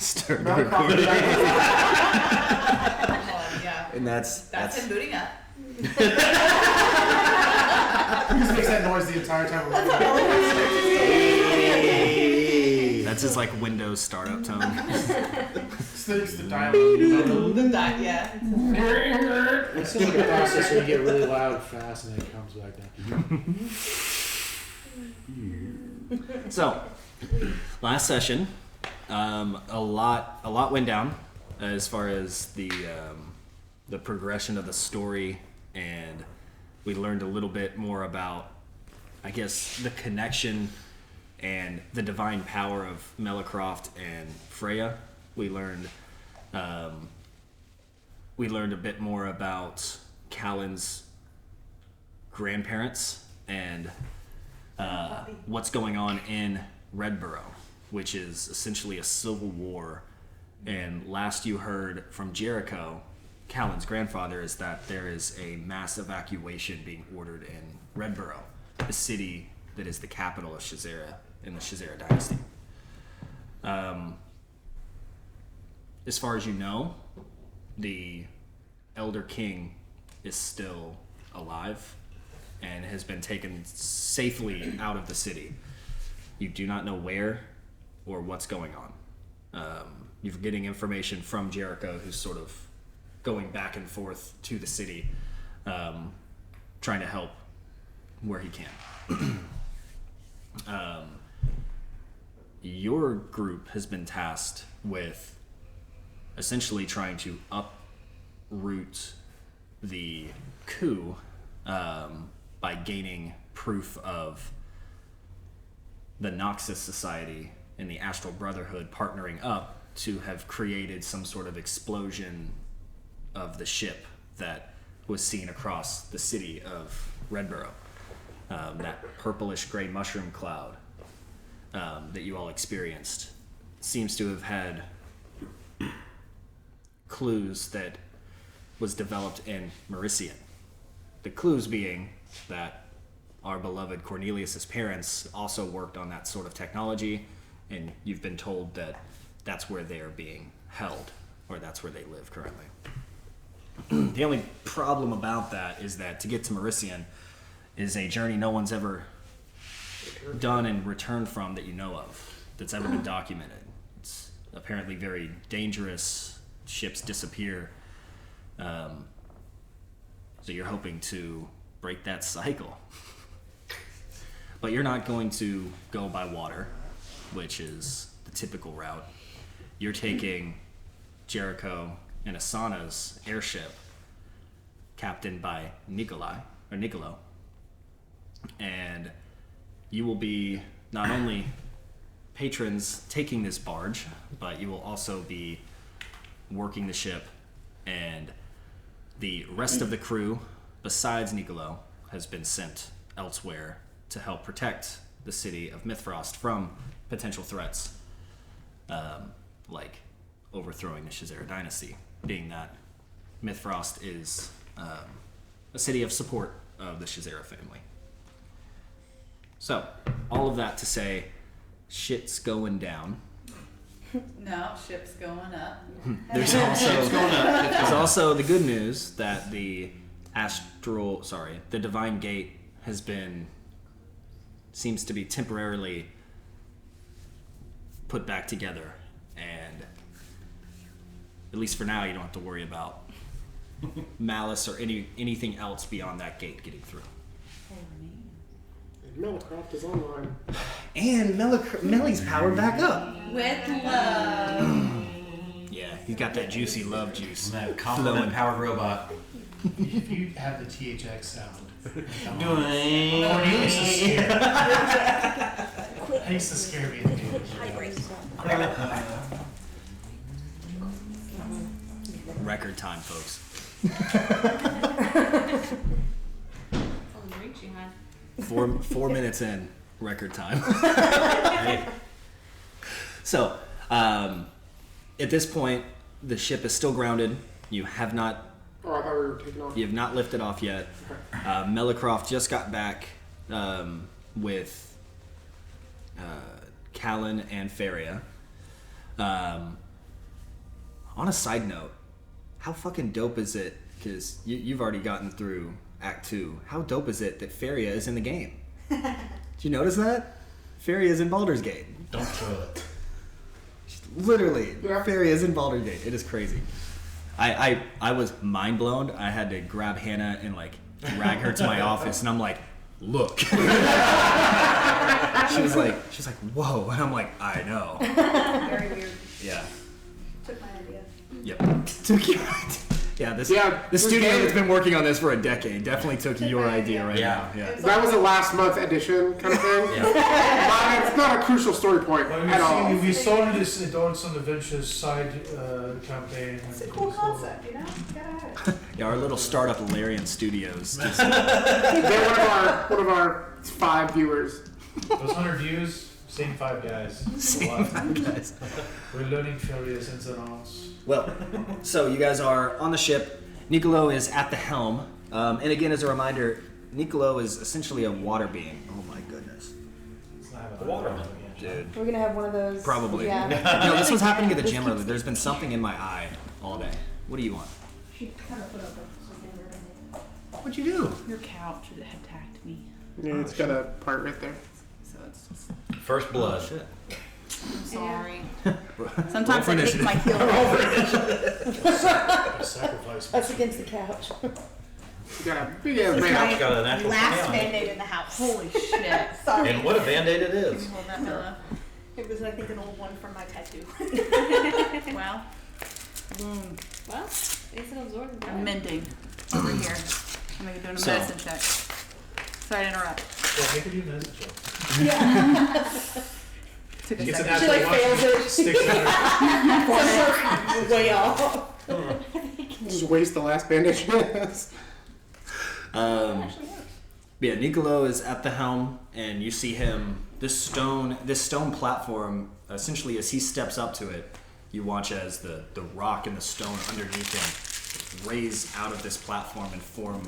start the recording. Yeah. And that's him booting up. He just makes that noise the entire time. That's his like Windows startup tone. Sticks the dial. Yeah. It's like a process where you get really loud fast and then it comes back down. So, last session, a lot went down as far as the progression of the story, and we learned a little bit more about, I guess, the connection and the divine power of Melicroft and Freya. We learned a bit more about Callan's grandparents and what's going on in Redborough, which is essentially a civil war. And last you heard from Jericho, Callan's grandfather, is that there is a mass evacuation being ordered in Redborough, the city that is the capital of Shazera in the Shazera dynasty. As far as you know, the Elder King is still alive and has been taken safely out of the city. You do not know where or what's going on. You're getting information from Jericho, who's sort of going back and forth to the city, trying to help where he can. Your group has been tasked with essentially trying to uproot the coup by gaining proof of the Noxus Society and the Astral Brotherhood partnering up to have created some sort of explosion of the ship that was seen across the city of Redborough. That purplish gray mushroom cloud that you all experienced seems to have had clues that was developed in Merician. The clues being that our beloved Cornelius's parents also worked on that sort of technology, and you've been told that that's where they are being held, or that's where they live currently. The only problem about that is that to get to Merician is a journey no one's ever done and returned from that you know of, that's ever been documented. It's apparently very dangerous. Ships disappear. So you're hoping to break that cycle. But you're not going to go by water, which is the typical route. You're taking Jericho and Asana's airship, captained by Nicolo. And you will be not only patrons taking this barge, but you will also be working the ship, and the rest of the crew, besides Nicolo, has been sent elsewhere to help protect the city of Mythfrost from potential threats, like overthrowing the Shazera dynasty, being that Mythfrost is a city of support of the Shazera family. So, all of that to say, shit's going down. No, ship's going up. There's also the good news that the divine gate seems to be temporarily put back together, and at least for now you don't have to worry about malice or anything else beyond that gate getting through. Melicroft is online. And Melly's powered back up. With love. Yeah, he's got that juicy love juice. That compliment powered robot. If you have the THX sound. Doing. Cornelius is scared. That used to scare me. Record time, folks. All the drinks you had. 4 minutes in, record time. Right. So, at this point, the ship is still grounded. You have not. Oh, I thought we were taking off. You have not lifted off yet. Melicroft just got back with Callan and Feria. On a side note, how fucking dope is it? Because you've already gotten through Act 2. How dope is it that Feria is in the game? Did you notice that? Feria is in Baldur's Gate. Don't spoil it. Literally, Feria is in Baldur's Gate. It is crazy. I was mind blown. I had to grab Hannah and like drag her to my office, and I'm like, look. She was like, whoa, and I'm like, I know. Very weird. Yeah. Took my idea. Yep. Took your idea. Yeah, the studio that's been working on this for a decade definitely took your idea right now. Yeah. That was a last month edition kind of thing. But it's not a crucial story point at all. We started this in Dawson Adventures side campaign. It's a cool concept, you know? You gotta have it. Yeah, our little startup Eladrin Studios. Just, They're one of our 5 viewers. Those 100 views, same 5 guys. guys. We're learning Feria's ins and outs. Well, so you guys are on the ship. Nicolo is at the helm. And again, as a reminder, Nicolo is essentially a water being. Oh my goodness. Waterman. Dude. We're gonna have one of those. Probably. Yeah. No, this was happening at the gym earlier. There's been something in my eye all day. What do you want? She kind of put up What'd you do? Your couch had attacked me. Yeah, it's got a part right there. So it's just, First blood. Shit. I'm sorry. Roll Sometimes for I take initiative. my heel off. Sacrifice. That's against the couch. You got a big ass Couch man. got an actual Last nail. band-aid in the house. Holy shit. Sorry. And what a band-aid it Can is. you hold that pillow? It was, I think, an old one from my tattoo. Well, Well, it's an absorbent. I'm mending over here. I'm gonna be doing a So- medicine check. Sorry to interrupt. Well, make it even as a joke. Took a Gets an second. She like fails it. Sticks in her. Way off. Just waste the last bandage she has. Yeah, Nicolo is at the helm, and you see him. This stone platform. Essentially, as he steps up to it, you watch as the rock and the stone underneath him raise out of this platform and form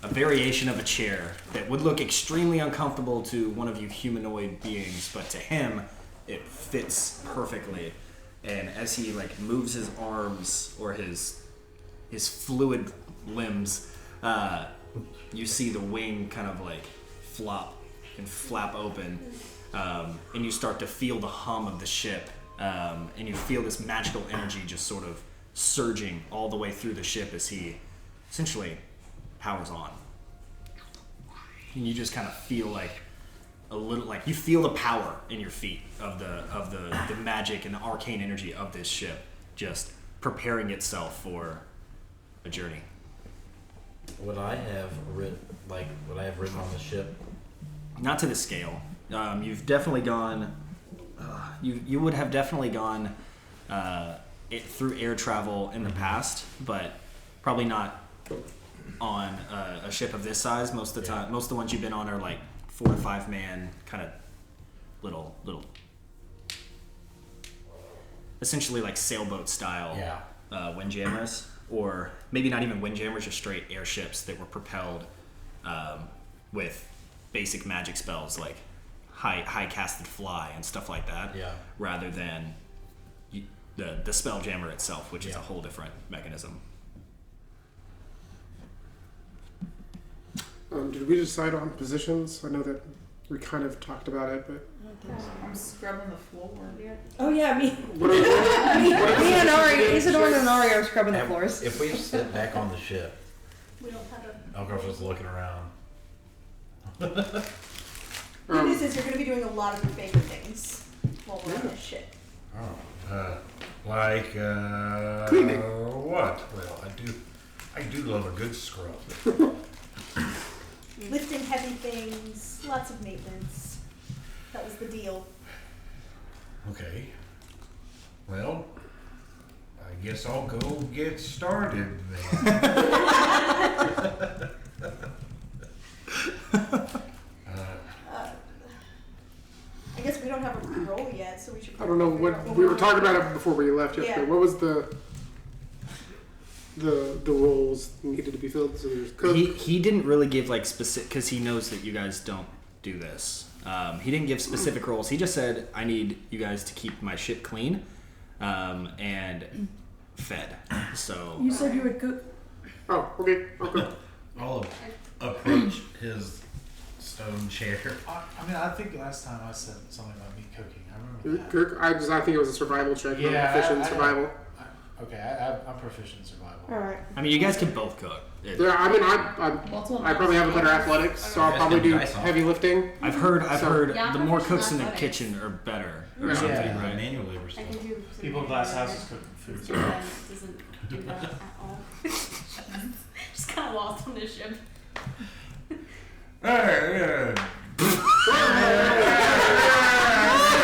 a variation of a chair that would look extremely uncomfortable to one of you humanoid beings, but to him, it fits perfectly. And as he like moves his arms or his fluid limbs, you see the wing kind of like flop and flap open, and you start to feel the hum of the ship, and you feel this magical energy just sort of surging all the way through the ship as he essentially powers on. And you just kind of feel like a little, like you feel the power in your feet of the magic and the arcane energy of this ship just preparing itself for a journey. Would I have written on the ship? Not to the scale. You've definitely gone. You would have definitely gone through air travel in the past, but probably not on a ship of this size. Most of the time, most of the ones you've been on are like 4 to 5 man kind of little, essentially like sailboat style windjammers, or maybe not even windjammers, just straight airships that were propelled with basic magic spells like high casted fly and stuff like that, rather than the spell jammer itself, which is a whole different mechanism. Did we decide on positions? I know that we kind of talked about it, but I'm scrubbing the floor. Oh yeah, me. what are Me and Ari, Isadora and Ari are scrubbing the floors. If we sit back on the ship, We don't have a. Algar's just looking around. The good news is you're going to be doing a lot of your favorite things while we're on this ship. Cleaning. What? Well, I do love a good scrub. Lifting heavy things, lots of maintenance. That was the deal. Okay. Well, I guess I'll go get started then. I guess we don't have a roll yet, so we should. I don't know figure out what we were want talking to do. about it before we left yesterday. Yeah. What was the roles needed to be filled? So there's cook. He didn't really give like specific, because he knows that you guys don't do this. He didn't give specific roles. He just said, I need you guys to keep my ship clean. and fed. So You said you would cook. Oh, okay. I'll approach his stone chair. I mean, I think last time I said something about me cooking. I remember that. I think it was a survival check. Yeah, I'm proficient in survival. I'm proficient in survival. Alright. I mean, you guys can both cook. Yeah, I mean, I probably have a better athletics, so I'll probably do heavy lifting. I've heard Yeah, the more professional cooks in the athletics. kitchen are better or Yeah. something, Yeah. right? Manual labor I stuff. can do some People in glass houses cooking food. doesn't do that at all. Just kind of lost on this ship.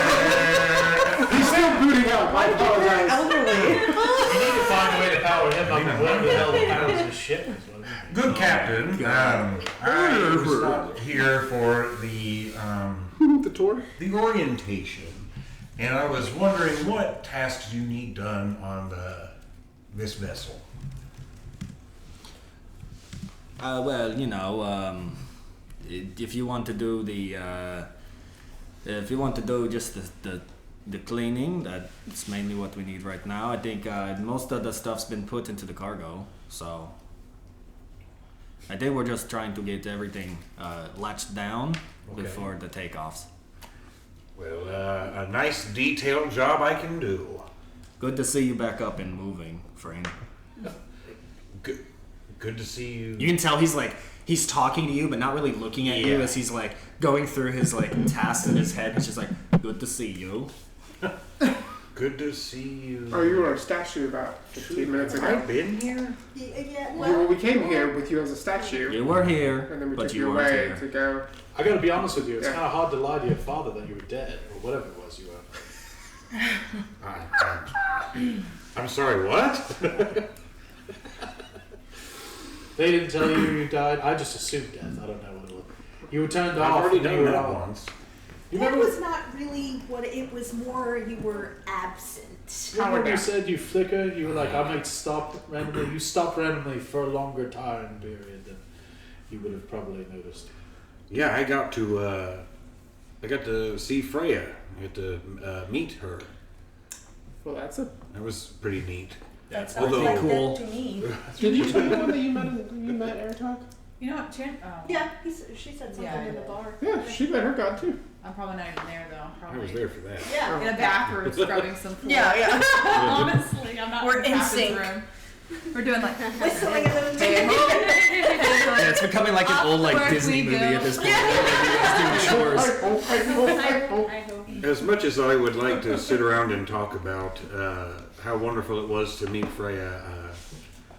He's still booting up. I apologize. Elderly. You need to find a way to power him up and whatever the hell powers his ship is. Good captain. I was not here for the The tour? the orientation, and I was wondering what tasks you need done on this vessel. Well, you know, if you want to do if you want to do just the cleaning, that's mainly what we need right now. I think most of the stuff's been put into the cargo, so I think we're just trying to get everything latched down before the takeoffs. Well, a nice detailed job I can do. Good to see you back up and moving, Frank. Good to see you. You can tell he's talking to you, but not really looking at you as he's like going through his tasks in his head. He's just like, "Good to see you." Good to see you. Oh, you were a statue about 15 minutes ago. I've been here. Yeah, Well, we came here with you as a statue, You were here, and then we but took you you weren't away here. to go. I gotta be honest with you, it's Yeah. kind of hard to lie to your father that you were dead, or whatever it was you were. I'm sorry, what? They didn't tell you died? I just assumed death. I don't know what it was. You were turned I've off. already and you done were that on. once. You That remember, was not really what it was. More you were absent. remember when you down. said you flicker? You were like, I might stop randomly. You stopped randomly for a longer time period than you would have probably noticed. Yeah, I got to see Freya. I got to meet her. Well, that was pretty neat. That's Although- pretty cool. To me. Did you tell anyone that you met Airtalk? You know what, Chan? Oh. Yeah, she said something Yeah, I in the did. bar. Yeah, she met her god too. I'm probably not even there though. I Probably. was there for that. Yeah. In a bathroom scrubbing some floor. Yeah. Honestly, I'm not We're in the in captain's sync. room. We're doing like Whistling in the Yeah, it's becoming like an old Upward Disney we movie go. at this point. Everybody's doing chores. I hope. As much as I would like to sit around and talk about how wonderful it was to meet Freya,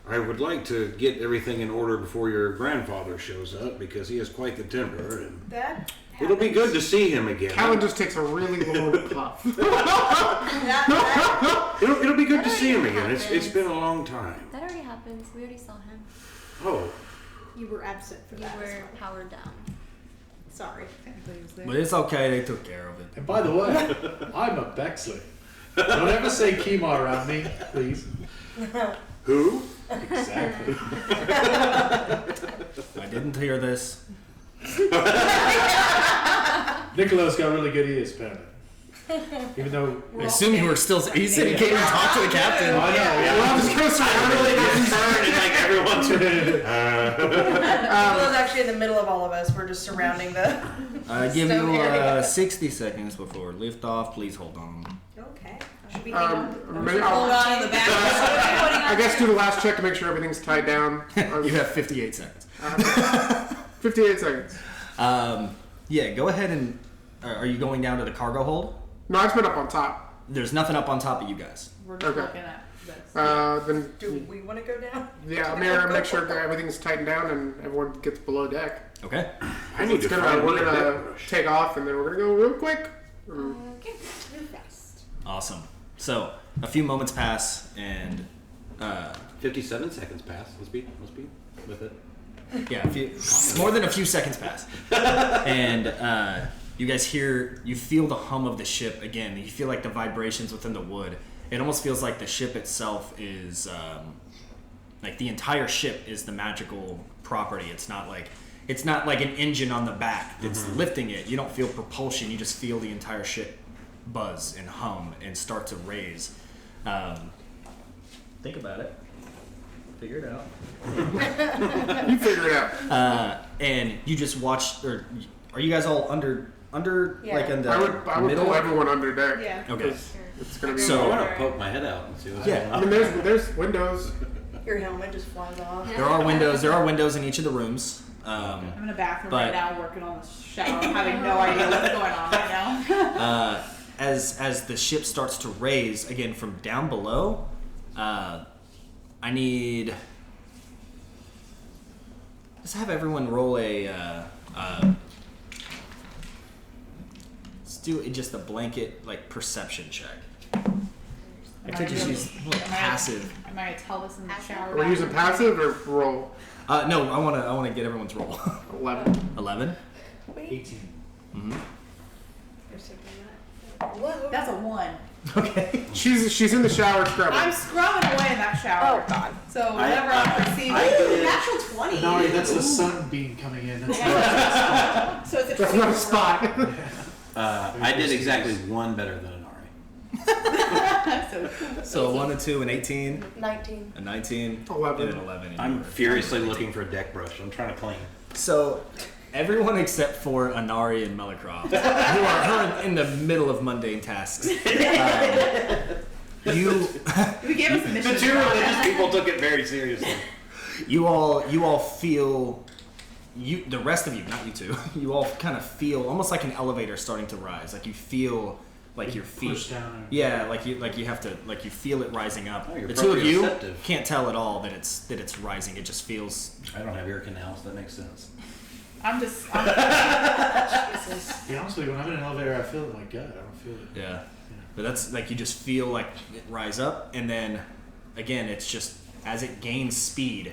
I would like to get everything in order before your grandfather shows up because he has quite the temper, and That it'll be good to see him again. Callan just takes a really long puff. It'll be good to That see him already again. It's happens. been a long time. That already happened. We already saw him. Oh, You were absent for You that. as were well. powered down. Sorry. Technically he was there. But it's okay, they took care of it. And by the way, I'm a Bexley. Don't ever say Kima around me, please. who? Exactly. I didn't hear this. Nicolo's got really good ears, apparently. Even though. I assume you were still. He said he came and talked to the captain. I know, yeah. We're all just gonna surround And like everyone's. Willow's actually in the middle of all of us. We're just surrounding the. I give Stone you area. 60 seconds before liftoff. Please hold on. Okay. Should we hang on? maybe Hold I'll, on in the back. I guess do the last check to make sure everything's tied down. You have 58 seconds. 58 seconds. Yeah, go ahead and. Are you going down to the cargo hold? No, I just went up on top. There's nothing up on top of you guys. We're just Okay. looking at this. Then Do we want to go down? yeah, I'm here to make sure that everything's tightened down and everyone gets below deck. Okay. I need to find We're me a gonna death brush. take off and then we're gonna go real quick. Okay. Real fast. Awesome. So a few moments pass, and 57 seconds pass. Let's be with it. yeah, more than a few seconds pass, and you guys you feel the hum of the ship again. You feel like the vibrations within the wood. It almost feels like the ship itself is like the entire ship is the magical property. It's not like an engine on the back that's lifting it. You don't feel propulsion. You just feel the entire ship buzz and hum and start to raise. Think about it. Figure it out. You figure it out. And you just watch, or are you guys all under Yeah. like in the I would middle? pull everyone under deck. Yeah. Okay. It's gonna be. So- I want to poke my head out and see what's Yeah. going I on. mean, there's windows. Your helmet just flies off. There are windows. There are windows in each of the rooms. I'm in a bathroom But- right now working on the shower, having no idea what's going on right now. As the ship starts to raise again from down below, I need. Let's have everyone roll a. Let's do just a blanket like perception check. I could just use passive. Am I gonna tell this in the shower? Are we using passive or roll? No, I want to get everyone's roll. 11. 11. 18. Mm-hmm. Whoa. That's a 1. Okay. She's in the shower scrubbing. I'm scrubbing away in that shower. Oh God. So whatever I'm perceiving. Ooh, natural 20. No, that's the sunbeam coming in. That's So it's a That's not a spot. I did exactly 1 better than Inari. So a 1, a 2, an 18, 19. a 19, 11. and an 11. and I'm you were- furiously looking for a deck brush. I'm trying to clean. So, everyone except for Inari and Melicroft, who are in the middle of mundane tasks, you We gave us a mission. The 2 religious people took it very seriously. you all feel the rest of you, not you two, you all kind of feel almost like an elevator starting to rise. Like you feel like your feet. pushed down. Yeah, like you have to you feel it rising up. Oh, you're The two of you proprioceptive. can't tell at all that it's rising. It just feels. I don't have ear canals. That makes sense. I'm just. To be honest with you, when I'm in an elevator, I feel it in my gut. I don't feel it. Yeah. But that's like you just feel like it rise up, and then again, it's just as it gains speed,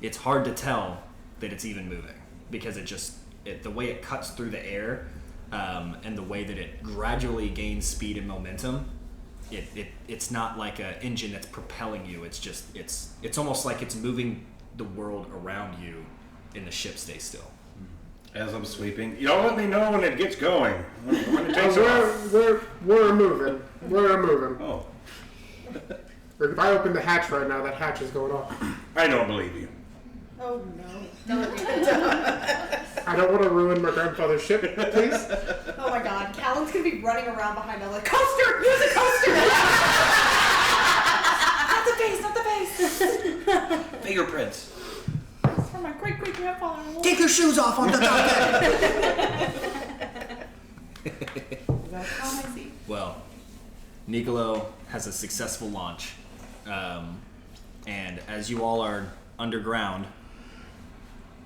it's hard to tell that it's even moving because the way it cuts through the air, and the way that it gradually gains speed and momentum, it's not like an engine that's propelling you. It's just it's almost like it's moving the world around you, and the ship stays still. As I'm sweeping, y'all let me know when it gets going. When it takes off. We're moving. We're moving. Oh, If I open the hatch right now, that hatch is going off. I don't believe you. Oh no. I don't want to ruin my grandfather's ship, please. Oh my God. Callan's gonna be running around behind her like, coaster! Use a coaster! Not the base, not the base! Fingerprints. It's for my great grandfather. Take your shoes off on the top deck. Well, Nicolo has a successful launch, and as you all are underground,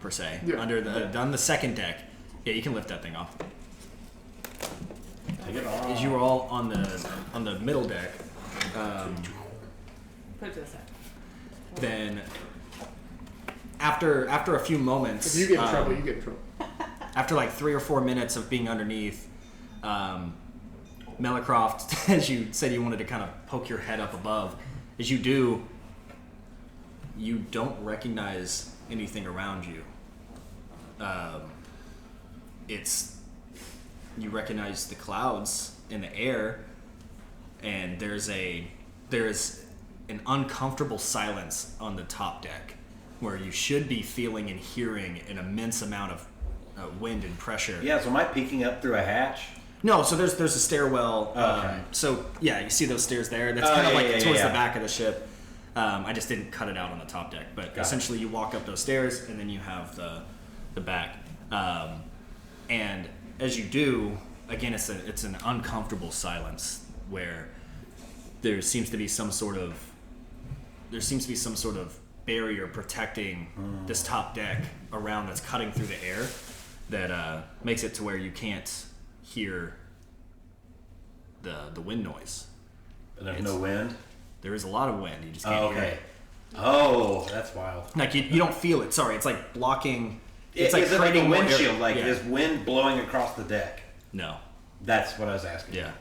per se, Yeah. on the second deck, yeah, you can lift that thing off. Take it off. As you are all on the middle deck, Put it to the side. then after a few moments, If you get in trouble, you get in trouble. after like 3 or 4 minutes of being underneath, Melicroft, as you said you wanted to kind of poke your head up above, as you do, you don't recognize anything around you. You recognize the clouds in the air, and there's an uncomfortable silence on the top deck, where you should be feeling and hearing an immense amount of wind and pressure. Yeah, so am I peeking up through a hatch? No, so there's a stairwell. Okay. So yeah, you see those stairs there. That's Oh, kind of yeah, like yeah, towards yeah. the back of the ship. I just didn't cut it out on the top deck, but Got it. essentially you walk up those stairs and then you have the back. And as you do, again, it's an uncomfortable silence where there seems to be some sort of barrier protecting this top deck around that's cutting through the air that makes it to where you can't hear the wind noise. But there's no wind? There is a lot of wind. You just can't hear Okay. it. Oh, that's wild. Like you don't feel it. Sorry, it's like blocking. It's like like a creating more air- windshield? Like, yeah. is wind blowing across the deck? No. That's what I was asking. Yeah.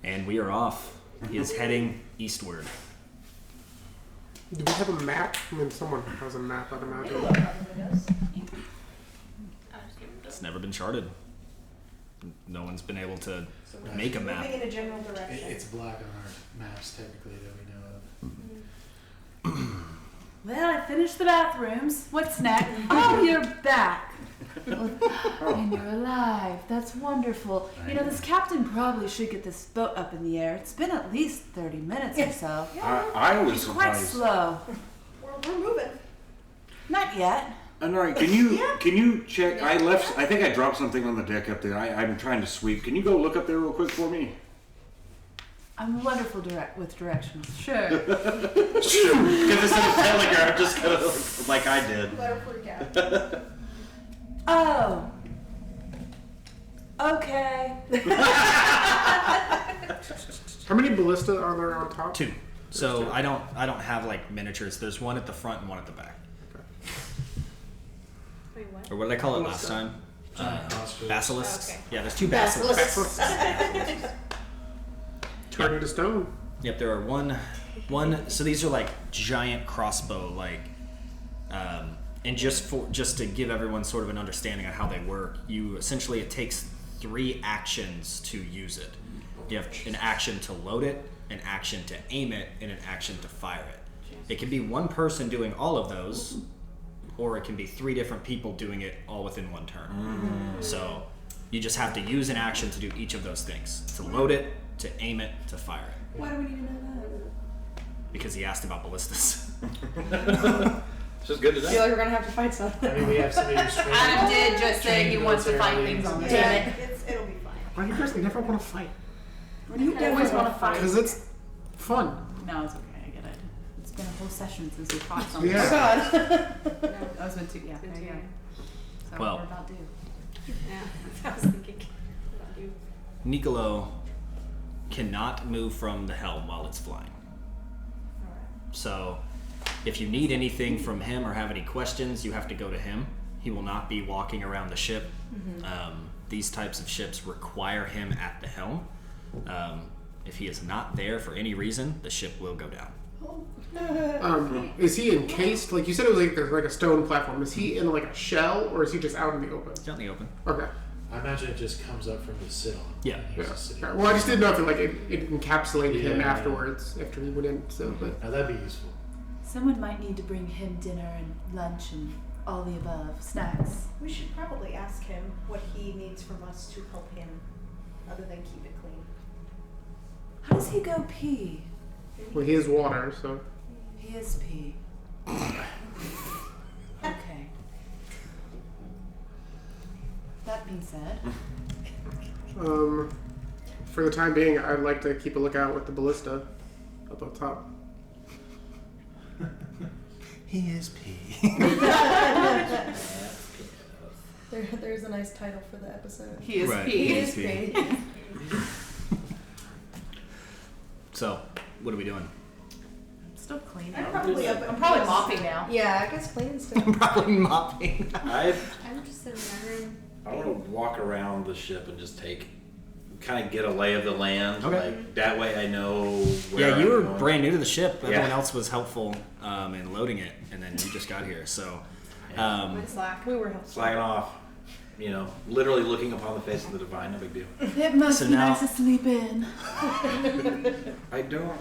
And we are off. He is heading eastward. Do we have a map? I mean, someone has a map, I'd imagine. It's never been charted. no one's been able to make a map. Moving in a general direction. It's black on our maps, technically, that we know of. Well, I finished the bathrooms. What's next? Oh, you're back. And you're alive. That's wonderful. You know, this captain probably should get this boat up in the air. It's been at least 30 minutes or so. I was It's quite surprised. slow. We're moving. Not yet. All right, can you check? I think I dropped something on the deck up there. I'm trying to sweep. Can you go look up there real quick for me? I'm wonderful with directions. Sure. Sure. Because instead of telegraph, just kind of like I did. Let her freak out. Oh. Okay. How many ballista are there on top? 2. So I don't have like miniatures. There's one at the front and one at the back. Wait, what? Or what did I call it last time? Giant ostrich. Basilisks. Oh, okay. Yeah, there's 2 basilisks. Turn into stone. Yep, there are one. So these are like giant crossbow, like, and just to give everyone sort of an understanding on how they work, it takes 3 actions to use it. You have an action to load it, an action to aim it, and an action to fire it. It can be one person doing all of those, or it can be 3 different people doing it all within one turn. So you just have to use an action to do each of those things: to load it, to aim it, to fire it. Why do we need to know that? Because he asked about ballistas. It's just good to I feel know. like we're gonna have to fight something. I mean, we have somebody who's trained. Adam did just say he trained wants to fight militarily. things on the Yeah, Damn it. it'll be fine. Why do you guys never want to fight? You always want to fight. Because it's fun. No, it's okay. I get it. It's been a whole session since we fought something. Yeah. Oh God. That was been 2. Yeah. Been There you 2, go. So Well. we're about due. Yeah, I was thinking about you. Nicolo cannot move from the helm while it's flying. So if you need anything from him or have any questions, you have to go to him. He will not be walking around the ship. These types of ships require him at the helm. If he is not there for any reason, the ship will go down. Is he encased? Like you said, it was like there's like a stone platform. Is he in like a shell, or is he just out in the open? It's out in the open. Okay. I imagine it just comes up from the sit on. Yeah. And he's Yeah. just sitting Okay. Well, I just didn't know if it encapsulated him Yeah. afterwards after he went in. So, but Now that'd be useful. Someone might need to bring him dinner and lunch and all the above. Snacks. We should probably ask him what he needs from us to help him, other than keep it clean. How does he go pee? well, he is water, so He is pee. Okay. That being said, for the time being, I'd like to keep a lookout with the ballista up on top. He is P. There's a nice title for the episode. he is Right. pee. He is Pee. So, what are we doing? Still cleaning. I'm probably up. I'm probably mopping now. Yeah, I guess clean still. Probably mopping. I I'm just in my room. want to walk around the ship and just kind of get a lay of the land. Okay. Like that way I know where Yeah, you I'm were going. brand new to the ship. Yeah. Everyone else was helpful in loading it, and then you just got here. So, Slack. We were helpful. Slacking off. You know, literally looking upon the face of the divine, no big deal. It must So be now- nice to sleep in. I don't.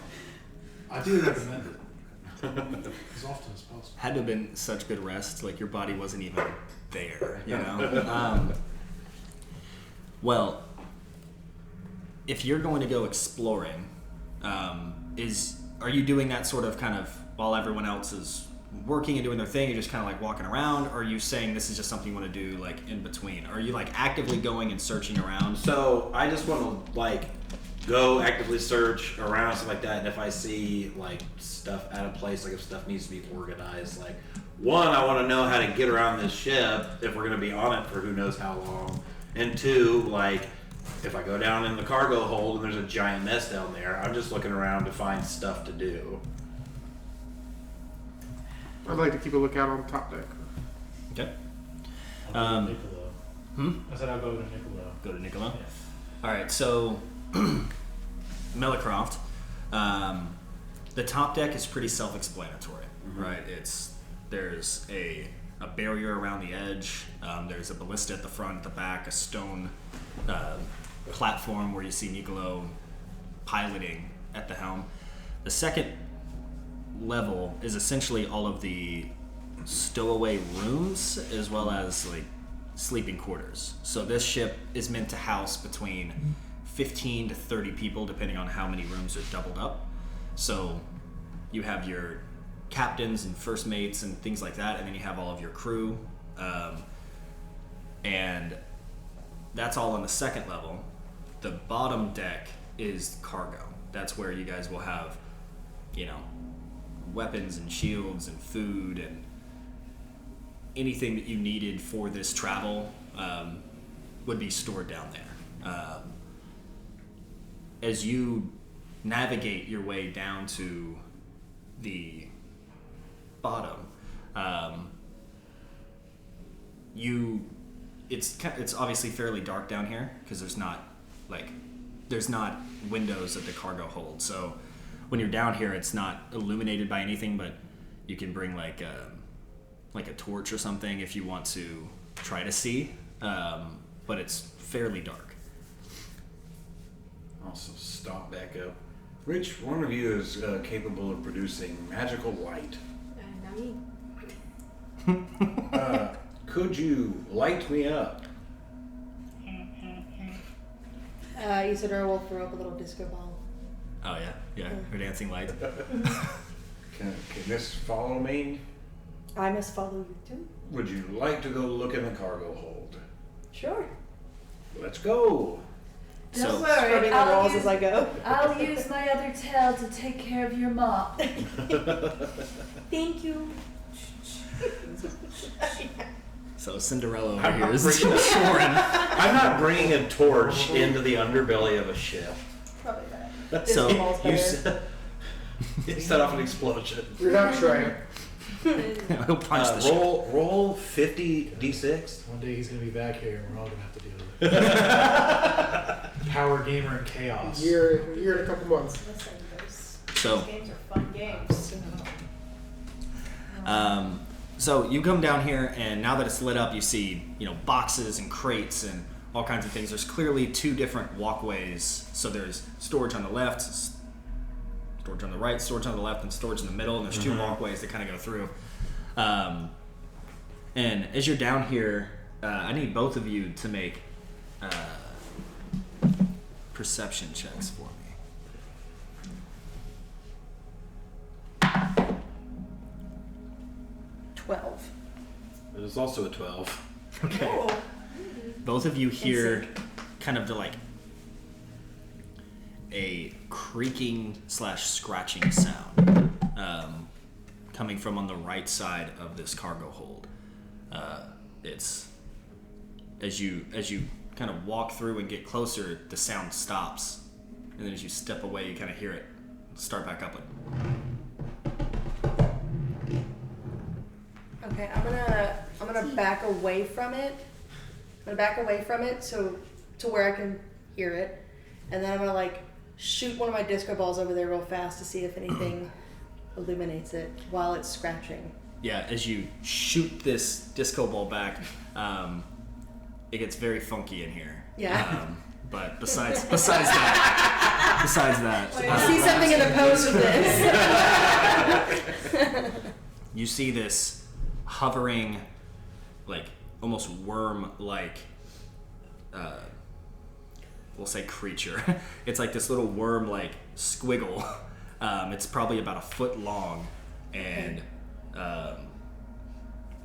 I do recommend it. As often as possible. had to have been such good rest. Like your body wasn't even there, you know. Well, if you're going to go exploring, are you doing that sort of kind of while everyone else is working and doing their thing? You're just kind of like walking around, or are you saying this is just something you want to do like in between? Are you like actively going and searching around? So I just want to like go actively search around and stuff like that, and if I see like stuff out of place, like if stuff needs to be organized, like one, I want to know how to get around this ship if we're going to be on it for who knows how long, and two, like if I go down in the cargo hold and there's a giant mess down there, I'm just looking around to find stuff to do. I'd like to keep a lookout on the top deck. Okay. I'll go to Niccolo. I said I'll go to Niccolo. Go to Niccolo. Yeah. All right, so Melicroft, the top deck is pretty self-explanatory, right? There's a barrier around the edge. There's a ballista at the front, at the back, a stone platform where you see Nicolo piloting at the helm. The second level is essentially all of the stowaway rooms as well as like sleeping quarters. So this ship is meant to house between 15 to 30 people depending on how many rooms are doubled up. So you have your captains and first mates and things like that, and then you have all of your crew, and that's all on the second level. The bottom deck is cargo. That's where you guys will have, you know, weapons and shields and food and anything that you needed for this travel would be stored down there. As you navigate your way down to the bottom, it's obviously fairly dark down here because there's not windows at the cargo hold. So when you're down here, it's not illuminated by anything, but you can bring like a torch or something if you want to try to see. But it's fairly dark. Also, stop back up. Which one of you is capable of producing magical light? Not me. Could you light me up? Isidore will throw up a little disco ball. Oh yeah, her dancing light. Can this follow me? I must follow you too. Would you like to go look in the cargo hold? Sure. Let's go. Don't So- worry, Scrubbing the walls as I go. I'll use my other tail to take care of your mop. Thank you. So Cinderella over I'm here not is bringing Shorin. I'm not bringing a torch into the underbelly of a ship. Probably that. So Disco ball's You better. set off an explosion. You're not trying. He'll punch the ship. Roll 50 d6. One day he's gonna be back here and we're all gonna have to deal with it. Power gamer and chaos. Year in a couple months. Listen, those So games are fun games. So you come down here, and now that it's lit up, you see, you know, boxes and crates and all kinds of things. There's clearly two different walkways. So there's storage on the left, storage on the right, storage on the left, and storage in the middle. And there's two walkways that kind of go through. And as you're down here, I need both of you to make perception checks for me. There's also a 12. Okay. Oh. Both of you hear kind of a creaking / scratching sound coming from on the right side of this cargo hold. It's as you kind of walk through and get closer, the sound stops, and then as you step away, you kind of hear it start back up. Okay, I'm gonna back away from it. I'm gonna back away from it so to where I can hear it, and then I'm gonna like shoot one of my disco balls over there real fast to see if anything illuminates it while it's scratching. Yeah, as you shoot this disco ball back, it gets very funky in here. Yeah. But besides that, I see something in the pose of this. you see this hovering, like almost worm-like, we'll say creature. It's like this little worm-like squiggle. It's probably about a foot long and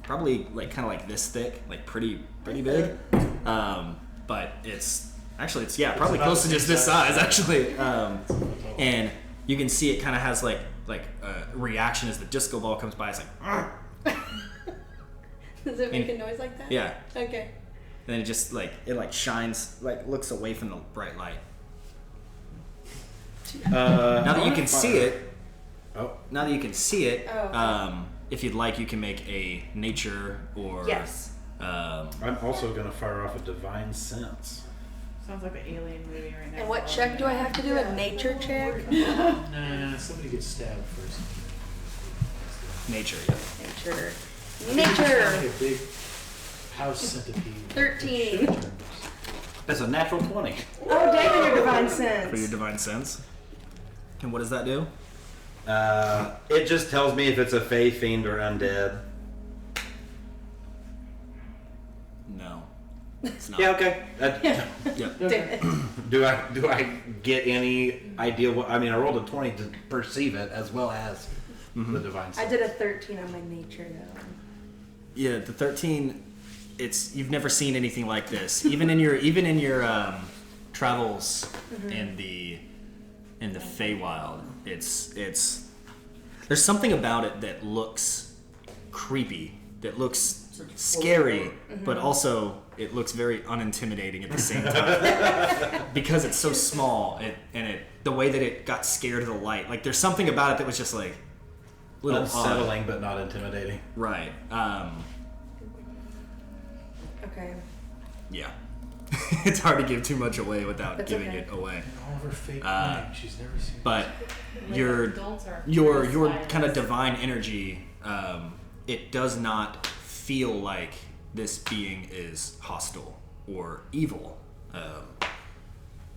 probably like kind of like this thick, like pretty big. But it's probably close to just this size actually. And you can see it kind of has like a reaction as the disco ball comes by. It's like. Does it make a noise like that? Yeah. Okay. And then it just shines, looks away from the bright light. Now that you can see it, if you'd like, you can make a nature or Yes. I'm also going to fire off a divine sense. Sounds like an alien movie right now. And what check do I have to do? A nature check? Nah, somebody gets stabbed first. nature. Nature. Like Nature. a big house centipede. 13. That's a natural 20. Oh, dang on your divine sense. For your divine sense. And what does that do? It just tells me if it's a fey, fiend, or undead. No. It's not. Yeah, okay. Yeah. Damn it. Do I get any idea what? I mean, I rolled a 20 to perceive it as well as the divine I sense. did a 13 on my nature though. Yeah, the 13. You've never seen anything like this. Even in your travels in the Feywild, it's there's something about it that looks creepy, that looks scary, but also it looks very unintimidating at the same time because it's so small and the way that it got scared of the light. Like there's something about it that was just like a little Unsettling, odd. but not intimidating. Right. Okay. Yeah. It's hard to give too much away without That's giving okay. it away. And all of her fake names, she's never seen. But your Adults are your kind of divine energy, it does not feel like this being is hostile or evil.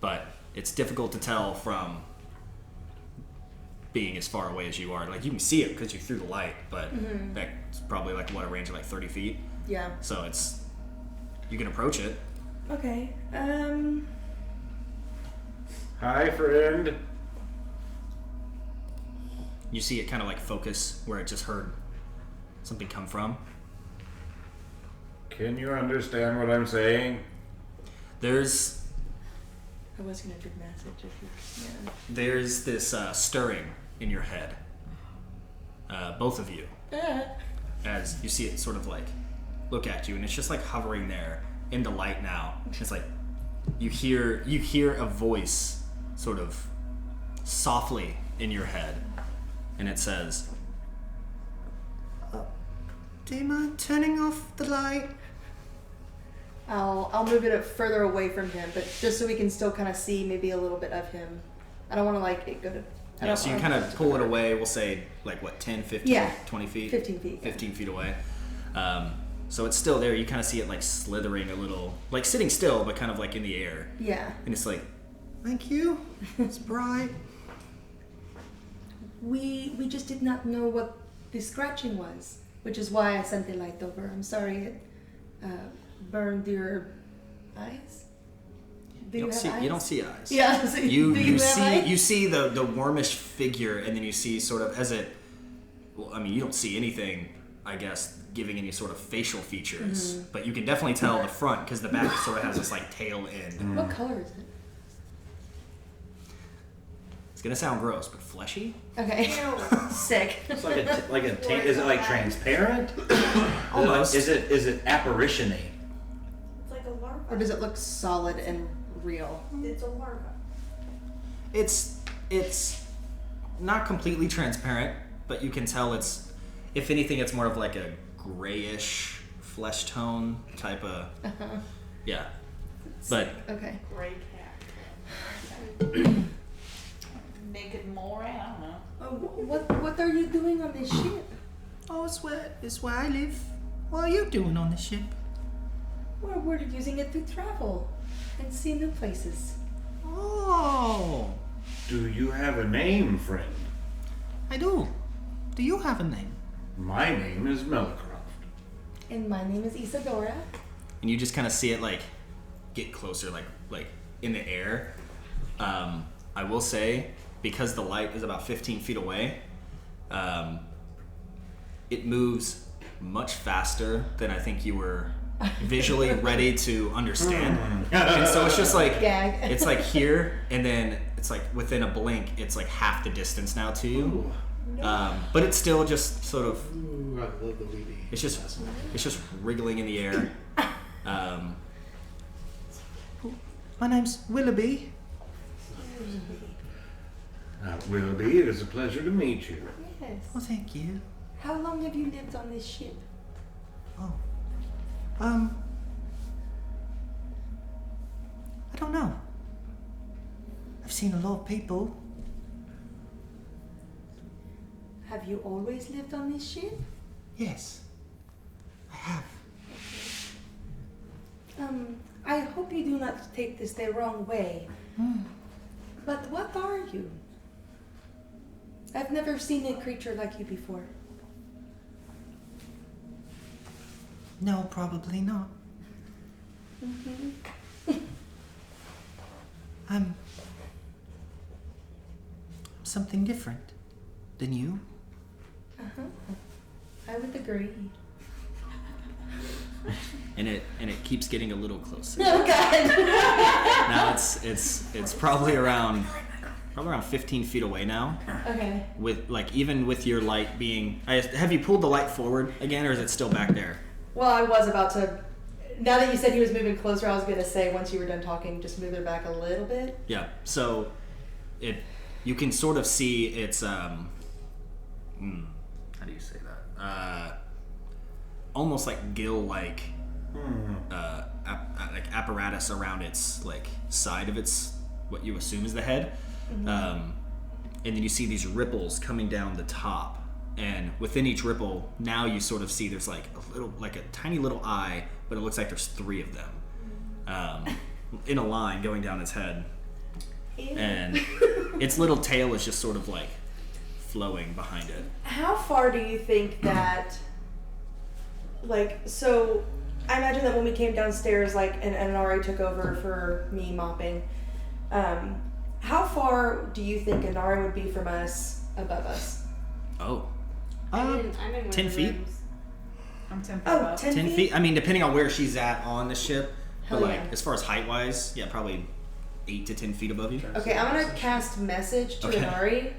But it's difficult to tell from being as far away as you are. Like you can see it because you threw the light, but that's probably like what, a range of like 30 feet. Yeah. So you can approach it. Okay. Hi, friend. You see it kind of like focus where it just heard something come from. Can you understand what I'm saying? There's I was gonna do message if you. Yeah. There's this stirring in your head, both of you, as you see it sort of like look at you, and it's just like hovering there in the light now. It's like you hear a voice sort of softly in your head, and it says, "Do you mind turning off the light?" I'll move it further away from him, but just so we can still kind of see maybe a little bit of him. I don't want to like it go to. Yeah, so you kind of pull it away, we'll say like what, 10, 15, Yeah. 20 feet? 15 feet. Yeah. 15 feet away. So it's still there. You kind of see it like slithering a little, like sitting still, but kind of like in the air. Yeah. And it's like, thank you. It's bright. We just did not know what the scratching was, which is why I sent the light over. I'm sorry it burned your eyes. Do you have eyes? You don't see eyes. Yeah. So You do you have see eyes? you see the wormish figure, and then you see sort of as it. Well, I mean, you don't see anything, I guess, giving any sort of facial features, but you can definitely tell the front because the back sort of has this like tail end. What color is it? It's gonna sound gross, but fleshy. Okay. Sick. It's like is it like transparent? Almost. Is it apparition-y? It's like a larva. Or does it look solid and real? It's a larva. It's not completely transparent, but you can tell it's, if anything, it's more of like a grayish flesh tone type of. Yeah, but Okay. Gray cat. Naked mole rat, I don't know. What are you doing on this ship? oh, it's where I live. What are you doing on the ship? Well, we're using it to travel and see new places. Oh, Do you have a name, friend? I do. Do you have a name? My name is Melicroft. And my name is Isadora. And you just kind of see it like get closer, like in the air. I will say, because the light is about 15 feet away, it moves much faster than I think you were visually ready to understand. And so it's just like, Gag. it's like here, and then it's like within a blink, it's like half the distance now to you. But it's still just sort of, Ooh, I love the weedy. it's just wriggling in the air. My name's Willoughby. Willoughby, it is a pleasure to meet you. Yes. Well, thank you. How long have you lived on this ship? Oh. I don't know. I've seen a lot of people. Have you always lived on this ship? Yes, I have. I hope you do not take this the wrong way. But what are you? I've never seen a creature like you before. No, probably not. I'm something different than you. I would agree. And it keeps getting a little closer. Oh God! Now it's probably around 15 feet away now. Okay. With even with your light being, have you pulled the light forward again, or is it still back there? Well, I was about to. Now that you said he was moving closer, I was gonna say once you were done talking, just move it back a little bit. Yeah. So you can sort of see its how do you say that? Almost like gill-like like apparatus around its like side of its what you assume is the head, and then you see these ripples coming down the top, and within each ripple now you sort of see there's like a tiny little eye, but it looks like there's 3 of them in a line going down its head. And its little tail is just sort of like flowing behind it. How far do you think that, like, so I imagine that when we came downstairs, like, and Ari took over for me mopping, how far do you think Inari would be from us above us? Oh. I'm in one 10 of the feet? rooms. I'm 10 feet Oh, up. 10 feet? I mean, depending on where she's at on the ship. Hell But like, yeah. as far as height-wise, yeah, probably 8 to 10 feet above you. Okay, I'm gonna cast message to Okay. Inari,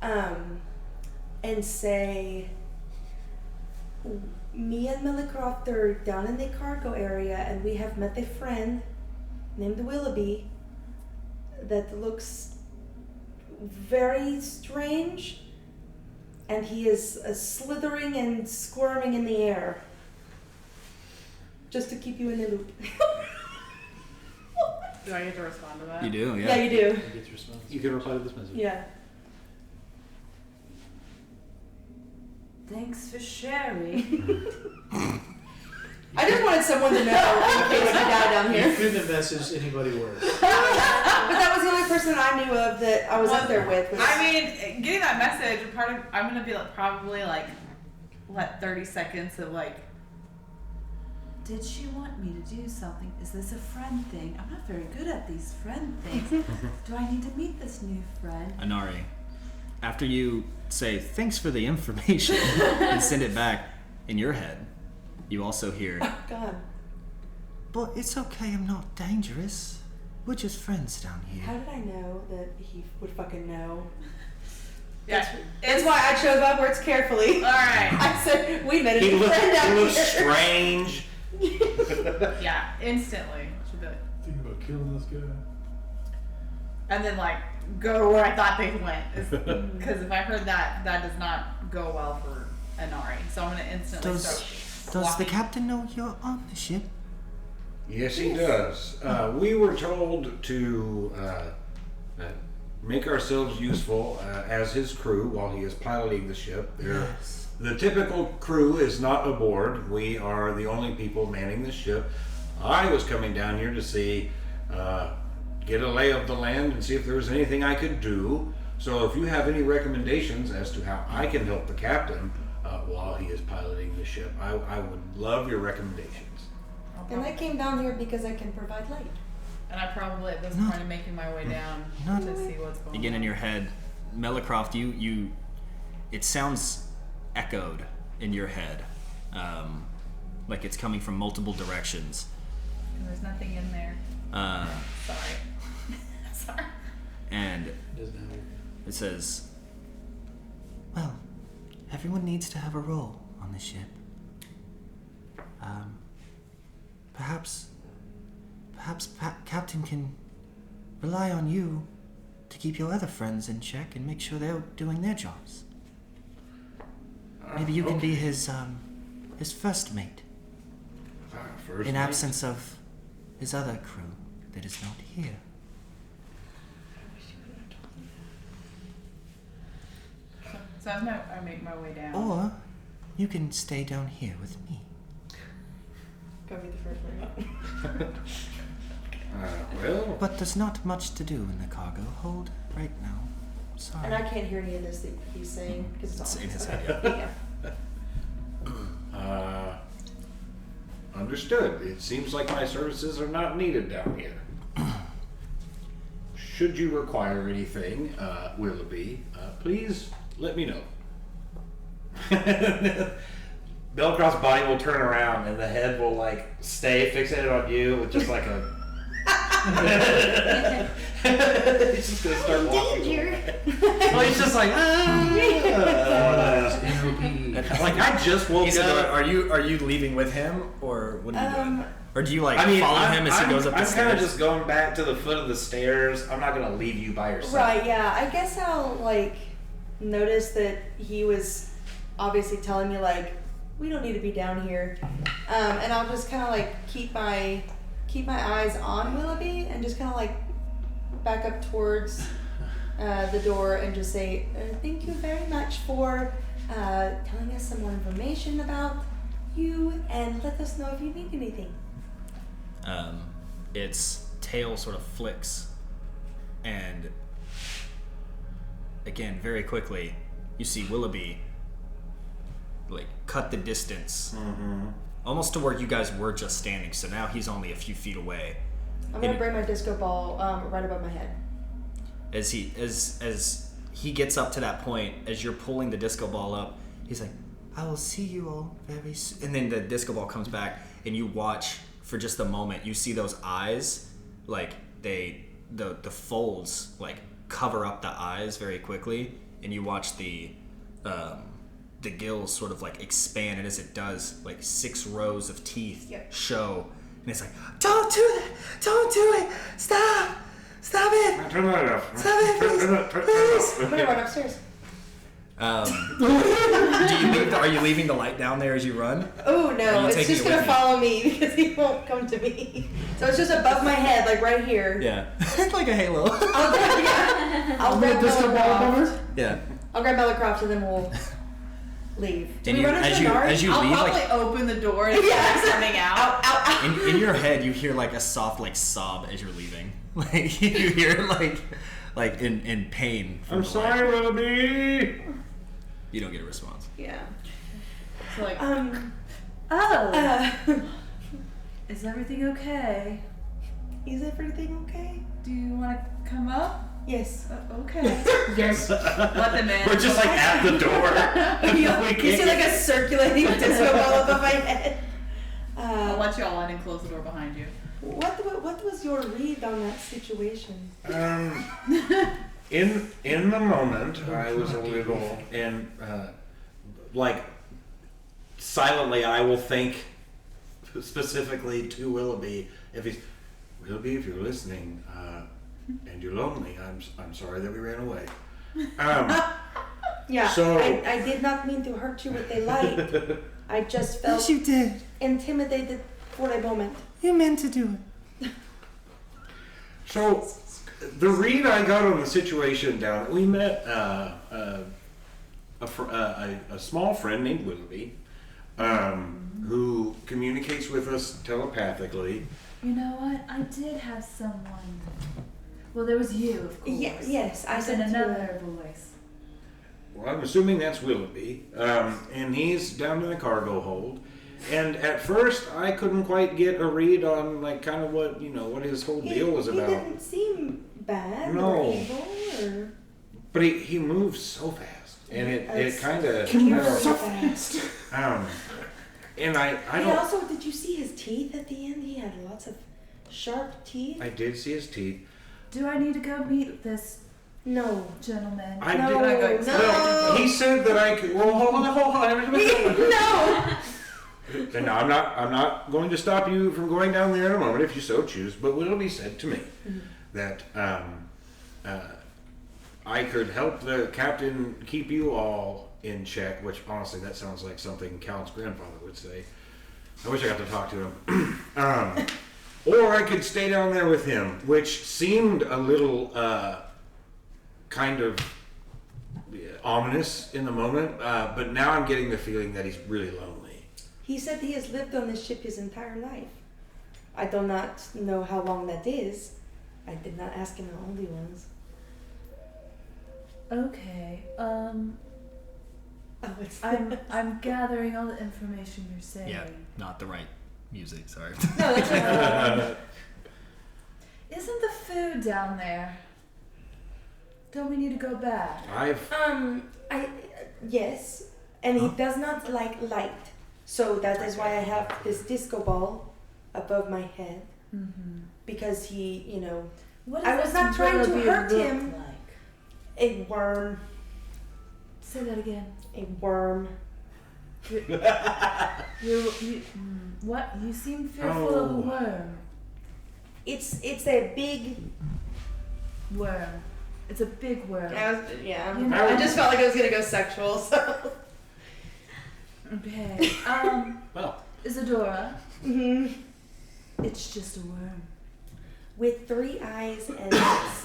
and say, me and Millicroft are down in the cargo area, and we have met a friend named Willoughby that looks very strange, and he is slithering and squirming in the air. Just to keep you in the loop. Do I get to respond to that? You do, Yeah, you do. You get your response. You can reply to this message. Yeah. Thanks for sharing. I just wanted someone to know in case I die down You here. couldn't have messaged anybody worse. But that was the only person I knew of that I was up there with. Was, I mean, getting that message, I'm gonna be like probably like, 30 seconds of like. Did she want me to do something? Is this a friend thing? I'm not very good at these friend things. Do I need to meet this new friend? Inari, after you say, thanks for the information, and send it back, in your head, you also hear, oh God. but it's okay, I'm not dangerous. We're just friends down here. How did I know that he would fucking know? Yeah. That's why I chose my words carefully. All right. I said we met a He new friend looks out here. strange. Yeah, instantly. Should be like, Think about killing this guy. and then like go where I thought they went. Because if I heard that, that does not go well for Inari. So I'm gonna instantly start Does the walking. captain know you're on the ship? Yes, he does. We were told to make ourselves useful as his crew while he is piloting the ship. The typical crew is not aboard. We are the only people manning the ship. I was coming down here to see, get a lay of the land and see if there was anything I could do. So if you have any recommendations as to how I can help the captain while he is piloting the ship, I would love your recommendations. And I came down here because I can provide light. And I probably at this point am making my way down to see what's going on. Again, in your head, Melicroft, you it sounds echoed in your head, like it's coming from multiple directions. And there's nothing in there. Sorry. Sorry. And Doesn't have it says, well, everyone needs to have a role on the ship. Perhaps Captain can rely on you to keep your other friends in check and make sure they're doing their jobs. Maybe you can be his first mate, First in mate. absence of his other crew that is not here. So I make my way down. Or you can stay down here with me. Gotta be the first one. Well, But there's not much to do in the cargo hold right now. Sorry. And I can't hear any of this that he's saying because it's It's all in his okay. head, Yeah. understood. It seems like my services are not needed down here. Should you require anything, Willoughby, please let me know. Belcroft's body will turn around and the head will like stay fixated on you with just like a. He's just gonna start walking. Danger. Well, he's just like, like I just woke up. Are you leaving with him, or what are you doing? Or do you like I mean, follow I'm, him as he goes up the I'm stairs? kind of just going back to the foot of the stairs. I'm not gonna leave you by yourself. Right, yeah. I guess I'll like notice that he was obviously telling me like we don't need to be down here, and I'll just kind of like keep my eyes on Willoughby and just kind of like back up towards the door and just say thank you very much for telling us some more information about you and let us know if you need anything. Its tail sort of flicks, and again, very quickly, you see Willoughby like cut the distance, almost to where you guys were just standing. So now he's only a few feet away. I'm gonna bring my disco ball right above my head. As he gets up to that point, as you're pulling the disco ball up, he's like, "I will see you all very soon." And then the disco ball comes back, and you watch for just a moment. You see those eyes, like the folds like cover up the eyes very quickly, and you watch the gills sort of like expand, and as it does, like 6 rows of teeth show, and it's like, "Don't do that! Don't do it! Stop! Stop it! Turn that off. Stop it, please!" I'm gonna run upstairs. Are you leaving the light down there as you run? Oh Are no, you it's taking just it gonna with you? follow me because he won't come to me. So it's just above my head, like right here. Yeah, like a halo. I'll grab Disco ball above Bellicroft. her? Yeah. I'll grab Bellicroft and then we'll leave. Do And we you, run into as the you guard? as you I'll leave, probably like open the door and Yeah. coming out. in your head, you hear like a soft like sob as you're leaving. Like you hear like in pain. From I'm the sorry, light. Willoughby. You don't get a response. Yeah. So like, Oh. is everything okay? Is everything okay? Do you want to come up? Yes. Okay. Yes. Let them in. We're just like at the door. You see like a circulating disco ball above my head. I'll let you all in and close the door behind you. What was your read on that situation? In the moment, I was a little, and like silently, I will think specifically to Willoughby. Willoughby, if you're listening, and you're lonely, I'm sorry that we ran away. Yeah. So- I did not mean to hurt you with a light. I just felt you did. intimidated for a moment. You meant to do it. So, the read I got on the situation down, we met a small friend named Willoughby, who communicates with us telepathically. You know what? I did have someone. Well, there was you, of course. Yes, I There's been said another voice. Well, I'm assuming that's Willoughby, and he's down in the cargo hold. And at first, I couldn't quite get a read on like kind of what his whole deal was about. He didn't seem bad No. or evil or. But he moves so fast, and it kind of So fast. And I And don't. also, did you see his teeth at the end? He had lots of sharp teeth. I did see his teeth. Do I need to go meet this No. gentleman? I No, did. no. Well, he said that I could. Well, hold on. No. And now I'm not going to stop you from going down there in a moment if you so choose. But Willoughby said to me that I could help the captain keep you all in check. Which honestly, that sounds like something Callan's grandfather would say. I wish I got to talk to him. Or I could stay down there with him, which seemed a little kind of ominous in the moment. But now I'm getting the feeling that he's really lonely. He said he has lived on this ship his entire life. I do not know how long that is. I did not ask him how old he was. Okay. Oh, it's I'm gathering all the information you're saying. Yeah, not the right music. Sorry. No, that's okay. Isn't the food down there? Don't we need to go back? Yes, and he does not like light, so that is why I have this disco ball above my head, because he, you know, What I does was this not trying to Willoughby hurt look him. Like? A worm, Say that again. a worm. What? You seem fearful of a worm. It's a big. Worm. It's a big worm. Yeah. You know- I just felt like I was gonna go sexual, so. Okay. Well, Isadora, Mhm. it's just a worm. With 3 eyes and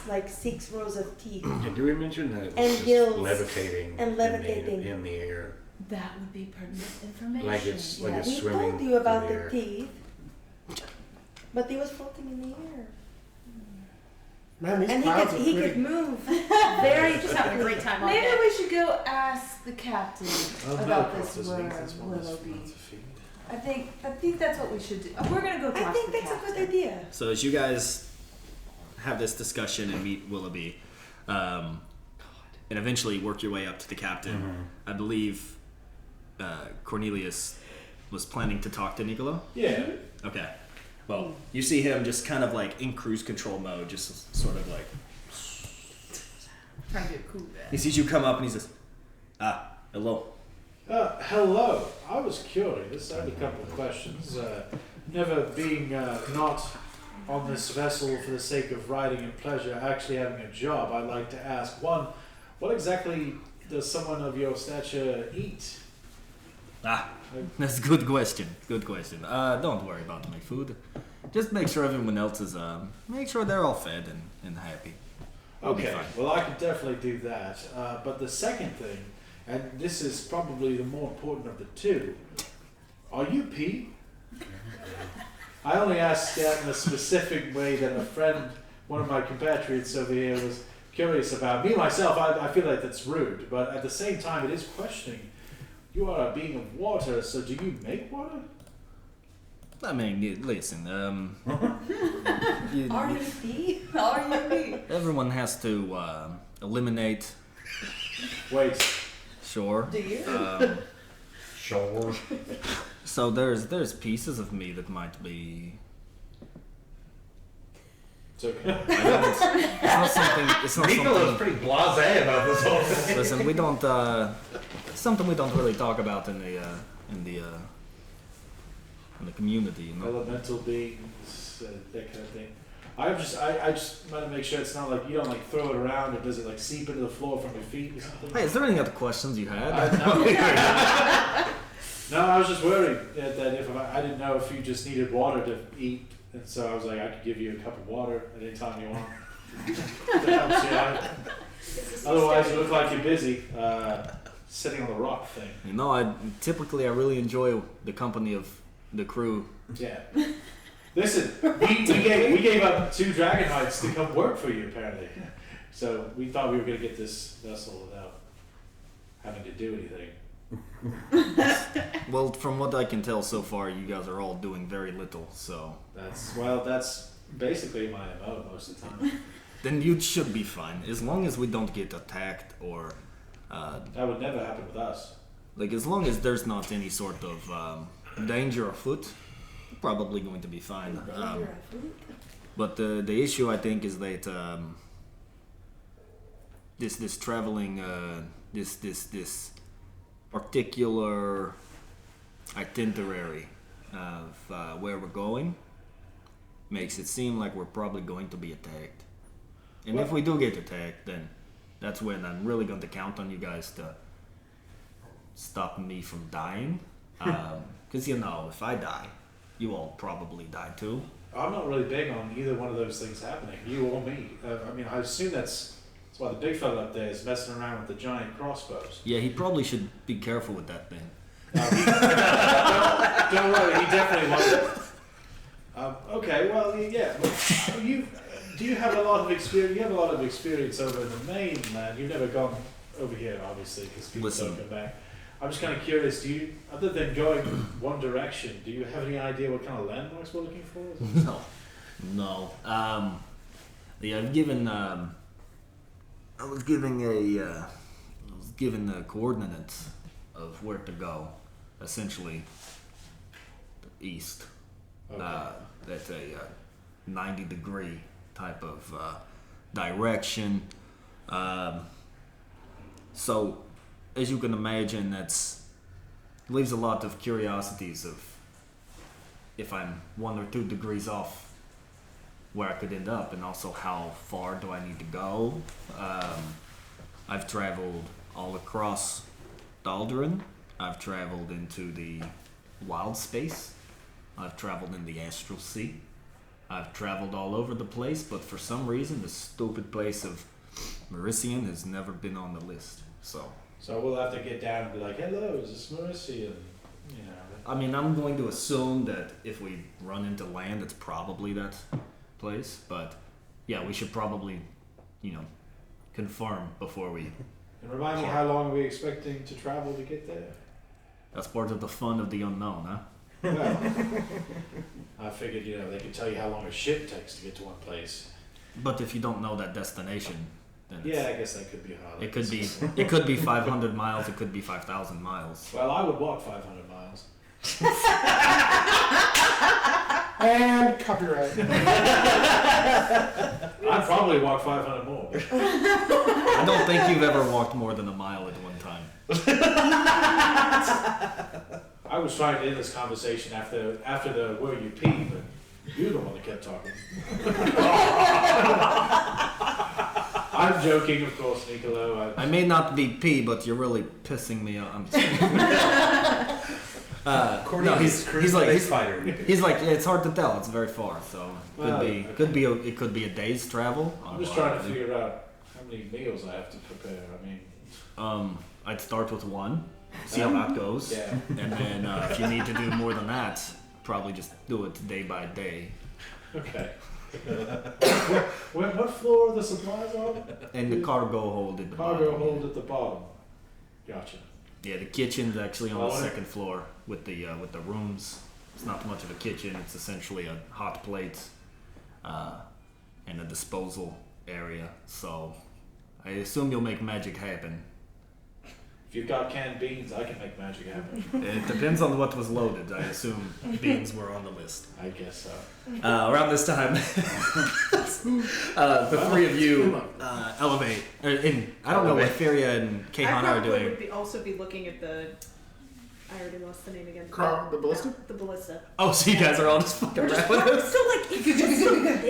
like 6 rows of teeth. And do we mention that it was And just gills. levitating, And levitating. in the air? That would be pertinent information. Like it's like yes. it's We swimming told you about in the the air. teeth, but they was floating in the air, Man, these and clouds are he pretty. could move very Just having a great time on Maybe deck. we should go ask the captain about this worm, Willoughby. I think that's what we should do. We're gonna go talk I think to the that's a captain. good idea. so as you guys have this discussion and meet Willoughby, and eventually work your way up to the captain, I believe Cornelius was planning to talk to Niccolo. Yeah. Okay. Well, you see him just kind of like in cruise control mode, just sort of like. Trying to get cool guy. He sees you come up and he says, hello. Hello. I was curious. I had a couple of questions. Never being not on this vessel for the sake of riding and pleasure, actually having a job, I'd like to ask, one, what exactly does someone of your stature eat? That's a good question. Good question. Don't worry about my food. Just make sure everyone else is, make sure they're all fed and happy. It'll be Okay, fine. well, I can definitely do that. But the second thing, and this is probably the more important of the two, are you Pete? I only asked that in a specific way that a friend, one of my compatriots over here, was curious about. Me, myself, I feel like that's rude, but at the same time, it is questioning. You are a being of water, so do you make water? I mean, listen, R.E.P. everyone has to eliminate. Wait. Sure. Do you? Sure. So there's pieces of me that might be. It's okay. It's not something. It's not Nicolo's something. pretty blasé about this whole thing. Listen, we don't. Something we don't really talk about in the community. You know? Elemental beings, that kind of thing. I just want to make sure it's not like you don't like throw it around, or does it like seep into the floor from your feet or something? Hey, is there any other questions you had? No, I was just worried that if I didn't know if you just needed water to eat, and so I was like, I could give you a cup of water at any time you want. That helps you out. Otherwise, you look like you're busy sitting on the rock thing. You know, I really enjoy the company of the crew. Yeah. Listen, we gave up 2 dragon knights to come work for you, apparently. So we thought we were going to get this vessel without having to do anything. Well, from what I can tell so far, you guys are all doing very little. So That's basically my MO most of the time. then you should be fine, as long as we don't get attacked or, That would never happen with us. like, as long as there's not any sort of danger afoot, you're probably going to be fine. But the issue I think is that this traveling this particular itinerary of where we're going makes it seem like we're probably going to be attacked. And if we do get attacked, then that's when I'm really going to count on you guys to stop me from dying. Because you know, if I die, you all probably die too. I'm not really big on either one of those things happening, you or me. I mean, I assume that's why the big fella up there is messing around with the giant crossbows. Yeah, he probably should be careful with that thing. Don't worry, he definitely won't. Okay, well, yeah. Do you have a lot of experience? You have a lot of experience over in the mainland. You've never gone over here, obviously, because people don't come back. I'm just kind of curious. Do you, other than going one direction, do you have any idea what kind of landmarks we're looking for? No. Yeah, I was given the coordinates of where to go. Essentially, the east. Okay. That's a 90-degree type of direction. So, as you can imagine, that's leaves a lot of curiosities of if I'm 1 or 2 degrees off where I could end up, and also how far do I need to go. I've traveled all across Daldrin. I've traveled into the wild space. I've traveled in the astral sea. I've traveled all over the place, but for some reason the stupid place of Merician has never been on the list. So we'll have to get down and be like, hello, is this Merician? You know. I mean, I'm going to assume that if we run into land, it's probably that place. But yeah, we should probably, confirm before we. And remind me, how long are we expecting to travel to get there? That's part of the fun of the unknown, huh? Well, I figured, they could tell you how long a ship takes to get to one place. But if you don't know that destination, then Yeah, I guess that could be hard. it could be 500 miles. It could be 5,000 miles. Well, I would walk 500 miles. And copyright. I'd probably walk 500 more. I don't think you've ever walked more than a mile at one time. I was trying to end this conversation after the where you pee, but you're the one that kept talking. I'm joking, of course, Niccolo. I may not be P, but you're really pissing me off. I'm just he's like it's hard to tell. It's very far, so it could be a day's travel. I'm just trying to figure out how many meals I have to prepare. I mean, I'd start with one, see how that goes, yeah. and then if you need to do more than that, probably just do it day by day. Okay. What floor are the supplies on? And the cargo hold at the Cargo bottom. hold at the bottom. Gotcha. Yeah, the kitchen's actually on the second floor with the rooms. It's not much of a kitchen. It's essentially a hot plate and a disposal area. So I assume you'll make magic happen. If you've got canned beans, I can make magic happen. It depends on what was loaded. I assume beans were on the list. I guess so. Around this time, the three of you elevate. I don't know what Feria and Caehanna are doing. I would also be looking at the. I already lost the name again. The ballista? The ballista. Oh, so you guys are all just fucking around with it? Still like it could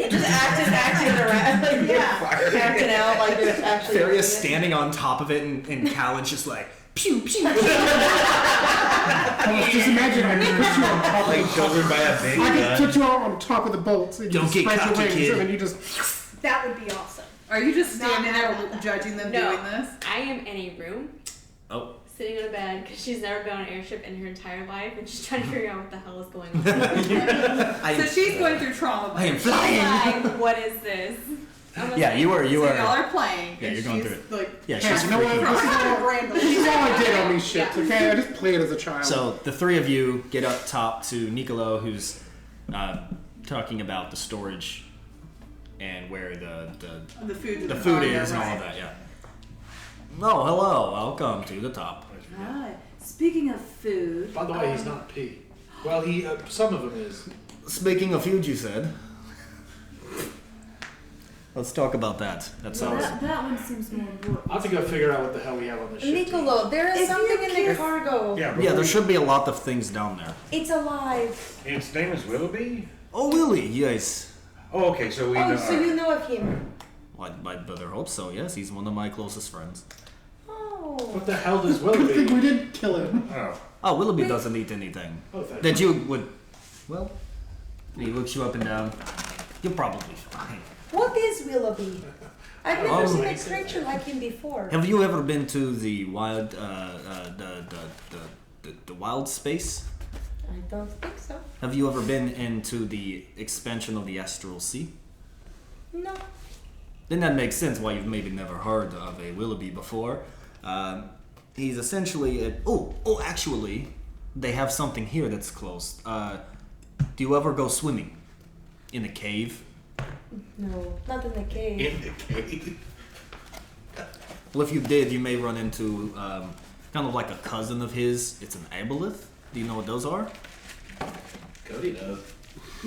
just acting around, like, acting out like you're actually. Feria's standing on top of it, and Callan's just like pew pew. Just imagine I can put you on top Like of the children by a big I can gun. put you on top of the bolts and Don't you get spread your cocky, wings kid. and then you just. That would be awesome. Are you just Not standing mad there about that. judging them No. doing this? I am in a room. Oh. Sitting on a bed because she's never been on an airship in her entire life, and she's trying to figure out what the hell is going on. So she's going through trauma. I am flying. Like, what is this? Yeah, you So y'all are. are playing. Yeah, and you're going she's, through it. Like, Yeah, Yeah, she's you know what? freaking. This is all I did on these ships, okay? I just played as a child. So the three of you get up top to Niccolo, who's talking about the storage and where the the food. food is and all of that. Yeah. Oh, hello. Welcome to the top. Hi. Speaking of food. By the way, he's not P. Well, he some of him is. Speaking of food, you said. Let's talk about that. That sounds. That one seems more important. I'll have to go figure out what the hell we have on this ship. Niccolo, there is If something you in the kiss- cargo. Yeah, Yeah, there should be a lot of things down there. It's alive. Its name is Willoughby? Oh, Willie, yes. Oh, okay, so we Oh, know. so you know of him. Well, I better hope so. Yes, he's one of my closest friends. Oh. What the hell does Good thing Willoughby? we didn't kill him. Oh. Oh, Willoughby doesn't eat anything. Oh, thank That you would. Well, he looks you up and down. You'll probably be fine. What is Willoughby? I've never Oh. seen a creature like him before. Have you ever been to the wild, the wild space? I don't think so. Have you ever been into the expansion of the astral sea? No. Then that makes sense why you've maybe never heard of a Willoughby before. He's essentially actually, they have something here that's closed. Do you ever go swimming in the cave? No, not in the cave. In the cave. Well, if you did, you may run into kind of like a cousin of his. It's an aboleth. Do you know what those are? Cody does.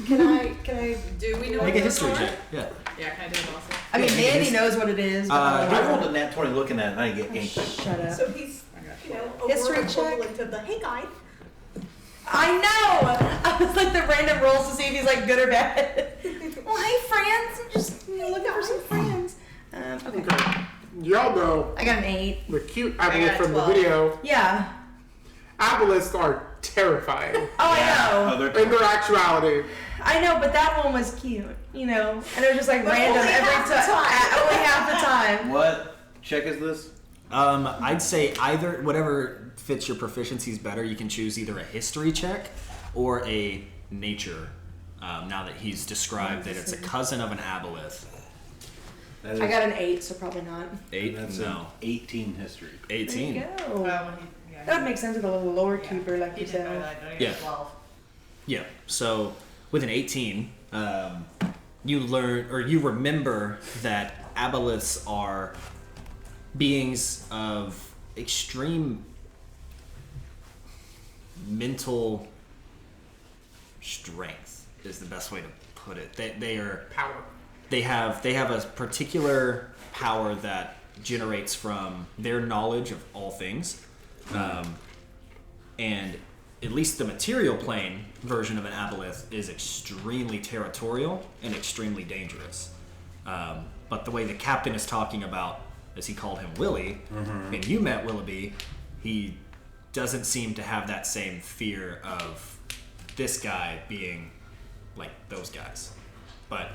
Can I? Do we know Make what a history those are? check. Yeah. Yeah, can I do it also? I mean, Yeah, Mandy he's- knows what it is. But I rolled a nat 20 looking at it and I didn't get anything. shut up. So he's, you know, a History word check? equivalent of the hey guy. I know. I was like the random rolls to see if he's like good or bad. Well, hey friends, I'm just looking for some friends. Okay. Okay. Y'all know I got an 8. the cute I aboleth got from 12. the video. Yeah. Aboleths are terrifying Oh, I know. Oh, they're in their actuality. I know, but that one was cute, you know, and it was just like But random only every half the time. time. Only half the time. What check is this? I'd say either whatever fits your proficiencies better. You can choose either a history check or a nature. Now that he's described that it's a cousin of an aboleth. That is, I got an 8, so probably not. 8? that's No. an 18 history. 18. There you go. When That would make sense with a little lore keeper, like you He did know said. that. I Yeah. got 12. Yeah. So with an 18, you learn or you remember that aboleths are beings of extreme mental strength is the best way to put it. They are Power. they have a particular power that generates from their knowledge of all things, and at least the material plane version of an aboleth is extremely territorial and extremely dangerous. But the way the captain is talking about, as he called him Willie, and you met Willoughby, he doesn't seem to have that same fear of this guy being like those guys. But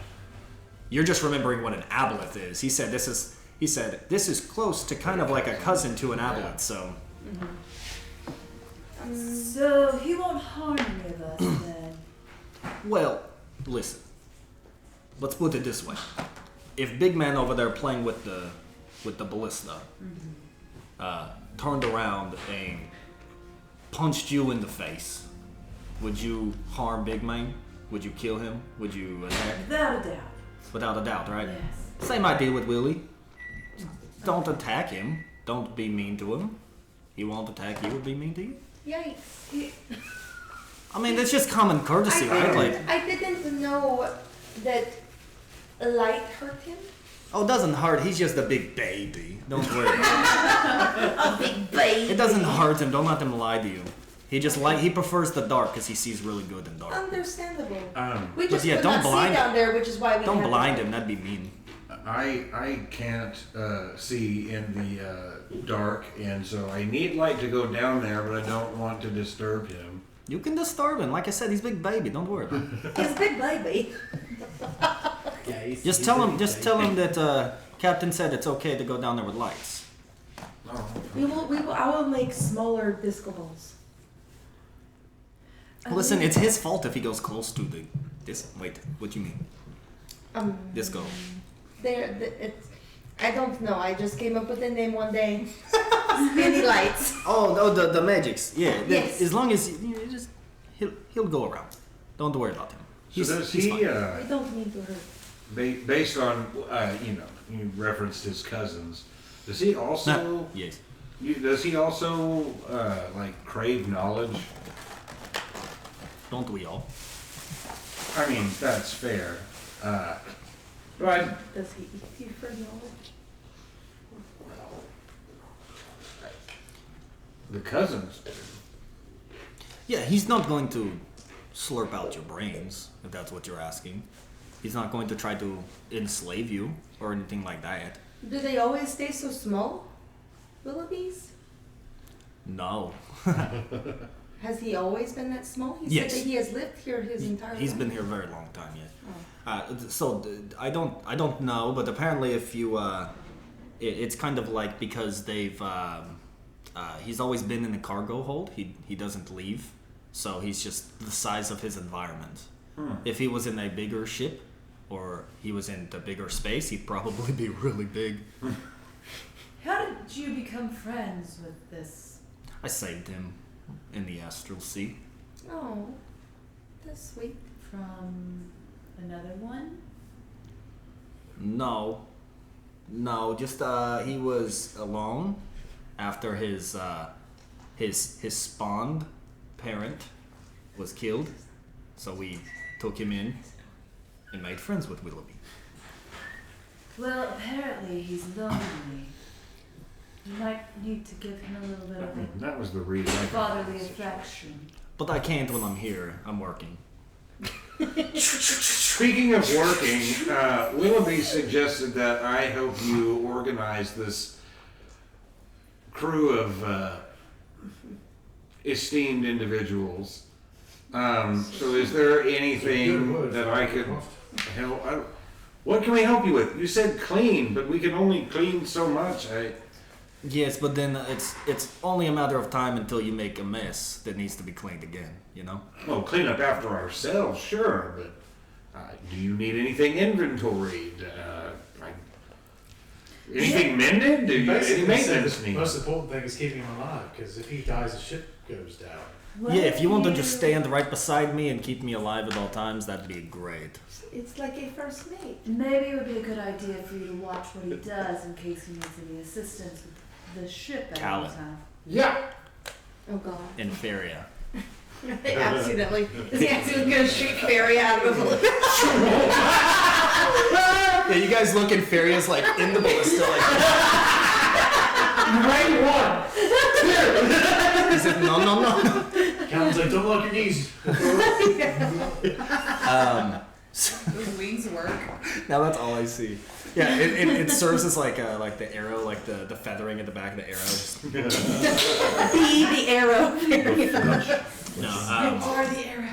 you're just remembering what an aboleth is. He said this is close to kind of like a cousin to an aboleth. So So he won't harm any of us then. well, listen. Let's put it this way: if Big Man over there playing with the ballista turned around and punched you in the face, would you harm Big Man? Would you kill him? Would you attack? Without a doubt. Without a doubt, right? Yes. Same idea with Willie. Don't attack him. Don't be mean to him. He won't attack you or be mean to you. Yikes. I mean, that's just common courtesy, right? Like, I didn't know that light hurt him. oh, it doesn't hurt. He's just a big baby. Don't worry. A big baby. It doesn't hurt him. Don't let him lie to you. He prefers the dark because he sees really good in dark. Understandable. Um, We just yeah, could don't not see blind down there, which is why we Don't had to, blind like- him. That'd be mean. I can't see in the dark, and so I need light to go down there, but I don't want to disturb him. You can disturb him. Like I said, he's big baby. Don't worry about it. He's a big baby. Yeah, Just tell him. Just tell him that Captain said it's okay to go down there with lights. Oh, I will make smaller disco balls. Listen, it's his fault if he goes close to the. Wait, what do you mean? Disco. I don't know. I just came up with the name one day. Spinny lights. Oh, no, the magics. Yeah. Yes. As long as you just he'll go around. Don't worry about him. so does he's he? fine. I don't mean to hurt. Based on you referenced his cousins. Does he also? Yes. Does he also like crave knowledge? Don't we all? I mean, that's fair. Right. Does he eat you for knowledge? The cousins do. Yeah, he's not going to slurp out your brains, if that's what you're asking. He's not going to try to enslave you or anything like that. Do they always stay so small? Willoughby's? No. Has he always been that small? He Yes. said that he has lived here his entire life. He's been here a very long time, yeah. I don't know, but apparently if you, it's kind of like because they've He's always been in the cargo hold. He doesn't leave, so he's just the size of his environment. If he was in a bigger ship, or he was in the bigger space, he'd probably be really big. How did you become friends with this? I saved him in the astral sea. Oh, that's sweet. From another one? No, just he was alone after his spawned parent was killed, so we took him in and made friends with Willoughby. Well, apparently he's lonely. You might need to give him a little bit of That was the reason. fatherly affection. But I can't when I'm here. I'm working. Speaking of working, Willoughby suggested that I help you organize this crew of esteemed individuals. So is there anything that I could help? What can we help you with? You said clean, but we can only clean so much. Yes, but then it's only a matter of time until you make a mess that needs to be cleaned again, you know? Well, clean up after ourselves, sure, but do you need anything inventoried? Anything mended? Do you any maintenance the needs? most important thing is keeping him alive, because if he dies, the ship goes down. Yeah, if you want to just stand right beside me and keep me alive at all times, that'd be great. It's like a first mate. Maybe it would be a good idea for you to watch what he does in case he needs any assistance with the ship at any Callan. time. Yeah. Oh god. In Feria. Accidentally. Is he accidentally gonna shoot Fairy out of a balloon? Yeah, you guys look in Feria's like in the ballista, like. Right one. He said, no. Callan's like, don't lock your knees. Those wings work. Now that's all I see. Yeah, it serves as like the arrow, like the feathering at the back of the arrow. Just... the arrow. No,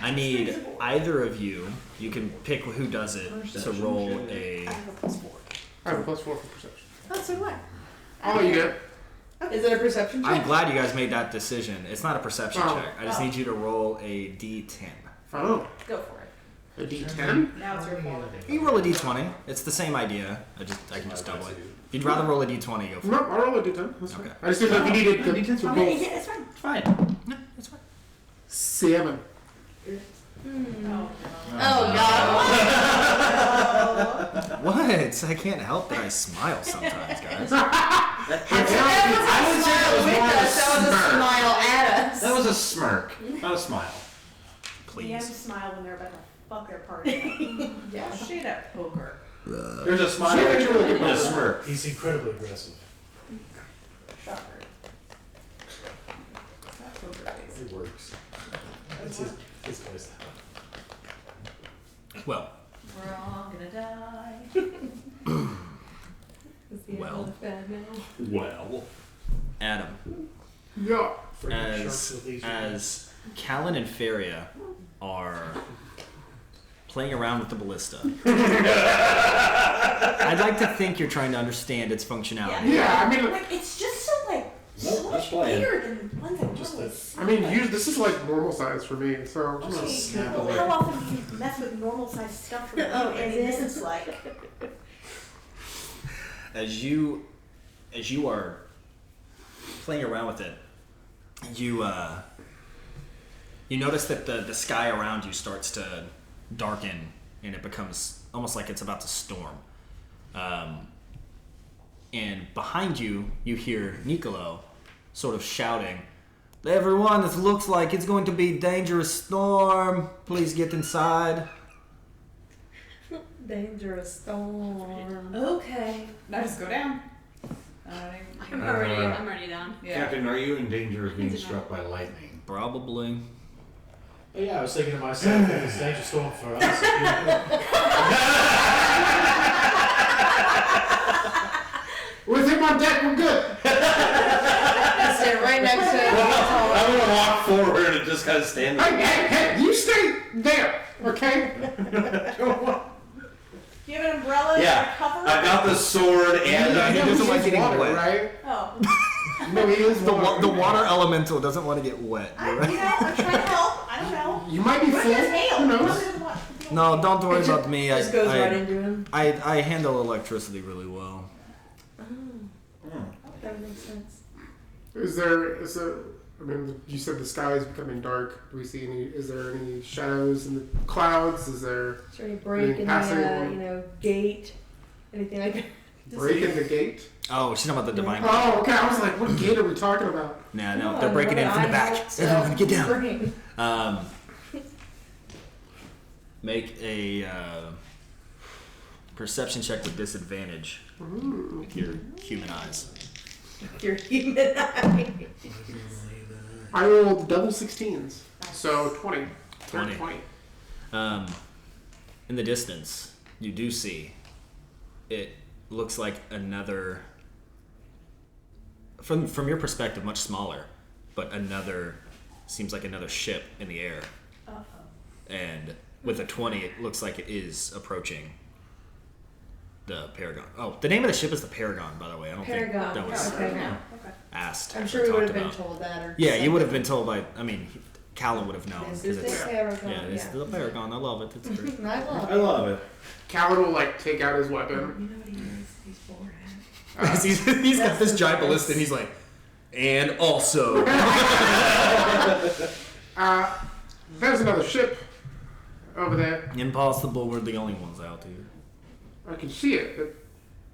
I need either of you. You can pick who does it to roll a. I have a +4. I have a +4 for perception. Oh, so do I. Oh, you get. Is it a perception check? I'm glad you guys made that decision. It's not a perception Oh. check. I just need you to roll a d10. Oh, Go for it. a D10. Now it's your fault. You can roll a d20. It's the same idea. I can just double it. If you'd rather roll a d20, go for No, it. I'll roll a D10. That's fine. Okay. I just didn't know if you needed the D10's for fine. both. Yeah, it's fine. Fine. No, it's fine. 7. Oh god. What? I can't help that I smile sometimes, guys. That was a smile with us. That was a smile at us. That was a smirk, not a smile. You have to Please. smile when they're about to fuck their party. Yeah, shit at poker. There's a smile Sure, and you're looking a at smirk. He's incredibly aggressive. Shocker. That poker face. It works. That's his place. Well, We're all gonna die. Well. Well. Adam, Yeah. as Callan and Feria are playing around with the ballista, I'd like to think you're trying to understand its functionality. Yeah, I mean, Like, it's just so, like, so Nope, much that's playing. bigger than the ones I Just normally that- see. I mean, this is like normal size for me, so. Okay, snap well, away. how often do you mess with normal sized stuff for you? Oh, I mean, is this it? is like, As you are playing around with it, you notice that the sky around you starts to darken and it becomes almost like it's about to storm. And behind you, you hear Nicolo sort of shouting, "Everyone, this looks like it's going to be a dangerous storm. Please get inside." Dangerous storm. Okay. Now just go down. I'm already down. Yeah. Captain, are you in danger of being struck by lightning? Probably. Oh, yeah, I was thinking to myself, if it's dangerous storm for us. With him on deck, we're good. Stand right next to it. I'm gonna walk forward and just kind of stand there. Hey, you stay there, okay? You have an umbrella Yeah, or a cover? I've got the sword and he doesn't like He's getting water, wet. right? Oh. No, he is The water. water elemental doesn't want to get wet. You're right. I'm trying to help. I don't know. You might be What full. is his hail? Who knows? What is what? No, don't worry about me. Just goes right into him. I handle electricity really well. That makes sense. Is there? I mean, you said the sky is becoming dark. Do we see any? Is there any shadows in the clouds? Is there Is there any break in passing the gate? Anything like that? break in the gate? Oh, she's talking about the divine. Oh, okay. I was like, what gate are we talking about? Nah, no, they're breaking in from the back. Everyone, get down. Make a perception check with disadvantage with your human eyes. Your human eye. I rolled double 16s, so 20. 20. 20. In the distance, you do see it looks like another, from your perspective, much smaller, but seems like another ship in the air. And with a 20, it looks like it is approaching the Paragon. Oh, the name of the ship is the Paragon, by the way. I don't think Paragon. that was Okay. asked. I'm or sure we would have talked been about. told that. Or Yeah, you would have been told by, Callan would have known. This 'cause is it's, the Paragon. yeah, this is the Paragon. I love it. It's great. I I love it. Callan will take out his weapon. You know what he is? He's bored. he's got this giant ballista and he's like, and also. There's another ship over there. Impossible, we're the only ones out here. I can see it.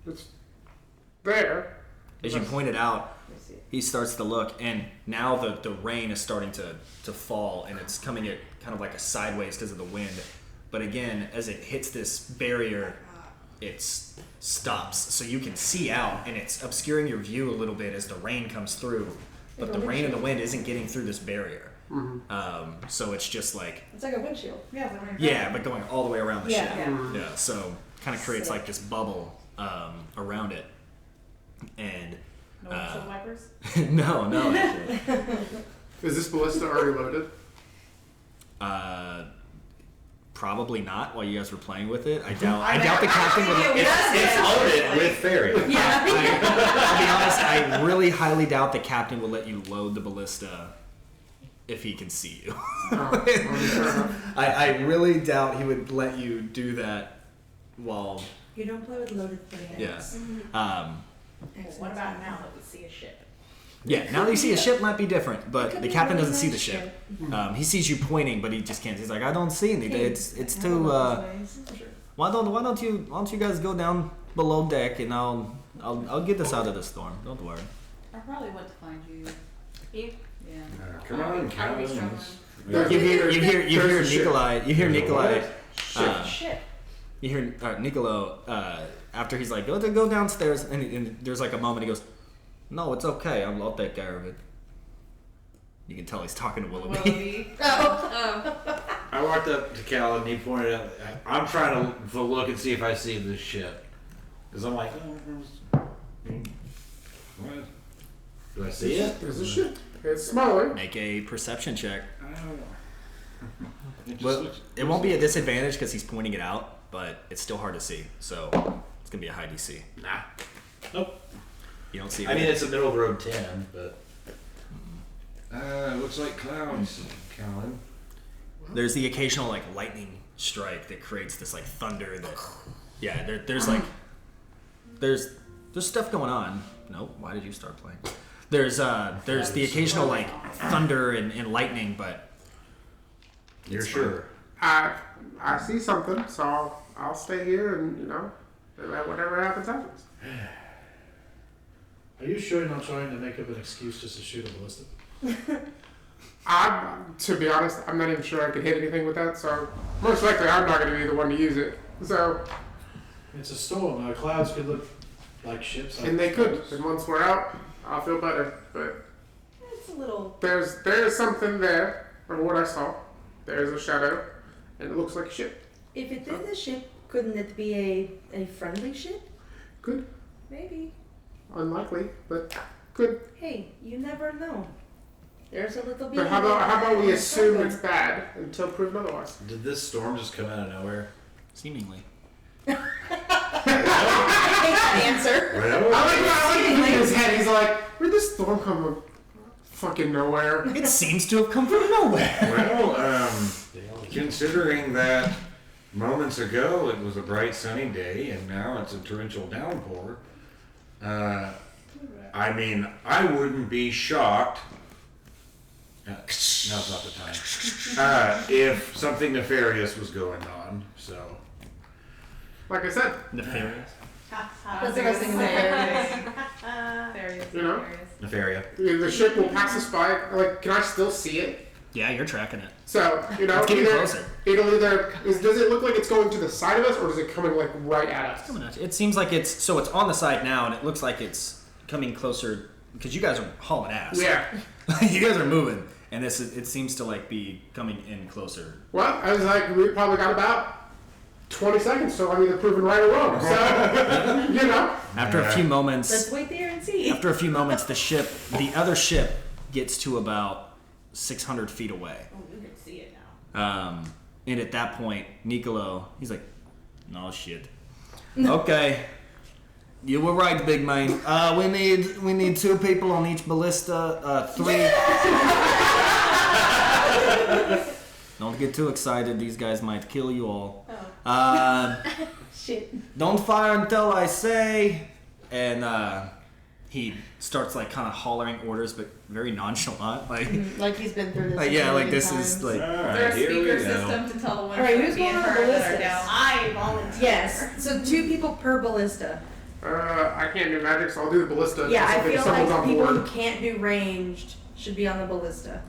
It's there. As you pointed out, he starts to look, and now the rain is starting to fall, and it's coming at kind of like a sideways because of the wind. But again, as it hits this barrier, it stops. So you can see out, and it's obscuring your view a little bit as the rain comes through. But the rain and the wind isn't getting through this barrier. Mm-hmm. So it's just like... It's like a windshield. Yeah, but going all the way around the ship. Yeah. So kind of creates like this bubble around it. And... No windshield wipers? no, actually. Is this ballista already loaded? Probably not while you guys were playing with it. I doubt the captain would... It's loaded with fairy. I'll be honest, I really highly doubt the captain will let you load the ballista if he can see you. I really doubt he would let you do that while... You don't play with loaded playheads. Yeah. What about now that we see a ship? Yeah, now that you see a ship might be different, but the captain doesn't see the nice ship. He sees you pointing, but he just can't. He's like, I don't see anything. It's too. Why don't you guys go down below deck and I'll get us out of the storm. Don't worry. I probably went to find you. You? Yeah. Come on, I'd be Callan. struggling. You hear There's a ship. Nikolai. You hear Nikolai. Ship. You hear Nicolo after he's like, go downstairs, and there's like a moment he goes, no, it's okay. I'll take care of it. You can tell he's talking to Willoughby. I walked up to Cal and he pointed out. I'm trying to look and see if I see the ship, because I'm like, what? Do I see it? There's a ship. It's smaller. Make a perception check. I don't know. It just Well, looks- it won't be a disadvantage because he's pointing it out, but it's still hard to see. So it's gonna be a high DC. Nah. Nope. You don't see. I mean, it's a middle of the road 10, but it looks like clouds, Callan. There's the occasional like lightning strike that creates this like thunder that. Yeah, there's like there's stuff going on. Nope. Why did you start playing? There's the occasional like thunder and lightning, but you're sure. I see something, so I'll stay here and whatever happens happens. Are you sure you're not trying to make up an excuse just to shoot a ballista? To be honest, I'm not even sure I could hit anything with that, so most likely I'm not going to be the one to use it. So, It's a storm. Our clouds could look like ships. and they could. And once we're out, I'll feel better. But It's a little. there's something there from what I saw. There's a shadow, and it looks like a ship. If it is a ship, couldn't it be a friendly ship? Good. Maybe. Unlikely, but good. Hey, you never know. There's a little bit. But how about we assume it's bad until proven otherwise? Did this storm just come out of nowhere? seemingly. It's Well, I like in his head. He's like, where'd this storm come from? Fucking nowhere. It seems to have come from nowhere. well, considering that moments ago it was a bright sunny day and now it's a torrential downpour, I mean, I wouldn't be shocked. Now's not the time. If something nefarious was going on, so. Like I said, Nefarious. That's the best thing to say. Nefarious. You know? Nefaria. The ship will pass us by. Like, can I still see it? Yeah, you're tracking it. So, you know, It's getting closer. It'll either does it look like it's going to the side of us, or is it coming like right at us? Coming at you. It seems like it's on the side now, and it looks like it's coming closer because you guys are hauling ass. Yeah. You guys are moving, and it seems to like be coming in closer. Well, I was like, we probably got about 20 seconds, so I'm either proven right or wrong. So, you know. After a few moments, Let's wait there and see. after a few moments, the other ship gets to about 600 feet away. Oh, we can see it now. And at that point, Nicolo, he's like, "No shit. Okay, you were right, big man. We need 2 people on each ballista. 3. Don't get too excited. These guys might kill you all. Shit. Don't fire until I say." And he starts like kind of hollering orders, but very nonchalant, Like he's been through this. like a yeah, like million this times. is like. Is there a Here we speaker go. system to tell the ones Alright, that who's are being going on hurt that are ballistas? down? I volunteer. Yes. So 2 people per ballista. I can't do magic, so I'll do the ballista. Yeah, I just in case feel someone's like on people board. who can't do ranged should be on the ballista.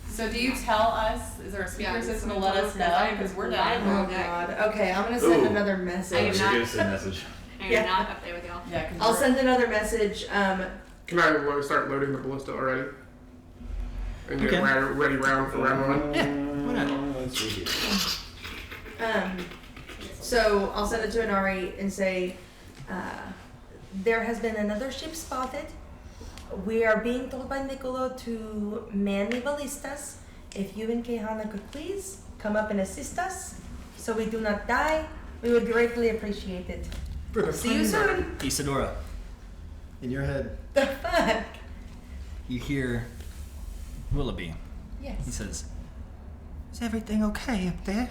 So do you tell us? Is there a speaker Yeah, system to someone let us tell us know? your Because we're time. dying. Oh god. Okay, I'm gonna send Ooh. another I am message. not- Give us a message. I am Yeah. not up there with y'all. Yeah, 'cause I'll we're- send another message. Can I start loading the ballista already? And get Okay. ready round for round 1? Yeah, why not? Let's see here. So I'll send it to Inari and say, there has been another ship spotted. We are being told by Nicolo to man the ballistas. If you and Caehanna could please come up and assist us so we do not die, we would greatly appreciate it. See you soon. Isadora, in your head, The fuck? you hear Willoughby. He Yes. says, "Is everything okay up there?"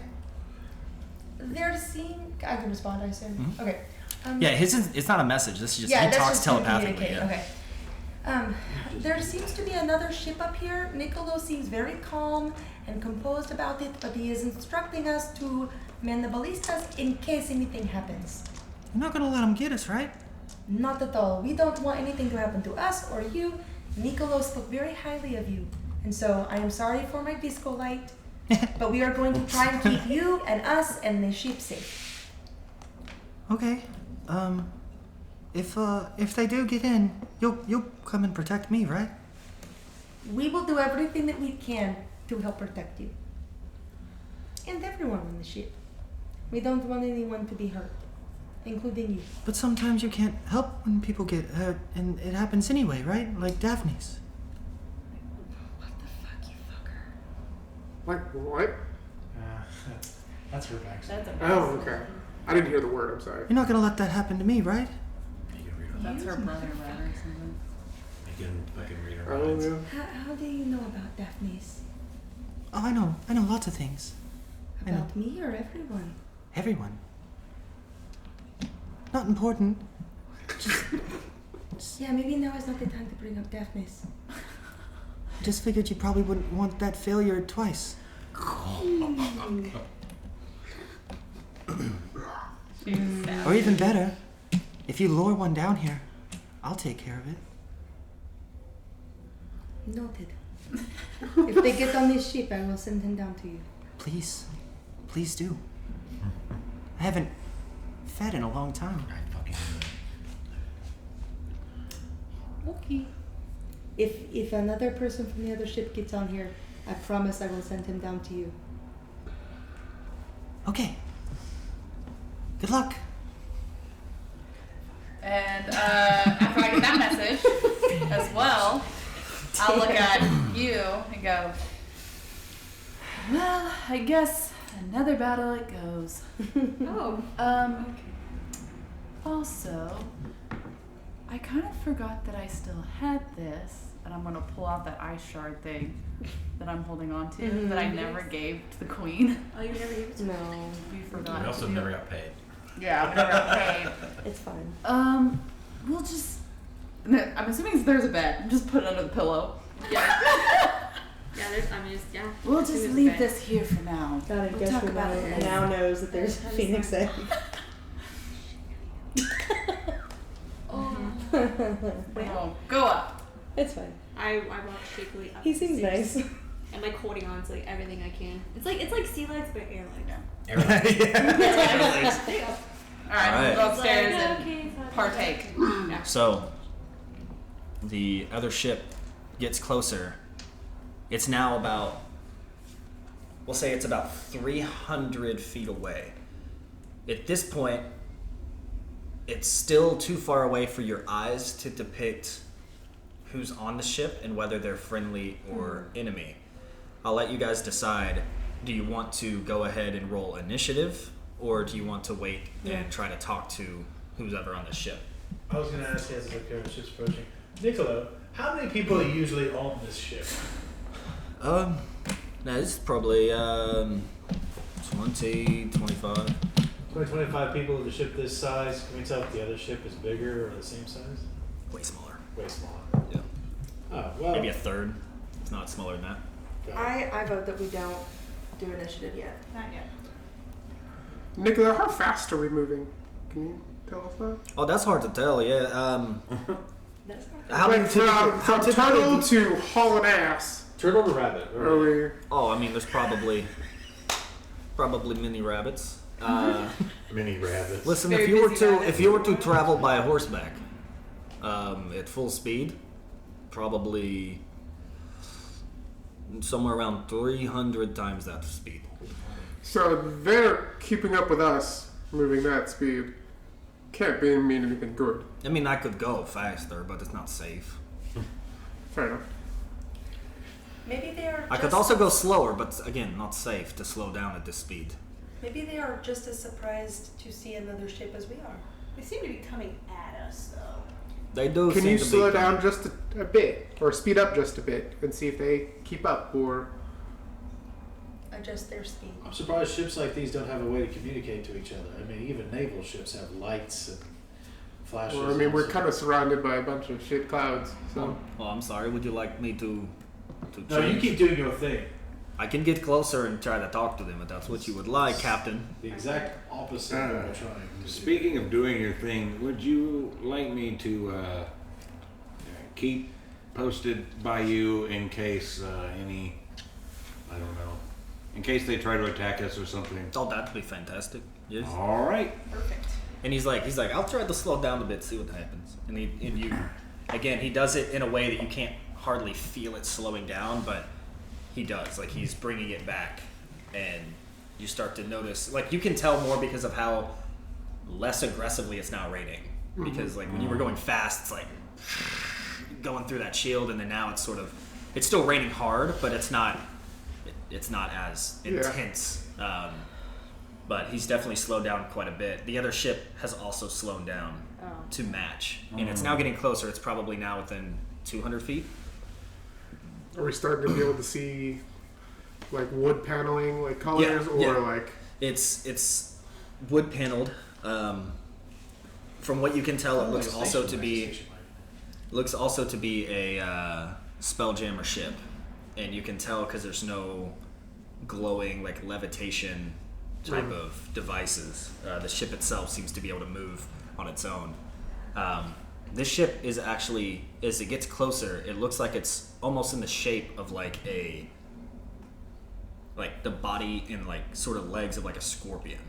They're seeing. I can respond, I assume. Mhm. Okay. Yeah, it's not a message. This is just he that's talks just to telepathically. communicate. Yeah. Okay. There seems to be another ship up here. Nicolo seems very calm and composed about it, but he is instructing us to man the ballistas in case anything happens. You're not gonna let him get us, right? Not at all. We don't want anything to happen to us or you. Nicolo spoke very highly of you. And so I am sorry for my disco light, but we are going to try and keep you and us and the ship safe. Okay. If they do get in, you'll come and protect me, right? We will do everything that we can to help protect you. And everyone on the ship. We don't want anyone to be hurt, including you. But sometimes you can't help when people get hurt, and it happens anyway, right? Like Daphne's. What the fuck, you fucker? Like, what? That's her backstory. That's a Oh, okay. I didn't hear the word, I'm sorry. You're not gonna let that happen to me, right? You can read her. That's her brother, right, or something. You can fucking read her Oh, minds. yeah. How do you know about Daphne's? Oh, I know lots of things. I know. About me or everyone? Everyone. Not important. Yeah, maybe now is not the time to bring up Daphne's. Just figured you probably wouldn't want that failure twice. Or even better, if you lure one down here, I'll take care of it. Noted. If they get on this ship, I will send him down to you. Please. Please do. I haven't fed in a long time. I fucking Okay. If another person from the other ship gets on here, I promise I will send him down to you. Okay. Good luck. And after I get that message as well, I'll look at you and go, well, I guess another battle it goes. Oh. Also, I kind of forgot that I still had this, and I'm gonna pull out that ice shard thing that I'm holding on to that I never gave to the queen. Oh, you never gave it to me? No, We forgot. We also to. never got paid. Yeah, we never got paid. it's fine. We'll just. I'm assuming there's a bed. Just put it under the pillow. Yeah. Yeah, yeah. We'll As soon just as leave the this here for now. God, I We'll guess talk we about it later. now knows that there's That is Phoenix egg. Oh. Oh, go up. It's fine. I walk shakily up. He the seems stairs. nice. I'm like holding on to like everything I can. It's like sea legs but air legs. Yeah. There you go. Alright, we'll go Alright. upstairs Like, and okay, fine. partake. Yeah. So, the other ship gets closer. It's now about, we'll say it's about 300 feet away. At this point, it's still too far away for your eyes to depict who's on the ship and whether they're friendly or enemy. I'll let you guys decide. Do you want to go ahead and roll initiative, or do you want to wait and try to talk to who's ever on the ship? I was going to ask you as the ship's approaching. Niccolo, how many people usually own this ship? No, this is probably 20, 25. 25 people with a ship this size. Can we tell if the other ship is bigger or the same size? Way smaller. Way smaller. Yeah. Oh, well. Maybe a third. It's not smaller than that. I vote that we don't do initiative yet. Not yet. Nicola, how fast are we moving? Can you tell us that? Oh, that's hard to tell. Yeah. That's How many Like typically- from turtle to hauling ass. Turtle to rabbit. Are we? Oh, I mean, there's probably mini rabbits. Mini rabbits. Listen, Very if you were busy to rabbits. travel by horseback, at full speed, probably somewhere around 300 times that speed. So they're keeping up with us, moving that speed. Can't mean anything good. I mean, I could go faster, but it's not safe. Fair enough. Maybe they are. I could also go slower, but again, not safe to slow down at this speed. Maybe they are just as surprised to see another ship as we are. They seem to be coming at us though. They do. Can seem you to be slow down coming. just a bit, or speed up just a bit, and see if they keep up, or Adjust their speed. I'm surprised ships like these don't have a way to communicate to each other. I mean, even naval ships have lights and flashes. I mean, we're and kind of surrounded by a bunch of shit clouds. So Oh, I'm sorry. Would you like me to No, you change? keep doing your thing. I can get closer and try to talk to them if that's what you would like, Captain. The exact opposite of what we're trying to do. Speaking of doing your thing, would you like me to keep posted by you in case any, I don't know, in case they try to attack us or something? Oh, that'd be fantastic. Yes. All right. Perfect. And he's like, I'll try to slow down a bit, see what happens. And you, again, he does it in a way that you can't hardly feel it slowing down, but he does. Like, he's bringing it back, and you start to notice, like, you can tell more because of how less aggressively it's now raining. Because like when you were going fast, it's like going through that shield, and then now it's it's still raining hard, but it's not as intense. But he's definitely slowed down quite a bit. The other ship has also slowed down to match, and it's now getting closer. It's probably now within 200 feet. are we starting to be able to see like wood paneling, like colors, or like? It's wood paneled. From what you can tell, it looks also to be a spelljammer ship, and you can tell because there's no glowing like levitation type of devices. The ship itself seems to be able to move on its own. This ship is actually, as it gets closer, it looks like it's almost in the shape of like the body and like sort of legs of like a scorpion.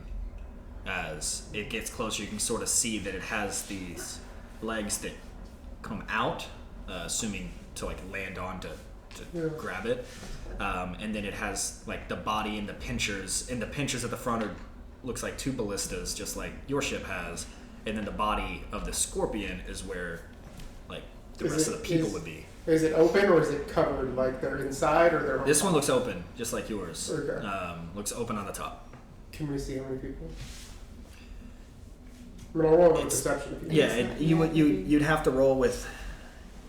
As it gets closer, you can sort of see that it has these legs that come out, assuming to like land on to grab it, and then it has like the body and the pinchers at the front looks like two ballistas, just like your ship has, and then the body of the scorpion is where like the rest of the people would be. Is it open or is it covered? Like they're inside or they're? This one looks open, just like yours. Okay. Looks open on the top. Can we see how many people? I mean, I'll roll with perception. If you need. you'd have to roll with.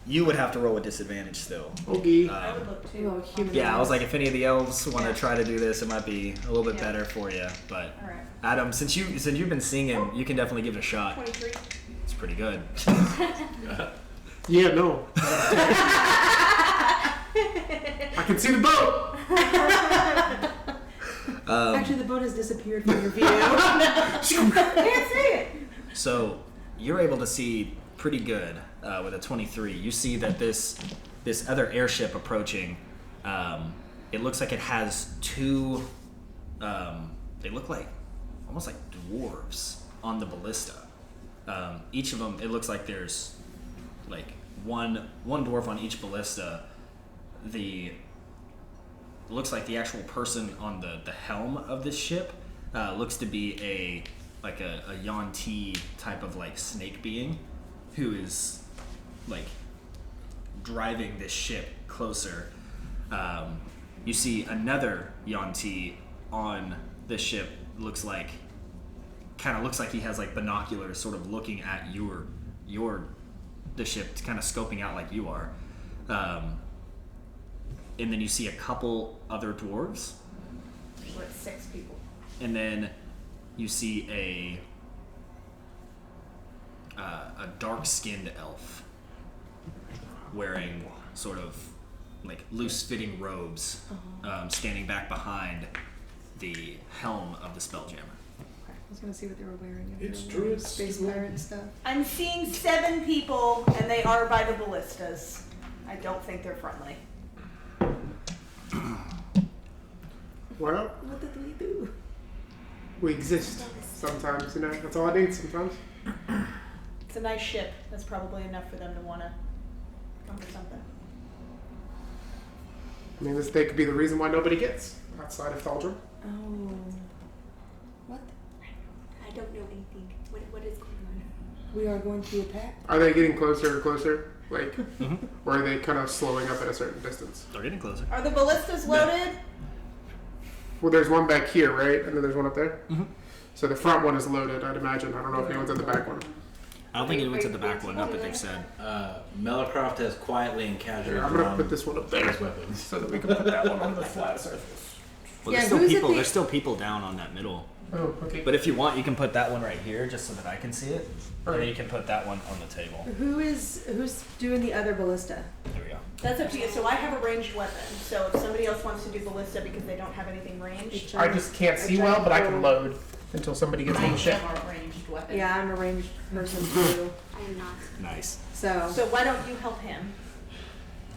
You would have to roll with disadvantage still. Okay. I would look too. Oh, human Yeah, I was eyes. like, if any of the elves want to try to do this, it might be a little bit better for you. But All right. Adam, since you've been singing, you can definitely give it a shot. 23. It's pretty good. Yeah, no. I can see the boat. Actually, the boat has disappeared from your view. Can't see it. So you're able to see pretty good with a 23. You see that this other airship approaching. It looks like it has two. They look like almost like dwarves on the ballista. Each of them, it looks like there's like one dwarf on each ballista. Looks like the actual person on the helm of this ship looks to be a Yuan-Ti type of like snake being who is like driving this ship closer. You see another Yuan-Ti on the ship. Looks like he has like binoculars, sort of looking at the ship, kind of scoping out like you are. And then you see a couple other dwarves. We're at 6 people. And then you see a dark-skinned elf wearing sort of like loose-fitting robes, standing back behind the helm of the Spelljammer. I was gonna see what they were wearing. If It's they were wearing druids. space pirate stuff. I'm seeing 7 people, and they are by the ballistas. I don't think they're friendly. Well, What did we do? we exist sometimes, you know. That's all I need sometimes. It's a nice ship. That's probably enough for them to want to come for something. I mean, they could be the reason why nobody gets outside of Thaldrum. Oh. What? I don't know anything. What is going on? We are going to attack? Are they getting closer and closer? Like, or are they kind of slowing up at a certain distance? They're getting closer. Are the ballistas loaded? Well, there's one back here, right? And then there's one up there? Mhm. So the front one is loaded, I'd imagine. I don't know if anyone's at the back one. I don't think anyone's at the back one, not that they've said. Mellowcroft has quietly and casually Here, I'm going to drawn put this one up there his weapons. so that we can put that one on the flat surface. Well, Yeah, there's still who's at people. the- There's still people down on that middle. Oh, okay. But if you want, you can put that one right here, just so that I can see it. And then Alright. you can put that one on the table. Who's doing the other ballista? There we go. That's up to you. So I have a ranged weapon. So if somebody else wants to do ballista because they don't have anything ranged, I just can't see well, but I can load until somebody gets on the ship. am a ranged weapon. Yeah, I'm a ranged person too. I am not. Nice. So So why don't you help him?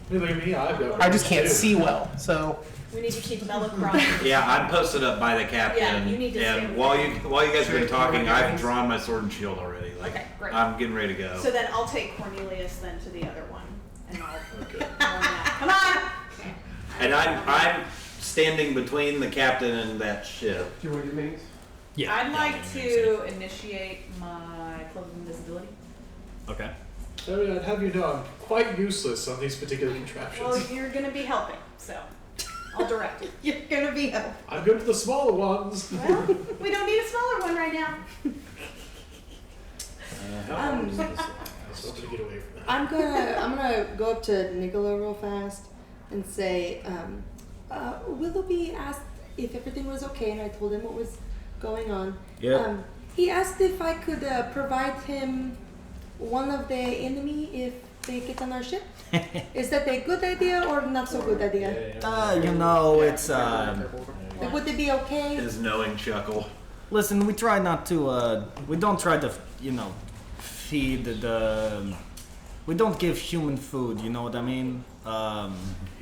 Look at me, I've got. I just can't see well, so We need to keep Mellowcroft. Yeah, I'm posted up by the captain, Yeah, you need to stay and with while him. you guys have been talking, I've drawn my sword and shield already. Like, Okay, great. I'm getting ready to go. So then I'll take Cornelius then to the other one, and I'll Okay. warm that. Come on. And I'm standing between the captain and that ship. do you want to do minis? Yeah. I'd yeah, like yeah, to initiate my cloak of invisibility. Okay. Terry, I'd have you know I'm quite useless on these particular contraptions. Well, you're gonna be helping, so I'll direct you. you're gonna be helpful. I'm good with the smaller ones. Well, we don't need a smaller one right now. How hard is this? I was hoping to get away from that. I'm gonna go up to Nicola real fast and say, Willoughby asked if everything was okay, and I told him what was going on. Yeah. He asked if I could provide him one of the enemy if they get on our ship. Is that a good idea or not so good idea? You know, it's Like, would it be okay? His knowing chuckle. Listen, we try not to. We don't try to, feed the. We don't give human food. You know what I mean?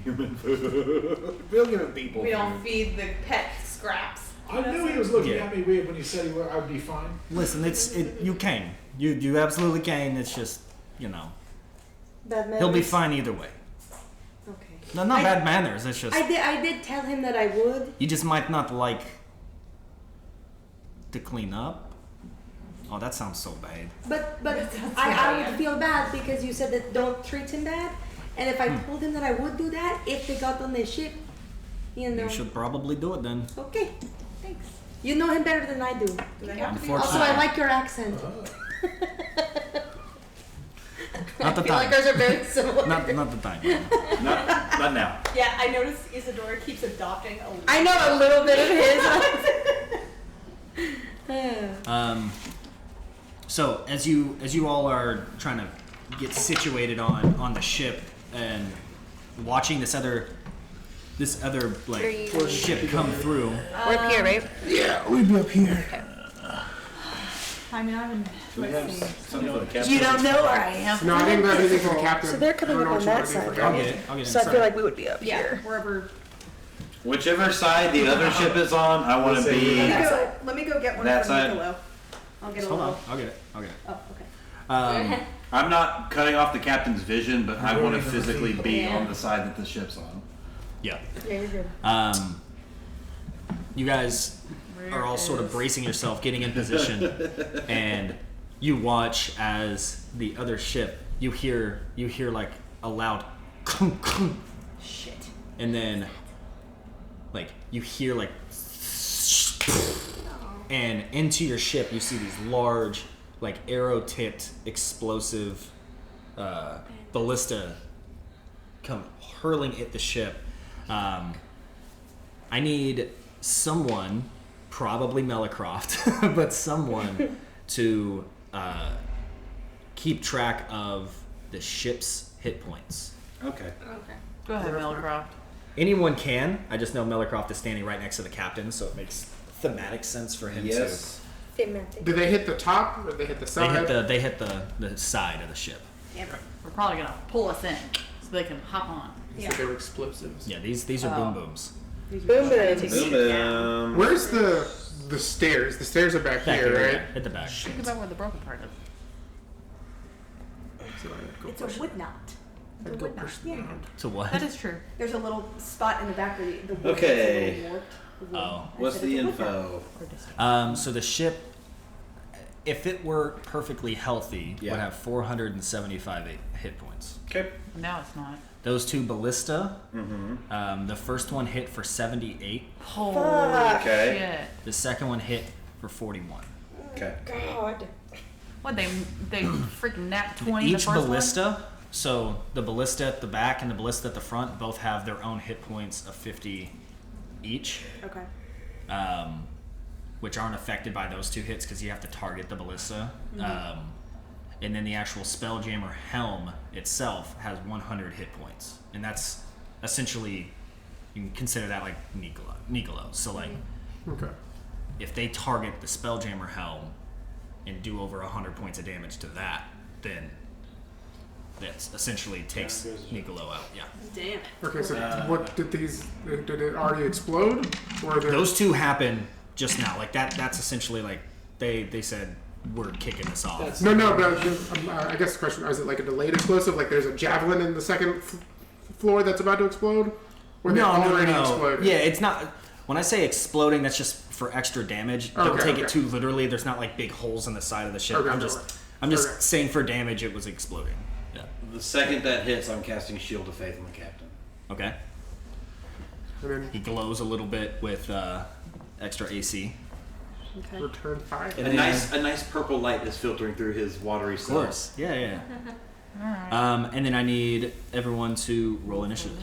Human food. Billion people. We don't feed the pet scraps. I knew he was looking Yeah. at me weird when he said I would be fine. Listen, you can. You absolutely can. It's just, Bad manners? he'll be fine either way. Okay. No, not I- bad manners. It's just I did tell him that I would. you just might not like to clean up. Oh, that sounds so bad. But sounds I bad. would feel bad because you said that don't treat him bad. And if I told him that I would do that, if they got on the ship, You should probably do it then. Okay, thanks. You know him better than I do. Do they have to be? Also, I like your accent. Not the I feel like time. ours are very similar. Not the time. Not now. Yeah, I noticed Isadora keeps adopting a little. I know a little bit of his. So as you all are trying to get situated on the ship and watching this other like ship come through. We're up here, right? Yeah, we'd be up here. I mean, I haven't. Let's see. Something for the captain. You don't know where I am. No, I didn't grab anything for the captain. So they're coming I don't know up on what you that wanna do side, for I'll captain. get it. I'll get it. So I feel like we would be up Yeah, here. wherever. Whichever side the other ship is on, I want to be. Let me go get one That from side. Niccolo. I'll get a Hold little. on. I'll get it. Oh, okay. I'm not cutting off the captain's vision, but I want to physically be on the side that the ship's on. Yeah. Yeah, you're good. You guys are all sort of bracing yourself, getting in position, and you watch as the other ship. You hear like a loud clunk, clunk, Shit. and then like you hear like, and into your ship you see these large, like arrow-tipped, explosive ballista come hurling at the ship. I need someone, probably Melicroft, but someone to keep track of the ship's hit points. Okay. Go ahead, Melicroft. Anyone can. I just know Melicroft is standing right next to the captain, so it makes thematic sense for him Yes. Thematic. Did they hit the top or did they hit the to. side? They hit the side of the ship. We're probably gonna pull us in so they can hop on. You said they were explosives. Yeah, these are boom booms. Boom, boom. Boom, boom. Where's the stairs? The stairs are back, Back here, here, right? yeah, at the back. Think about where the broken part is. So I'd go It's a push it. wood knot. I'd go push the knot. To what? That is true. There's a little spot in the back where the wood Okay. is a little warped. The wood. Oh. I What's said the it's a wood knot. info? So the ship, if it were perfectly healthy, Yeah. would have 475 hit points. Okay. Now it's not. Those two ballista, Mm-hmm. the first one hit for 78. Holy Okay. shit. The second one hit for 41. Okay. God. What, they freaking napped 20 Each the first ballista, so the ballista at the back and the ballista at the front both have their own hit points of 50 each, Okay. which aren't affected by those two hits because you have to target the ballista. And then the actual Spelljammer helm itself has 100 hit points, and that's essentially, you can consider that like Niccolo. So like, Okay. if they target the Spelljammer helm and do over 100 points of damage to that, then that essentially takes Niccolo out. Yeah. Damn. Okay, so what did these? Did it already explode? Or they Those two happen just now. Like that's essentially like they said we're kicking this off. That's- No, but I guess the question is it like a delayed explosive? Like there's a javelin in the second floor that's about to explode? Or they already exploded? Yeah, it's not. When I say exploding, that's just for extra damage. Don't Okay, take okay. it too literally. There's not like big holes in the side of the ship. Okay, I'm okay. just Okay. saying for damage, it was exploding. Yeah. The second that hits, I'm casting Shield of Faith on the captain. Okay. And then He glows a little bit with extra AC. return fire. And a nice purple light is filtering through his watery Of cells. course. Yeah. Alright. And then I need everyone to roll initiative.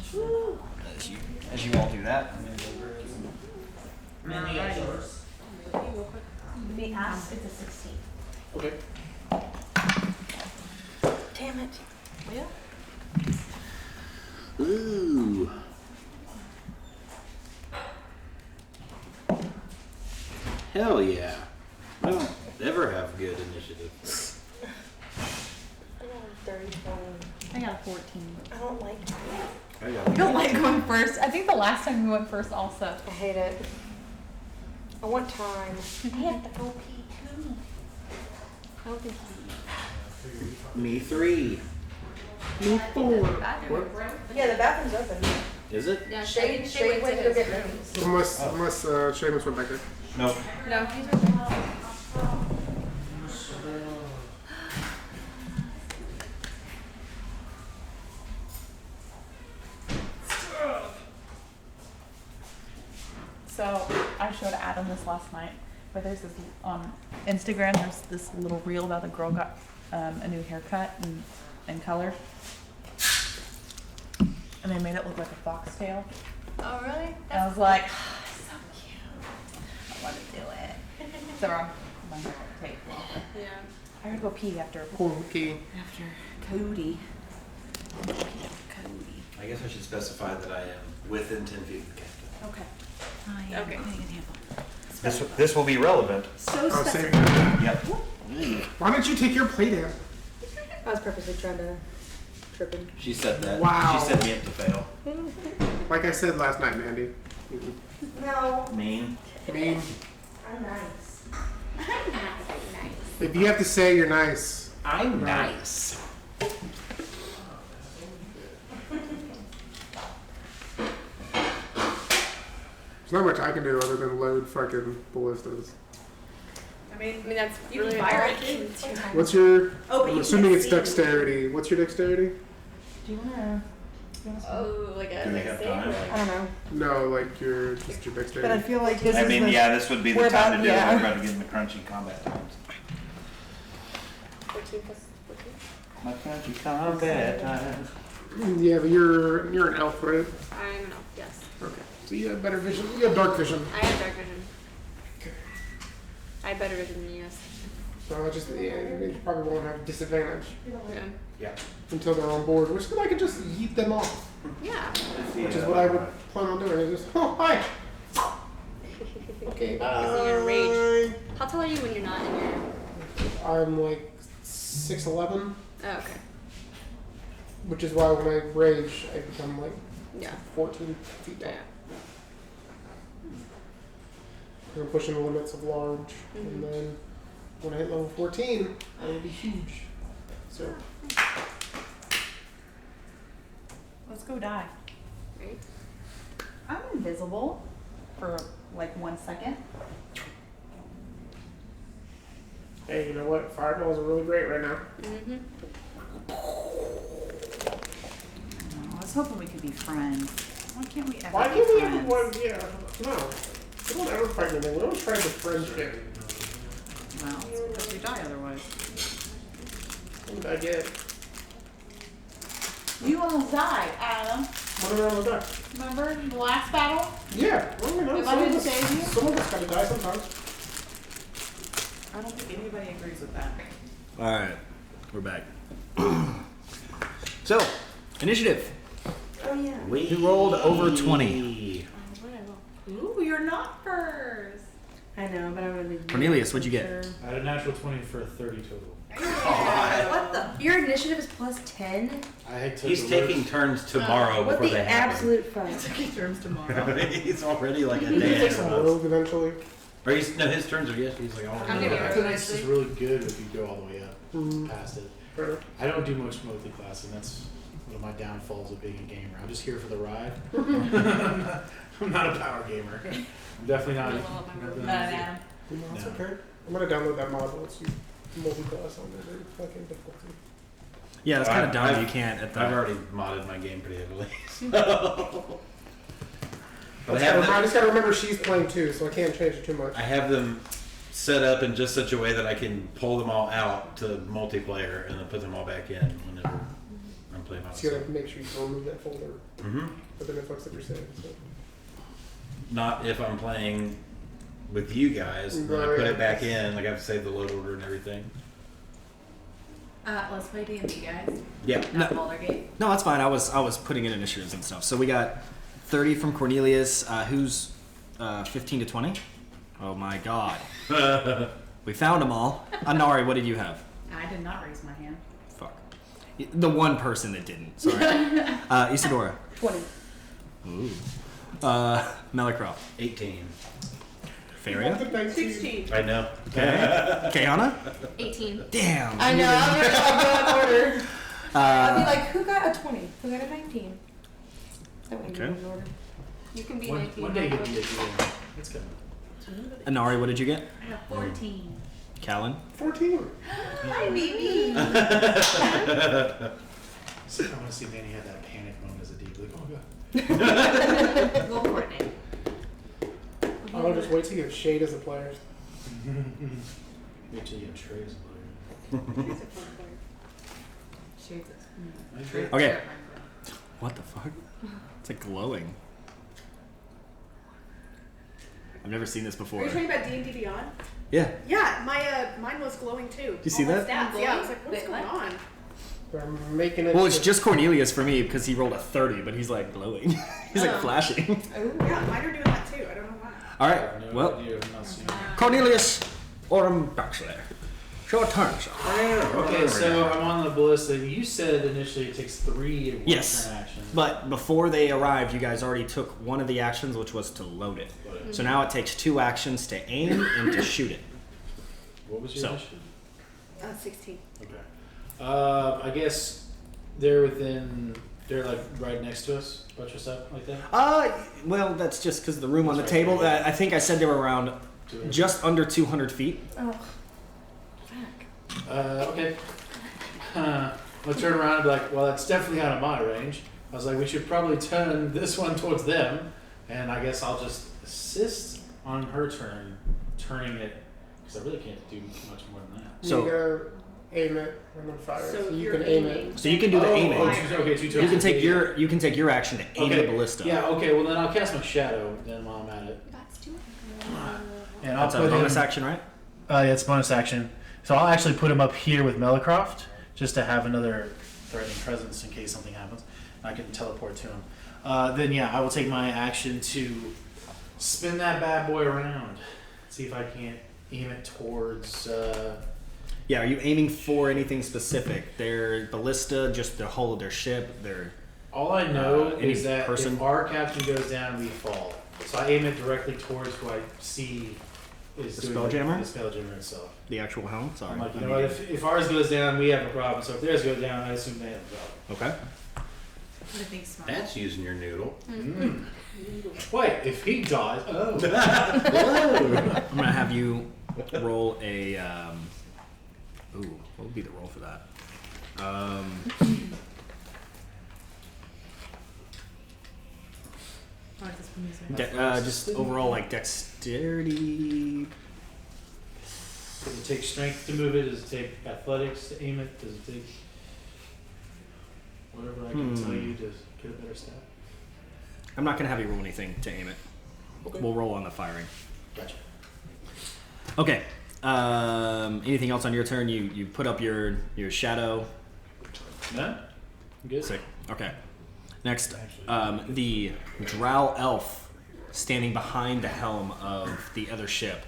As you all do that. The ass is a 16. Okay. Damn it. Ooh. Hell yeah. I don't ever have good initiative. I got 34. I got a 14. I don't like it. I got I don't like going first. I think the last time we went first also. I hate it. I want time. I have to go pee too. I don't think Me 3. Me 4. Yeah, the bathroom's open. Is it? Yeah, Shade went to go get mittens. Unless Seamus went back there. No. No, he's right there. So I showed Adam this last night, but there's this on Instagram. There's this little reel about the girl got a new haircut and color, and they made it look like a foxtail. Oh, really? And I was like, oh, so cute. I want to do it. So my hair will take longer. Yeah. I gotta go pee after Quirky. Cody. I guess I should specify that I am within 10 feet of the captain. Okay. I am Okay. getting an handle. This will be relevant. So Oh, specific. same. Yep. Why don't you take your plate in? I was purposely trying to trip him. She said that. Wow. She set me up to fail. Like I said last night, Mandy. No, Mean. Mean. I'm nice. If you have to say you're nice. I'm nice. There's not much I can do other than load fucking ballistas. I mean, that's you really can fire hard. it. What's your? Oh, but I'm you assuming can't it's see dexterity. What's your dexterity? Do you wanna? Oh, like a Do they have save time? or like- I don't know. No, like your just your But I dexterity. feel like this I is mean, the, yeah, this would be the we're time about- to do yeah. it. We're about to get in the crunchy combat times. 14 plus 14? My crunchy combat times. Yeah, but you're an elf, right? I'm an elf, yes. Okay. So you have better vision. You have dark vision. I have dark vision. I have better vision than you, yes. So I just you probably won't have disadvantage Yeah. Yeah. until they're on board, which then I could just yeet them off, Yeah. which is what I would plan on doing. Is just hi. Okay. Is he enraged? How tall are you when you're not in your... I'm like 6'11", Oh, okay. which is why when I rage, I become like Yeah. 14 feet tall. Yeah. I'm pushing the limits of large, Mhm. and then when I hit level 14, I will be huge. So Let's go die. Right? I'm invisible for like 1 second. hey, you know what? Fireballs are really great right now. Mm-hmm. I was hoping we could be friends. Why can't we ever Why be can't we friends? everyone? Yeah, no. We don't ever fight anything. We don't try to friendship. Well, it's because we die otherwise. What did I get? You almost died, Adam. What did I almost die? Remember the last battle? Yeah. Well, you know, If I some of didn't us- save you? Some of us gotta die sometimes. I don't think anybody agrees with that. All right, we're back. So, initiative. Oh yeah. We rolled over 20. Ooh, you're not first. I know, but I'm gonna be. Cornelius, what'd you get? Sure. I had a natural 20 for a 30 total. What the? Your initiative is plus 10. I took He's a taking turns tomorrow What before the they happen. absolute fuck? Taking turns tomorrow. He's already like a You can day take ahead some of us. rogue eventually. Or he's, no, his turns are yes. He's like all. I'm gonna be I right. feel like this is really good if you go all the way up Mm. past it. Fair. I don't do much multi-class, and that's one of my downfalls of being a gamer. I'm just here for the ride. I'm not a power gamer. I'm definitely not. Not Adam. No, it's No. okay. I'm gonna download that mod once you multi-class on there. They're fucking difficulty. Yeah, it's kind of dumb. I've- You can't at the. I've already modded my game pretty heavily. But I just gotta remember she's playing too, so I can't change it too much. I have them set up in just such a way that I can pull them all out to multiplayer and then put them all back in whenever I'm playing by So you myself. gotta make sure you can remove that folder, Mm-hmm. but then it fucks up your save. So. Not if I'm playing with you guys. And then I put it back in. Like I have to save the load order and everything. Let's play D&D, guys. Yeah. Not Boulder Gate. No, that's fine. I was putting in initiatives and stuff. So we got 30 from Cornelius. Who's 15 to 20? Oh my God. We found them all. Anari, what did you have? I did not raise my hand. Fuck. The one person that didn't. Sorry. Isadora. 20. Ooh. Melicroft. 18. Faria. 16. I know. Okay. Caehanna. 18. Damn. I know, I'm gonna go in order. I'll be Uh, like, who got a 20? Who got a 19? That would be Okay. in order. You can be One 19. day you'll be a gamer. It's coming. Anari, what did you get? I have 14. Callan. 14. Hi, baby. So I want to see Manny have that panic moment as a D. Like, oh God. Go for it, Nate. I want to just wait till you have shade as a player. Wait till you have Trey as a player. Okay. What the fuck? It's like glowing. I've never seen this Are before. you talking about D&D Beyond? Yeah. Yeah, mine was glowing too. Do you see All my that? stats, yeah, I was like, what's going on? They're making it. Well, it's just Cornelius for me because he rolled a 30, but he's like glowing. He's like flashing. Yeah, mine are doing that too. I don't know why. All I right. have no Well, idea. I've not seen it. Cornelius Orem Baxter. Your turn, sir. Okay, so I'm on the ballista. You said initially it takes 3 in one Yes. turn action. But before they arrived, you guys already took one of the actions, which was to load it. So now it takes 2 actions to aim and to shoot it. What was your So. initiative? 16. Okay. I guess they're like right next to us, buttressed up like that? Well, that's just because the room on the That's right. table. I think I said they were around 200. just under 200 feet. Oh. Okay. I'll turn around and be like, well, that's definitely out of my range. I was like, we should probably turn this one towards them, and I guess I'll just assist on her turn, turning it, because I really can't do much more than that. So- you gotta aim it and then fire. So So you you're can aim aiming. it. So you can do the aiming. Okay, 2 You turns. can take your action to aim Okay. the ballista. Yeah, okay, well then I'll cast my shadow then while I'm at it. And I'll That's a put bonus him, action, right? yeah, it's bonus action. So I'll actually put him up here with Melicroft, just to have another threatening presence in case something happens. I can teleport to him. Then yeah, I will take my action to spin that bad boy around. See if I can't aim it towards. Yeah. Are you aiming for anything specific? Their ballista, just the hull of their ship. Their All I know Any is that person? if our captain goes down, we fall. So I aim it directly towards who I see is The doing Spelljammer? The Spelljammer itself. the actual helm. Sorry. I'm like, you know what? If ours goes down, we have a problem. So if theirs goes down, I assume they have a problem. Okay. I think smart. That's using your noodle. Wait, if he dies, oh. I'm gonna have you roll a. Ooh, what would be the roll for that? Just overall like dexterity. Does it take strength to move it? Does it take athletics to aim it? Does it take whatever I can tell you to get a better stat? I'm not gonna have you roll anything to aim it. Okay. We'll roll on the firing. Gotcha. Okay. Anything else on your turn? You put up your shadow. No? Good. Sick. Okay. Next, the drow elf standing behind the helm of the other ship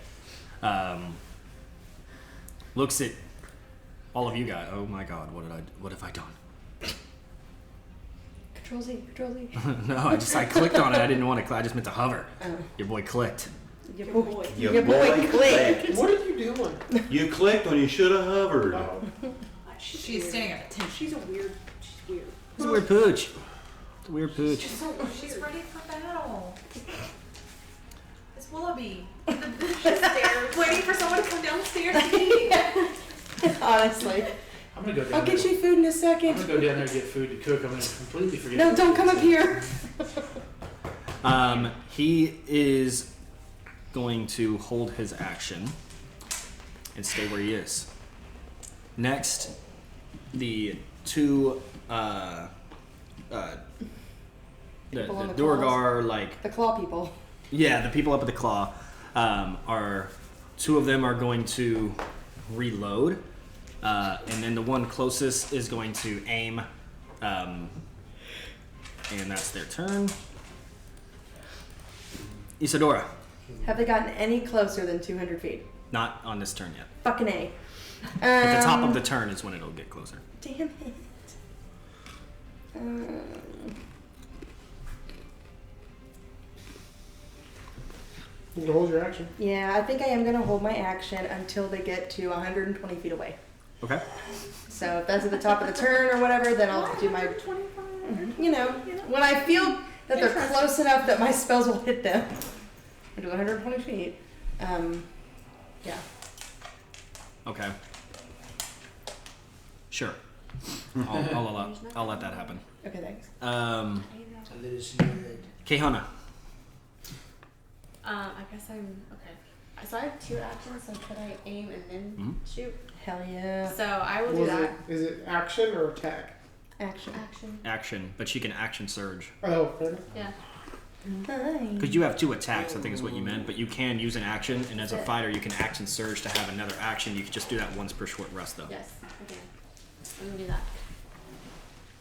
looks at all of you guys. Oh my God! What have I done? Control Z, Control Z. No, I clicked on it. I didn't want to. I just meant to hover. Oh. Your boy clicked. Your Your boy. boy. Your boy clicked. What are you doing? You clicked when you should have hovered. She's standing at attention. She's weird. It's a weird pooch. It's a weird pooch. She's ready for battle. It's Willoughby. Stairs. Waiting for someone to come downstairs to eat. Honestly. I'm gonna go down I'll there. get you food in a I'm second. gonna go down there and get food to cook. I'm gonna completely forget. No, what don't it come is. up here. He is going to hold his action and stay where he is. Next, the two the People on the Durgar, like The claw people. yeah, the people up at the claw are two of them are going to reload, and then the one closest is going to aim, and that's their turn. Isadora, Have they gotten any closer than 200 feet? not on this turn yet. Fucking A. At the top of the turn is when it'll get closer. Damn it. You can hold your action. Yeah, I think I am going to hold my action until they get to 120 feet away. Okay. So if that's at the top of the turn or whatever, then I'll do my, you know, when I feel that they're close enough that my spells will hit them. I do 120 feet. Yeah. Okay. Sure. I'll let that happen. Okay, thanks. Caehanna. I guess I'm okay. So I have 2 actions. So could I aim and then shoot? Hell yeah. So I will do Was that. Is it action or attack? Action. Action, but she can action surge. Oh, fair enough. Yeah. Because you have 2 attacks, I think is what you meant, but you can use an action, and as a fighter, you can action surge to have another action. You can just do that once per short rest, though. Yes. Okay. I'm gonna do that.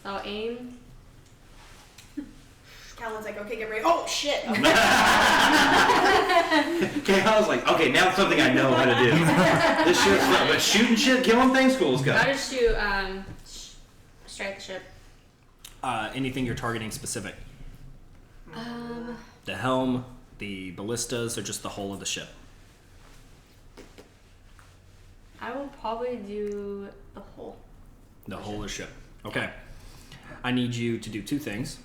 So I'll aim. Callan's like, okay, get ready. Oh shit! Okay. Okay, I was like, okay, now it's something I know how to do. This shit's fun, but shooting shit, killing things, cool as I go. just shoot strike the ship. Anything you're targeting specific? Um. The helm, the ballistas, or just the hull of the ship? I will probably do the whole. The hull of the ship. Okay. I need you to do 2 things.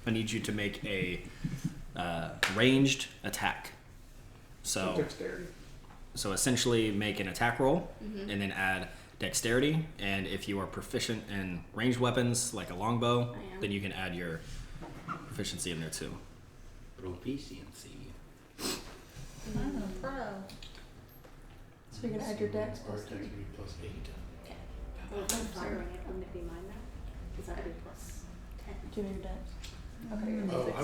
I need you to make a ranged attack. So essentially make an attack roll and then add dexterity. And if you are proficient in ranged weapons like a longbow, then you can add your proficiency in there too. Proficiency. I'm a pro. So you're gonna add your dex plus 3. Plus 8. Well, if I'm firing it, wouldn't it be mine now? Because that'd be plus 10. Do your dex. Okay. Oh, I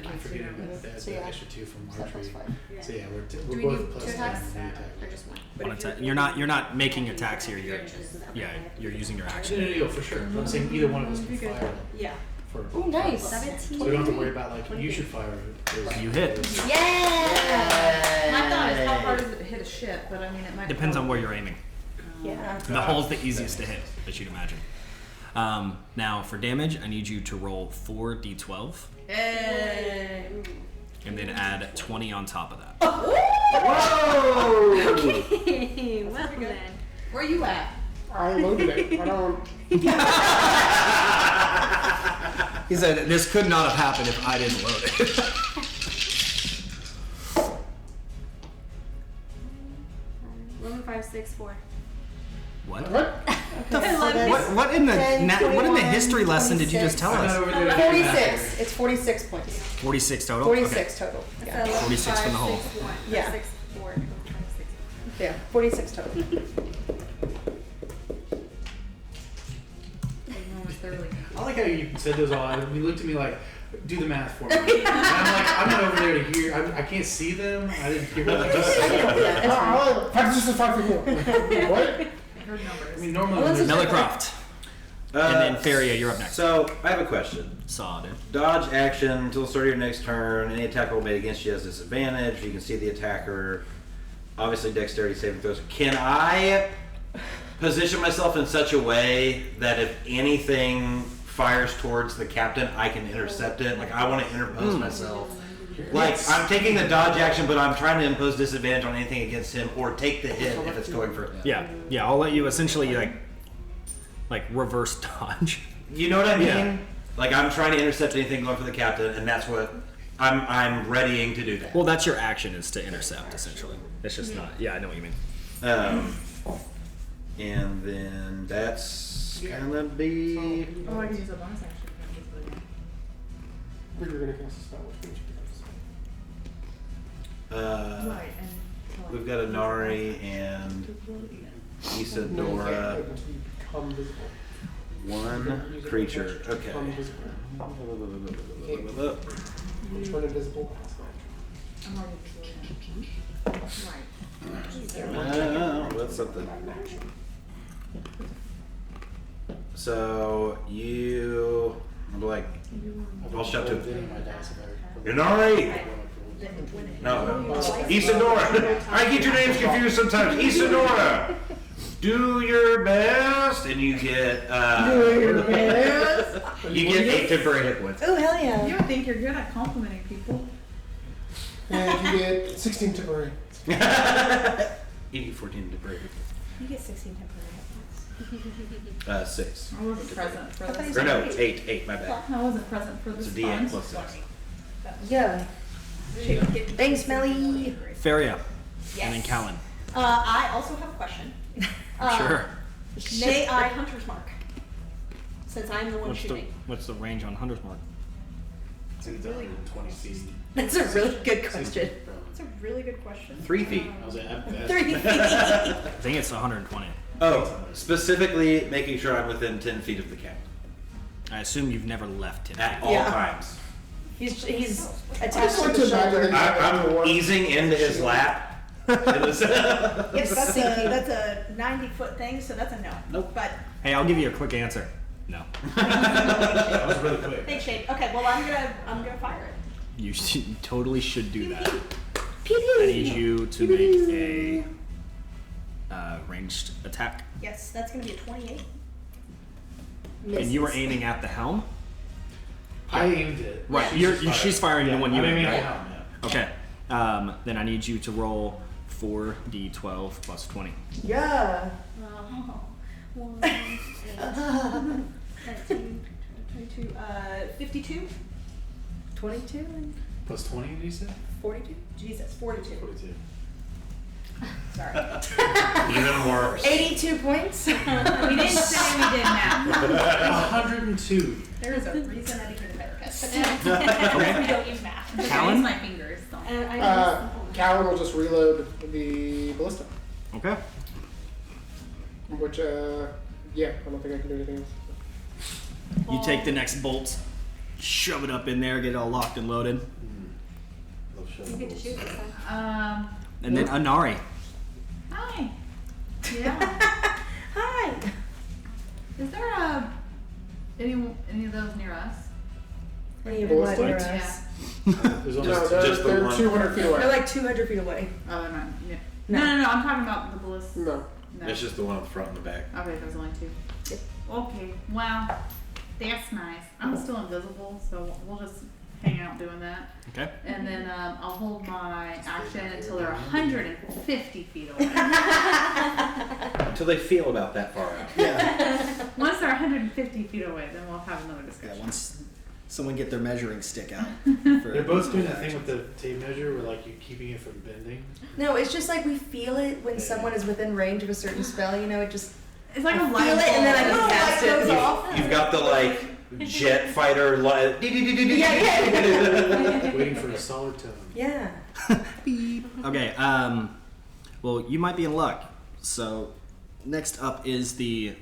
keep forgetting that So yeah. extra 2 from So archery. plus 5. So yeah, we're Do we're we both do plus 2 10 attacks in the attack. or just 1? One attack. You're not making attacks here. You're using your action. No, for sure. I'm saying either one of us can fire. Yeah. For Ooh, nice. 17. So we don't have to worry about like you should fire it. You hit. Yeah. My thought is how hard is it to hit a ship, but I mean it might Depends on where you're aiming. Yeah. The hull's the easiest to hit, as you'd imagine. Now, for damage, I need you to roll 4d12 Hey. and then add 20 on top of that. Whoa! Okay, well then. Where you at? I loaded it. I don't. He said, this could not have happened if I didn't load it. 11, 5, 6, 4. What? What? What in the 10, what in the 21, history lesson did you just tell I'm not us? over there to do 46. It's 46 points. 46 total? 46 total. Yeah. 46 from the hull. 6, 1. Yeah. 6, 4. 5, 6. Yeah. 46 total. I like how you said those all out. You looked at me like, do the math for me. And I'm like, I'm not over there to hear. I can't see them. I didn't hear what you just said. Yeah. 5 to 5 for 4. What? I mean, normally when there's Melicroft. And then Feria, you're up next. So, I have a question. Saw, dude. Dodge action until the start of your next turn. Any attack roll made against you has disadvantage. You can see the attacker. Obviously, dexterity saving throws. Can I position myself in such a way that if anything fires towards the captain, I can intercept it? Like, I want to interpose myself. Like, I'm taking the dodge action, but I'm trying to impose disadvantage on anything against him, or take the hit if it's going for. Yeah, I'll let you essentially like reverse dodge. You know what I mean? Yeah. Like, I'm trying to intercept anything going for the captain, and that's what I'm readying to do that. Well, that's your action, is to intercept essentially. It's just not. Yeah, I know what you mean. And then that's gonna be. Oh, I can use a bonus action. We're gonna cast a spell. Which means Right, and We've got Inari and Isadora. become visible. One creature. Okay. Become visible. Turn invisible. I'm already doing it. Right. That's something. So you, I'm like, I'll shout to Inari. No, Isadora. I get your names confused sometimes. Isadora, do your best, and you get you get 8 temporary hit points. Oh, hell yeah. You would think you're good at complimenting people. And you get 16 temporary. 14 temporary hit You get 16 temporary hit points. 6. I wasn't present for this. Or no, 8. My bad. I wasn't present for this. It's a D8 plus 6. Yeah. Thanks, Melly. Feria. Yes. And then Callan. I also have a question. Sure. May I Hunter's Mark? Since I'm the one shooting. What's the range on Hunter's Mark? It's 120 feet. That's a really good question. That's a really good question. 3 feet. I was like, 3 feet. I think it's 120. Oh, specifically making sure I'm within 10 feet of the captain I assume you've never left him. at all Yeah. times. He's attached just to like the to imagine shoulder. that- I'm easing into his lap. Yes, that's a 90-foot thing, so that's a no. Nope. But Hey, I'll give you a quick answer. No. that was really quick. thanks, Shade. Okay, well I'm gonna fire it. You totally should do that. Pew, pew. I need you to make a ranged attack. Yes, that's gonna be a 28. And you were aiming at the helm? I aimed it. Right, she's firing the one you I'm aimed aiming at. at him, yeah. Okay. Then I need you to roll 4d12 plus 20. Yeah. 1, 19, 22, 52, 22 and Plus 20, did you say? 42. Jesus, 42. 42. Sorry. Even worse. 82 points. We didn't say we did math. 102. There is a reason I became a therapist. We don't use math. Callan? my fingers. So. And I Callan will just reload the ballista. Okay. Which, yeah, I don't think I can do anything else. You take the next bolt, shove it up in there, get it all locked and loaded. Love You get to shoot this time. And then Anari. Hi. Yeah. Hi. Is there any of those near us? Any of what near Ballista? us? There's No, only they're one. 200 feet away. They're like 200 feet away. Oh, they're not. Yeah. No. No. I'm talking about the ballista. No. No. It's just the one on the front and the back. Okay, there's only 2. Okay. Wow. That's nice. I'm still invisible, so we'll just hang out doing that. Okay. And then I'll hold my action until they're 150 feet away. Until they feel about that far out. Yeah. Once they're 150 feet away, then we'll have another Yeah, discussion. once someone get their measuring stick out. They're both doing that thing with the tape measure where like you're keeping it from bending. No, it's just like we feel it when someone is within range of a certain spell. You know, it just It's like a I light feel it and then I bulb. can cast light it. goes off. You've got the like jet fighter light. Waiting for a solid tone. Yeah. Okay, well, you might be in luck. So, next up is the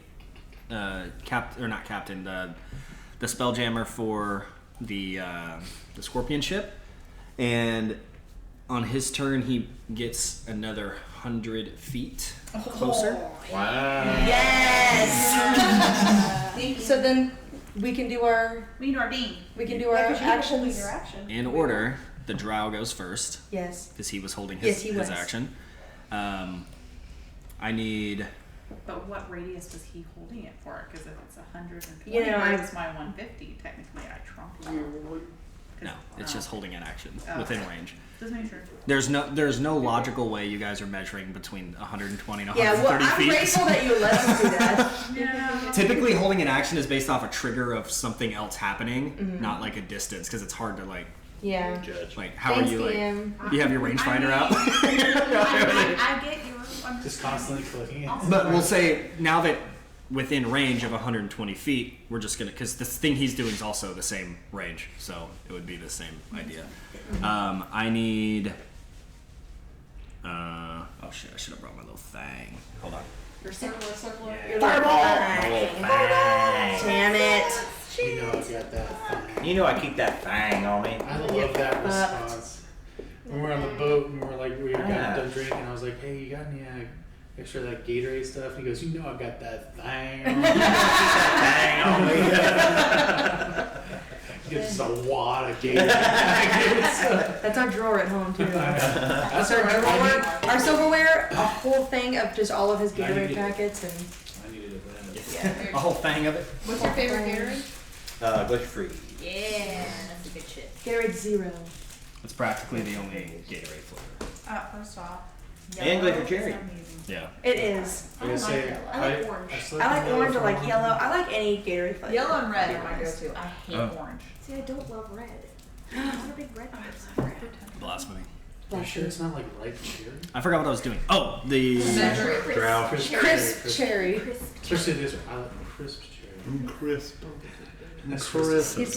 the spelljammer for the scorpion ship, and on his turn he gets another 100 feet closer. Wow. Yes. So then we can do our We need our beam. actions. Your action. In order, the drow goes first Yes. because he was holding Yes, his he was. action. I need. But what radius was he holding it for? Because if it's 120 You know, versus my 150, technically I trump it. No, it's just holding an action Oh, within okay. range. Just make sure. There's no logical way you guys are measuring between 120 and Yeah, 130 well, I'm feet. grateful that you let us do that. Yeah. Typically, holding an action is based off a trigger of something else happening, Mm-hmm. not like a distance, because it's hard to Yeah. Judge. like. How Thanks, are you like? DM. You have your rangefinder out. I get you. Just constantly clicking it. But we'll say now that within range of 120 feet, we're just gonna because this thing he's doing is also the same range, so it would be the same idea. I need. Oh shit! I should have brought my little thing. Hold on. Your circle. Damn it. You know I got that thing. You know I keep that fang on me. I love that response. When we were on the boat and we got done drinking, I was like, hey, you got any extra like Gatorade stuff? And he goes, you know I got that thing on me. Fang on me. Gives us a wad of Gatorade. That's our drawer at home too. That's Our alright. drawer, our silverware, a whole thing of just all of his I Gatorade needed- packets and I needed a blend. A whole thing of it. What's your favorite Gatorade? Glitch free. Yeah, that's a good shit. Gatorade Zero. It's practically the only Gatorade flavor. First off. And Glacier Cherry. Yeah. It is. I gotta say, I like orange. slept I like in orange. I for like a long yellow. time. I like any Gatorade flavor. Yellow and red to are be my honest. go-to. I hate Oh. orange. See, I don't love red. I'm not a big red person. Blasphemy. Are you sure it's not like ripe cherry? I forgot what I was doing. Oh, the. Drow. Crisp cherry. Especially this one. I like crisp cherry. Crisp. He's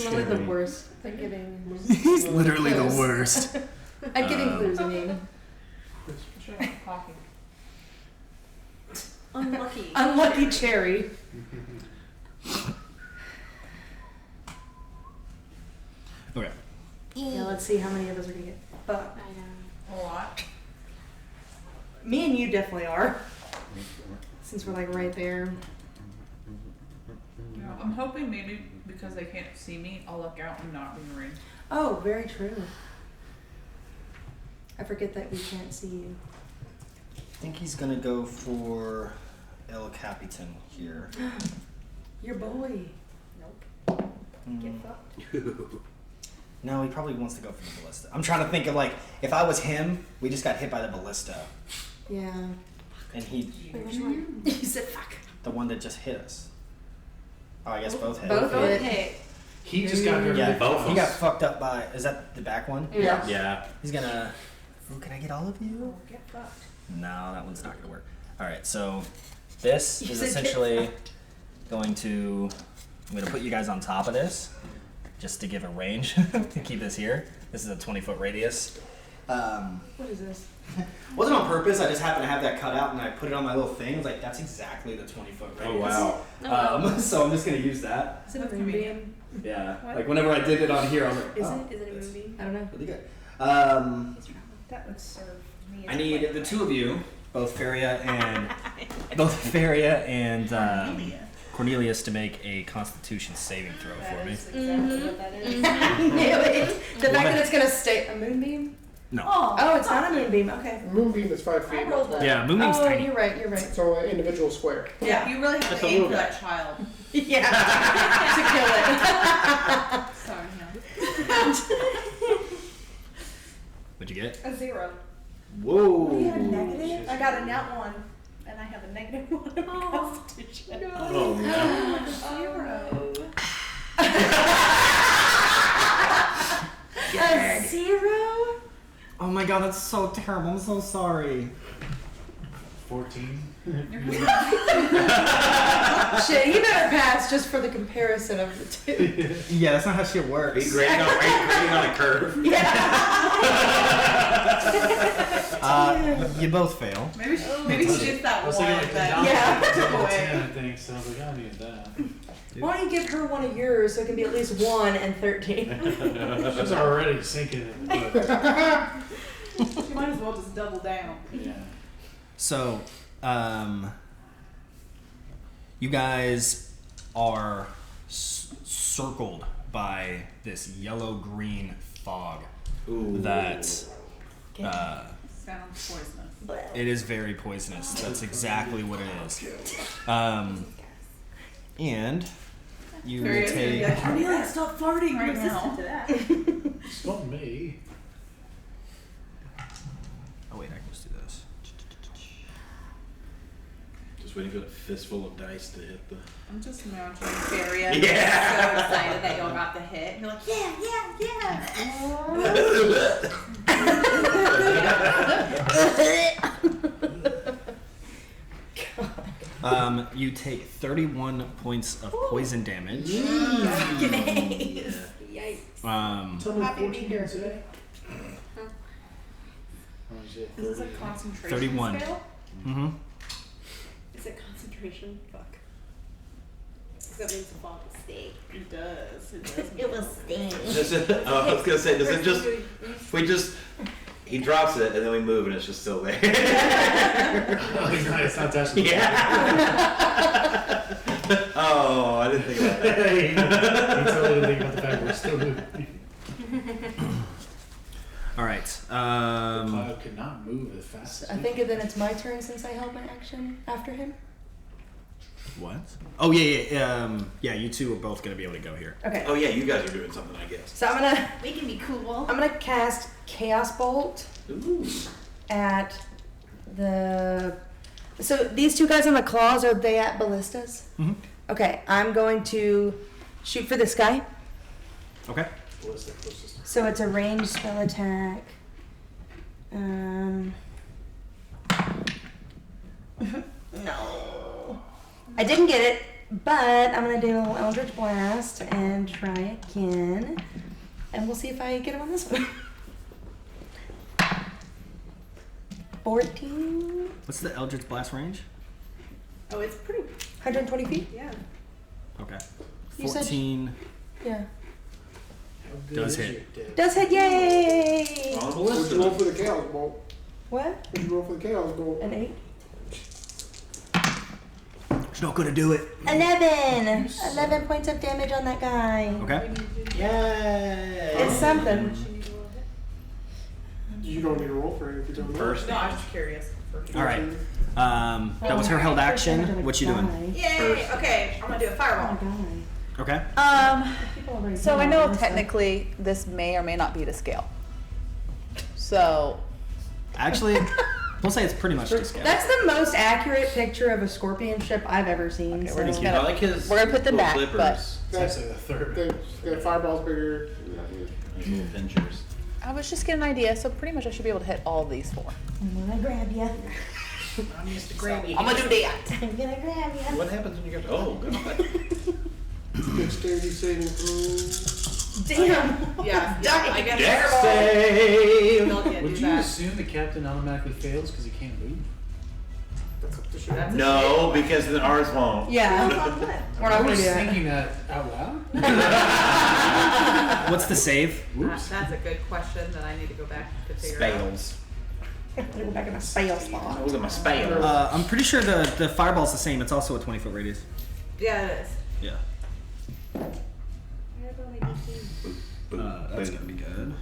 literally the worst at giving. He's literally the worst. I'm giving clues, I mean. Unlucky. Unlucky cherry. Okay. Yeah, let's see how many of us are gonna get fucked. I know. A lot. Me and you definitely are. Since we're like right there. Yeah, I'm hoping maybe because they can't see me, I'll look out and not be ring. Oh, very true. I forget that we can't see you. I think he's gonna go for El Capitan here. Your boy. Nope. Mm. Get fucked. No, he probably wants to go for the ballista. I'm trying to think of like, if I was him, we just got hit by the ballista. Yeah. And he, Wait, which one? You said fuck. the one that just hit us. Oh, I guess both hit. Both Both hit. hit. He just got her. Yeah, Both he of got us. fucked up by, is that the back one? Yeah. Yeah. He's gonna, ooh, can I get all of you? Oh, get fucked. No, that one's not gonna work. Alright, so this You is said get essentially going to, I'm gonna put you guys on top of this, just to give a range, to keep this here. This is a 20-foot radius. What is this? Wasn't on purpose, I just happened to have that cut out and I put it on my little thing. I was like, that's exactly the 20-foot radius. Oh wow. So I'm just gonna use that. Is it a That's moonbeam? Yeah. What? Like whenever I did it on here, I was like, Is oh, it? Is it a that's moonbeam? I don't know. really good. That would serve me. I need the two of you, both Feria and Cornelius, to make a Constitution saving throw for me. That's exactly what that is. Knew it. The fact that it's gonna stay a moonbeam? No. Oh, it's not a moonbeam. Okay. Moonbeam is 5 feet. I rolled that. Yeah, Moonbeam's Oh, tiny. you're right. You're right. So an individual square. Yeah, you really have That's to a aim little for guy. that child. Yeah. Sorry, no. What'd you get? A 0. Whoa. You had a negative? I got a nat 1. And I have a negative 1 in my Oh, constitution. Oh no. 0. A 0? Oh my god, that's so terrible. I'm so sorry. 14. Shit, he better pass just for the comparison of the two. Yeah, that's not how shit works. Be grading on a curve. You both fail. Maybe she gets that I was one. thinking like the that- down Yeah. took Away. 10, I think. So I was like, I don't need that. Why don't you give her one of yours so it can be at least 1 and 13? She's already sinking in the book. You might as well just double down. Yeah. So, you guys are circled by this yellow-green fog Ooh. that Sounds poisonous. it is very poisonous. That's exactly what it is. And you will Furious gonna be take. like, Cornelia, stop farting right now. To that. It's not me. Oh wait, I can just do this. Just waiting for the fistful of dice to hit the. I'm just imagining Feria Yeah. so excited that y'all got the hit. And you're like, You take 31 points of poison damage. Yikes. Tell me Happy to be 14 here. today. Or is it This is a 30? concentration 31. spell? Mm-hmm. Is it concentration? Fuck. That means the fog will stay. It does. It does. It will stay. Does it, I was gonna say, does it just? We just. He drops it and then we move and it's just still there. Oh, it's not touching. Yeah. Oh, I didn't think about that. He totally didn't think about the fact we're still moving. All right. Cloud could not move as fast as I think then it's my turn since I held my action after him. What? Oh yeah. Yeah. You two are both gonna be able to go here. Okay. Oh yeah, you guys are doing something, I guess. So I'm gonna We can be cool. cast Chaos Bolt Ooh. at the. So these two guys on the claws, are they at ballistas? Mhm. Okay, I'm going to shoot for this guy. Okay. ballistic closest. So it's a ranged spell attack. No. I didn't get it, but I'm gonna do a little Eldritch Blast and try again. And we'll see if I get him on this one. 14, What's the Eldritch Blast range? Oh, it's pretty. 120 feet. Yeah. Okay. You said- 14 Yeah. How good Does is hit. your dick? Does hit, yay! On a What'd ballista. you roll for the chaos bolt? What? What'd you roll for the chaos bolt? An 8? It's not gonna do it. 11! 11 points of damage on that guy. Okay. Yay! It's something. You don't need to roll for it if you don't know. First. No, I was just curious. All right. That was her held action. What you doing? Yay! Okay, I'm gonna do a fireball. Okay. So I know technically this may or may not be to scale. So Actually, we'll say it's pretty much to scale. That's the most accurate picture of a scorpion ship I've ever seen. Okay, so. we're just I gonna like his. we're gonna put them little back, clippers. It's actually the third. The fireball's bigger. His little pinchers. I was just getting an idea, so pretty much I should be able to hit all of these 4. I'm gonna grab you. I'm used to gravy. I'm gonna do that. I'm gonna grab you. What happens when you get? Oh, God. Dexterity saving throw. Damn. Yeah, I guess Dex fireball. save. Don't get Would do you that. assume the captain automatically fails because he can't move? That's up to That's a No, shame. because then ours won't. Yeah. We're not I gonna was do that. thinking that out loud. What's the save? Whoops. That's a good question that I need to go back to figure Spells. I'm gonna go back in my spell slot. Look at my spells. I'm pretty sure the fireball's the same. It's also a 20-foot radius. out. Yeah, it is. Yeah. That's gonna be good.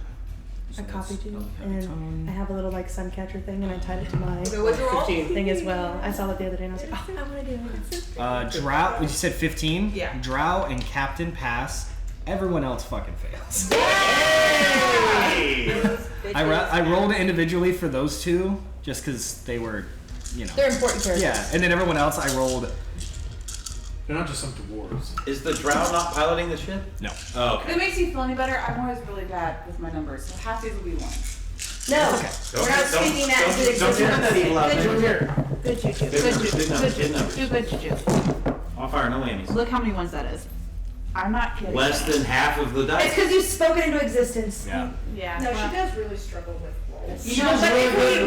I copied you, and I have a little like sun catcher thing, and I tied it to my So what'd you roll? thing as well. I saw it the other day, and I was like, oh, I want to do it. Drow. You said 15. Yeah. Drow and Captain pass. Everyone else fucking fails. I rolled individually for those two just because they were, you know. They're important characters. Yeah, and then everyone else I rolled. They're not just some dwarves. Is the drow not piloting the ship? No. Oh, If okay. it makes you feel any better, I'm always really bad with my numbers. So half days will be 1. No, Okay. we're not speaking that into existence. Good juju. Good numbers, good numbers, good numbers. Do good juju. On fire, no whammies. Look how many ones that is. I'm not kidding. Less than half of the It's dice. because you've spoken into existence. Yeah. Yeah. No, well, she does really struggle with rolls. You know,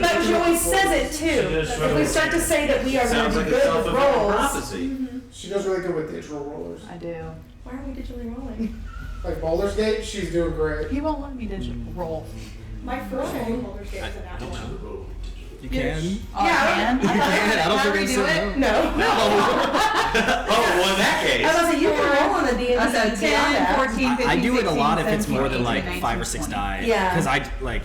But she always says it too. If we start to say that we are Sounds going like to a be good with self-fulfilling rolls, prophecy. She does really good with digital rollers. I do. why are we digitally rolling? Like Boulder's Gate, she's doing great. He won't let me digital roll. My first roll in Boulder's Gate was an apple one. You can. Oh, man. I don't think I do said it. No. Oh, well, in that I case. was like, you can roll on the D&D. I said 10, 14, 15, I do it a lot if it's 16, more than 17, like 18, 5 or 6 20. die. Yeah. Because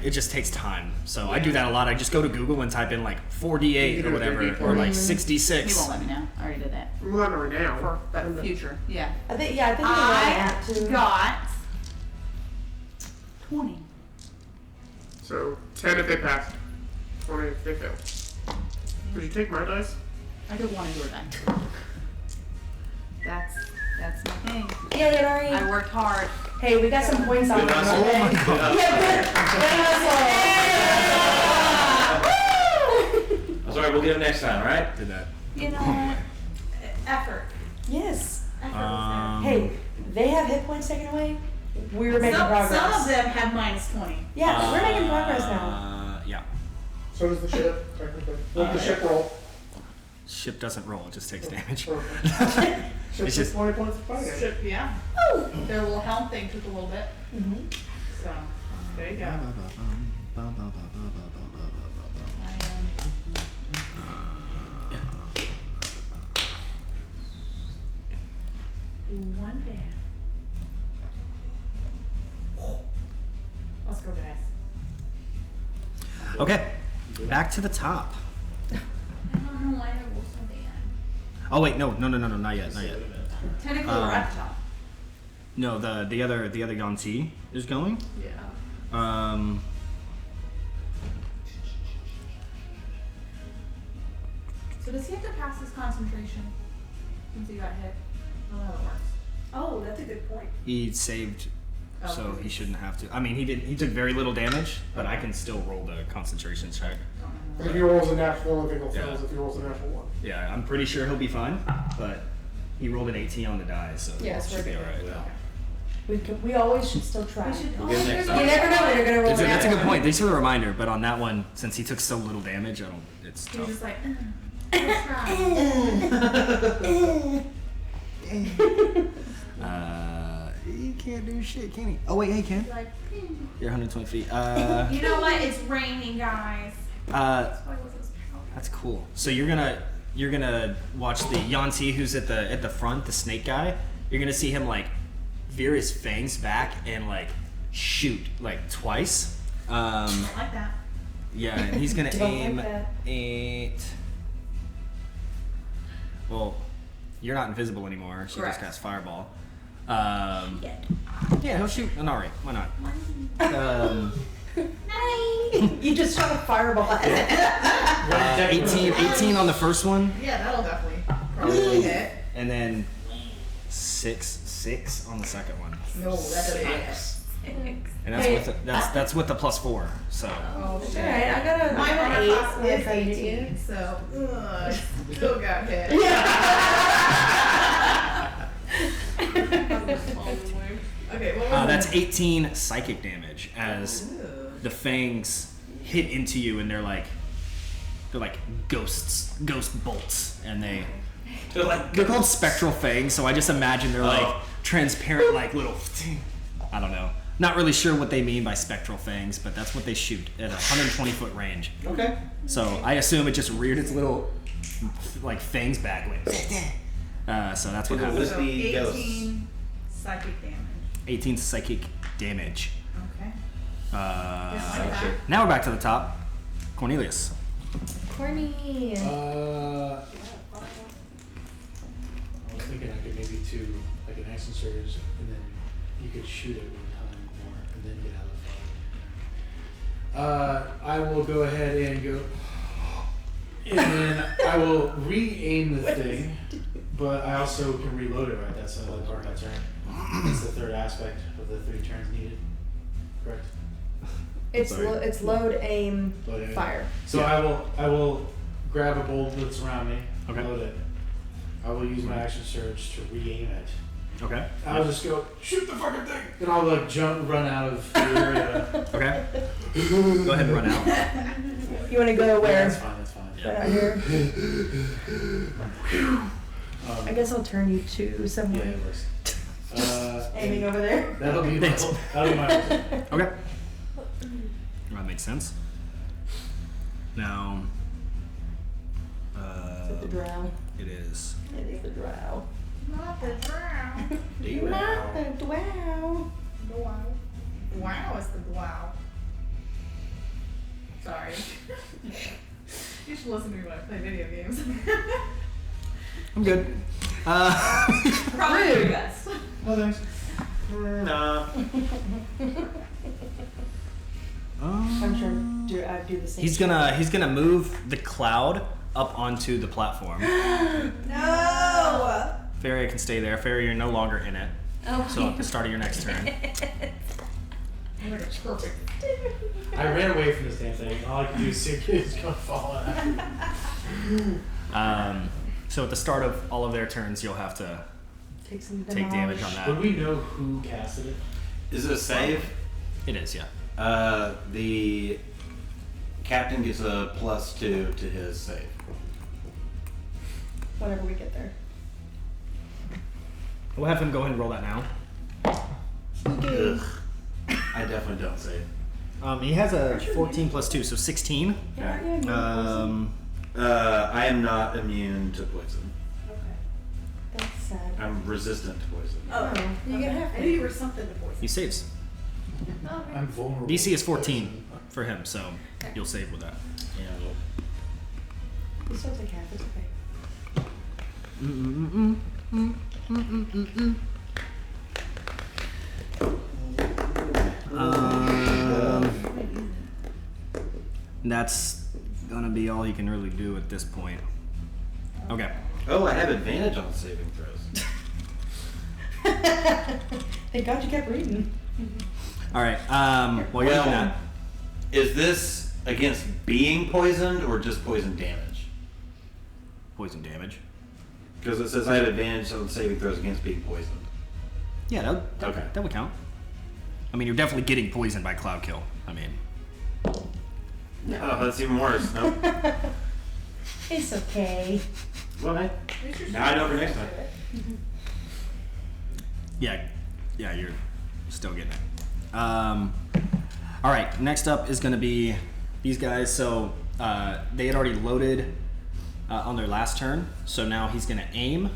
it just takes time. So I do that a lot. I just go to Google and type in like 48 or whatever, or like He 66. won't let me know. I already did that. I'm not right now. For that future. Yeah. I think you can roll that too. got 20. So 10 if they pass, 20 if they fail. Did you take my dice? I did one of your dice. That's my thing. Yeah, Leonori. I worked hard. Hey, we got some points on Good it. hustle. okay? Oh my God. Yeah, good That's alright, we'll get him next time, right? Did that. You know what? Effort. Yes. Effort was Hey, they have hit points taken away. We're making progress. Some of them have minus 20. Yeah, we're making progress now. Yeah. So does the ship, technically. What the ship roll? Ship doesn't roll. It just takes damage. Ship It's just just- 20 points of fighting. Strip, yeah. Their little helm thing took a little bit. So, there you go. One down. Let's go, guys. Okay. Back to the top. I don't know why I rolled so bad. Oh wait, no, not yet. Technically, we're at the top. No, the other Yanti is going. Yeah. So does he have to pass his concentration since he got hit? I don't know how it works. Oh, that's a good point. He saved, so Okay. he shouldn't have to. I mean, he took very little damage, but I can still roll the concentration check. If he rolls a natural, I think he'll Yeah. fail if he rolls a natural 1. Yeah, I'm pretty sure he'll be fine, but he rolled an 18 on the die, so Yes, should we're be good. alright. We always should still try. We should We'll get next You time. never know when you're gonna roll That's a good down. point. Thanks for the reminder. But on that one, since he took so little damage, I don't. It's You're tough. just like, He can't do shit, can he? Oh wait, hey Ken. like, You're 120 feet. you know what? It's raining, guys. That's Why was this power? cool. So you're gonna watch the Yanti who's at the front, the snake guy. You're gonna see him like veer his fangs back and like shoot like twice. I don't like that. Yeah, and he's gonna Don't like aim that. 8. Well, you're not invisible anymore. She Correct. just cast fireball. Yeah, he'll shoot Anari. Why not? You just shot a fireball at it. 18 on the first one, Yeah, that'll definitely probably hit. and then 6 on the second one. No, that doesn't hit. And that's Hey, with that's with the +4. So Oh shit. Alright, I got a My armor 8 class when I is tried to hit 18, so still got hit. Okay, what was that's 18 psychic damage as the fangs hit into you, and they're like ghost bolts, and they're called spectral fangs. So I just imagine they're like transparent, like little. I don't know. Not really sure what they mean by spectral fangs, but that's what they shoot at a 120-foot range. Okay. So I assume it just reared its little like fangs back. Like, so that's what It'll happens. So Wispy ghosts. 18 psychic damage. 18 psychic damage. Okay. Uh, now we're back to the top. Cornelius. Corny. I was thinking I could maybe do like an action surge, and then you could shoot it one time more, and then get out of the fire. I will go ahead and go, and then I will re-aim the thing, but I also can reload it. Right, that's another part of my turn. That's the third aspect of the 3 turns needed. Correct. It's Sorry. it's load, aim, Load, aim. fire. So I will grab a bolt that's around me, Okay. load it. I will use my action surge to re-aim it. Okay. I'll just go shoot the fucking thing, and I'll like run out of the area. Okay. Go ahead and run out. You want to go Yeah, where? that's fine. That's fine. Right out here. I guess I'll turn you to Yeah, somewhere. it works. Aiming over there. That'll be my. Okay. That makes sense. Now, Is it the drow? it is. It is the drow. Not the drow. Not the drow. Wow. Wow is the wow. Sorry. You should listen to me when I play video games. I'm good. Probably the best. No thanks. Nah. I'm sure I'd do the same. He's gonna move the cloud up onto the platform. No! Feria can stay there. Feria, you're no longer in it. Oh. So at the start of your next turn. Perfect. I ran away from this damn thing. All I can do is see it's gonna fall out. So at the start of all of their turns, you'll have to Take some take damage on Would that. we know who casted it? Is it a save? It is, yeah. The captain gets a +2 to his save. Whenever we get there. We'll have him go ahead and roll that now. Ugh. I definitely don't save. He has a 14 plus 2, so 16. Yeah, I am not immune to poison. okay. That's sad. I'm resistant to poison. Oh, You get half. I knew you were something to poison. He saves. I'm vulnerable. DC is 14 for him, so you'll save with that. Yeah. You still take half. It's okay. That's gonna be all you can really do at this point. Okay. Oh, I have advantage on saving throws. Thank God you kept reading. All right. While you're doing that, Is this against being poisoned or just poison damage? poison damage. Because it says I have advantage on saving throws against being poisoned. Yeah, Okay. that would count. I mean, you're definitely getting poisoned by Cloud Kill. I mean, Oh, that's even worse. No. It's okay. Well, hey. Now I know for next time. yeah, you're still getting it. All right, next up is going to be these guys. So they had already loaded on their last turn, so now he's going to aim.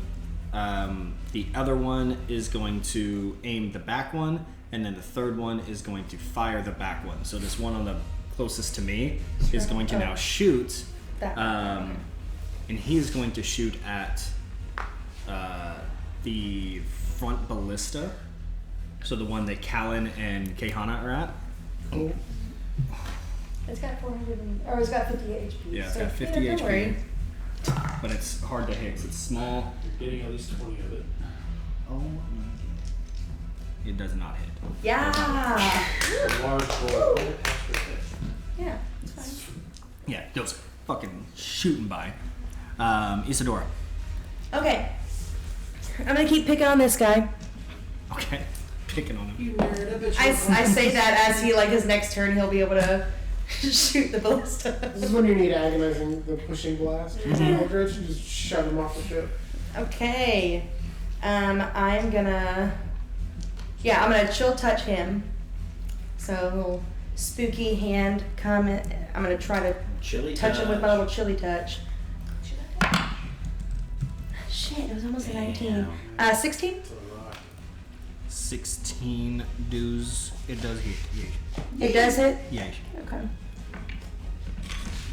The other one is going to aim the back one, and then the third one is going to fire the back one. So this one on the closest to me is going to now shoot, That and he is going to shoot at the front ballista. So the one that Callan and Caehanna are at. Cool. It's got it's got 58 HP. Yeah, it's so, got 50 don't HP. worry. But it's hard to hit 'cause it's small. You're getting at least 20 of it. Oh. It does not hit. Yeah. A large roll. Yeah, it's fine. Yeah, it goes fucking shooting by. Isadora. Okay. I'm gonna keep picking on this guy. Okay. Picking on him. I say that as he, like, his next turn, he'll be able to shoot the ballista. This is when you need agonizing, the pushing blast. Eldritch, you just shove him off the ship. Okay. I'm gonna chill touch him. So a little spooky hand come in. I'm gonna try to Chili touch him with my little chili touch. Shit, it was almost a 19. 16? 16 does. It does hit. Yeah. It does hit? Yeah. Okay.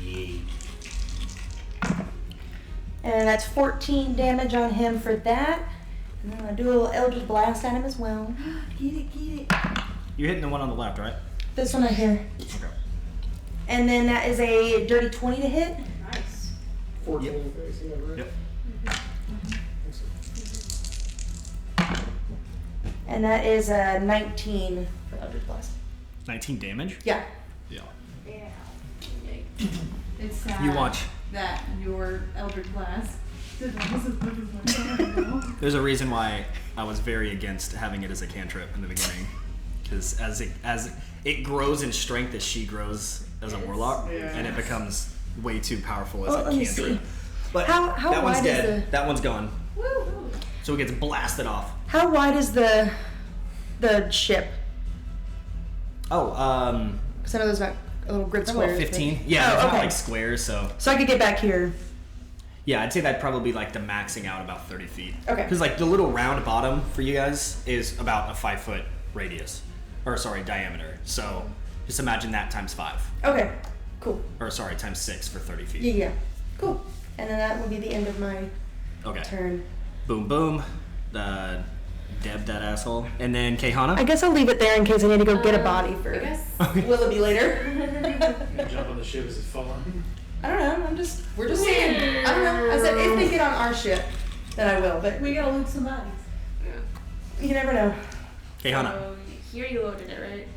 Yay. And that's 14 damage on him for that. And then I'm gonna do a little Eldritch Blast at him as well. Get it. You're hitting the one on the left, right? This one right here. Okay. And then that is a dirty 20 to hit. Nice. 14 Yep. face, yeah, right? Yep. And that is a 19 for Eldritch Blast. 19 damage? Yeah. Yeah. It's sad You watch. that your Eldritch Blast. There's a reason why I was very against having it as a cantrip in the beginning. Because as it grows in strength as she grows as a warlock, and it becomes way too powerful as Well, a let me cantrip. see. But How that one's wide is dead. That one's gone. Woo! So it gets blasted off. How wide is the ship? Oh, Because I know there's not a little grid it's square. about 15. Yeah, Oh, it's not okay. like squares, so. So I could get back here. Yeah, I'd say that'd probably be like the maxing out about 30 feet. Okay. Because like the little round bottom for you guys is about a 5-foot radius. Or sorry, diameter. So just imagine that times 5. Okay. Cool. Or sorry, times 6 for 30 feet. Yeah. Cool. And then that will be the end of my Okay. turn. Boom, boom. Deb that asshole. And then Caehanna. I guess I'll leave it there in case I need to go get a body for I guess. Willoughby later. You jump on the ship as it's falling. I don't know. We're just saying. I don't know. I said if they get on our ship, then I will. But We gotta loot some bodies. you never know. Caehanna. So here you loaded it, right?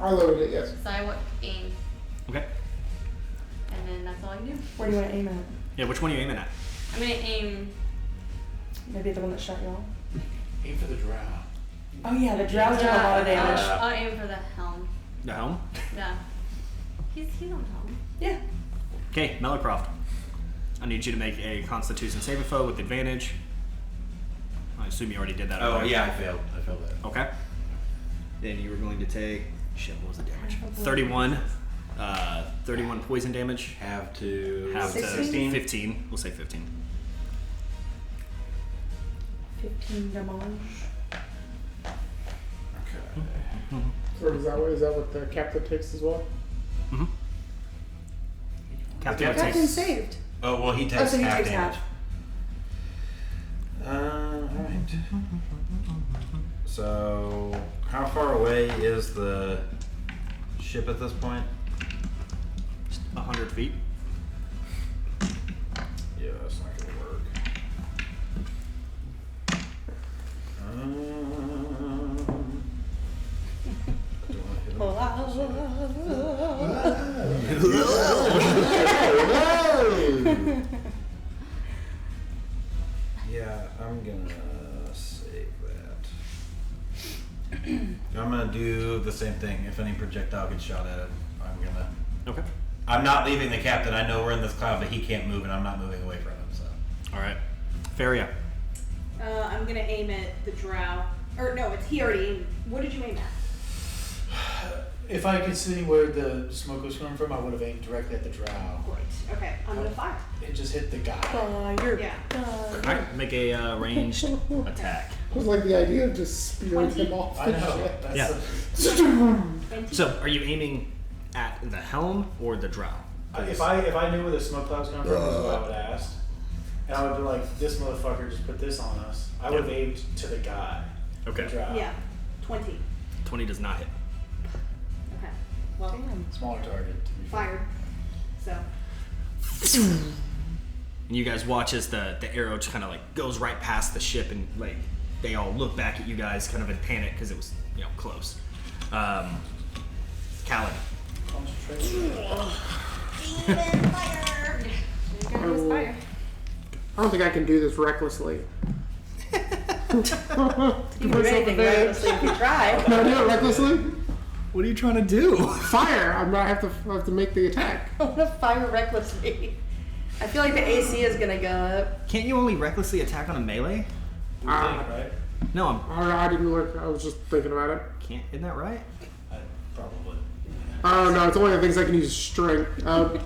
I loaded it, yes. So I would aim, Okay. and then that's all you do. Where do you want to aim at? Yeah, which one are you aiming at? I'm gonna aim. Maybe the one that shot you all. Aim for the drow. Oh yeah, the drow's doing a lot of damage. I'll aim for the helm. The helm? Yeah. He's on helm. Yeah. Okay, Melicroft. I need you to make a Constitution saving throw with advantage. I assume you already did that. Oh, already. yeah, I failed that. Okay. Then you were going to take. Shit, what was the damage? 31. 31 poison damage. Have to. Have to 16? 15. We'll say 15. 15 damage. Okay. So is that what the captain takes as well? Mm-hmm. Captain The captain takes. saved. Oh, well, he Oh, takes so he half takes damage. half. Alright. So, how far away is the ship at this point? 100 feet. Yeah, that's not gonna work. Do I hit him? Yeah, I'm gonna save that. I'm gonna do the same thing. If any projectile gets shot at him, I'm gonna. Okay. I'm not leaving the captain. I know we're in this cloud, but he can't move, and I'm not moving away from him. So. All right. Feria. I'm gonna aim at the drow. Or no, he already aimed. What did you aim at? If I could see where the smoke was coming from, I would have aimed directly at the drow. Right. Okay, I'm gonna fire. It just hit the guy. Fire. Yeah. All right. Make a ranged attack. It was like the idea of just spearing 20. him off. I know. That's Yeah. 20. So, are you aiming at the helm or the drow? If I knew where the smoke cloud was coming from, this is what I would ask. And I would be like, this motherfucker just put this on us. I would have aimed to the guy. Okay. The drow. Yeah. 20. 20 does not hit. Okay. Well, Damn. Smaller target. To be fair. fired. So. And you guys watch as the arrow just kind of like goes right past the ship, and like they all look back at you guys kind of in panic because it was close. Callan. Demon fire. Fire. I don't think I can do this recklessly. You can do anything recklessly if you try. Can I do it recklessly? What are you trying to do? Fire! I have to make the attack. I want to fire recklessly. I feel like the AC is gonna go up. Can't you only recklessly attack on a melee? Right? No, I didn't look. I was just thinking about it. can't. Isn't that right? Probably. Oh no, it's only the things I can use strength.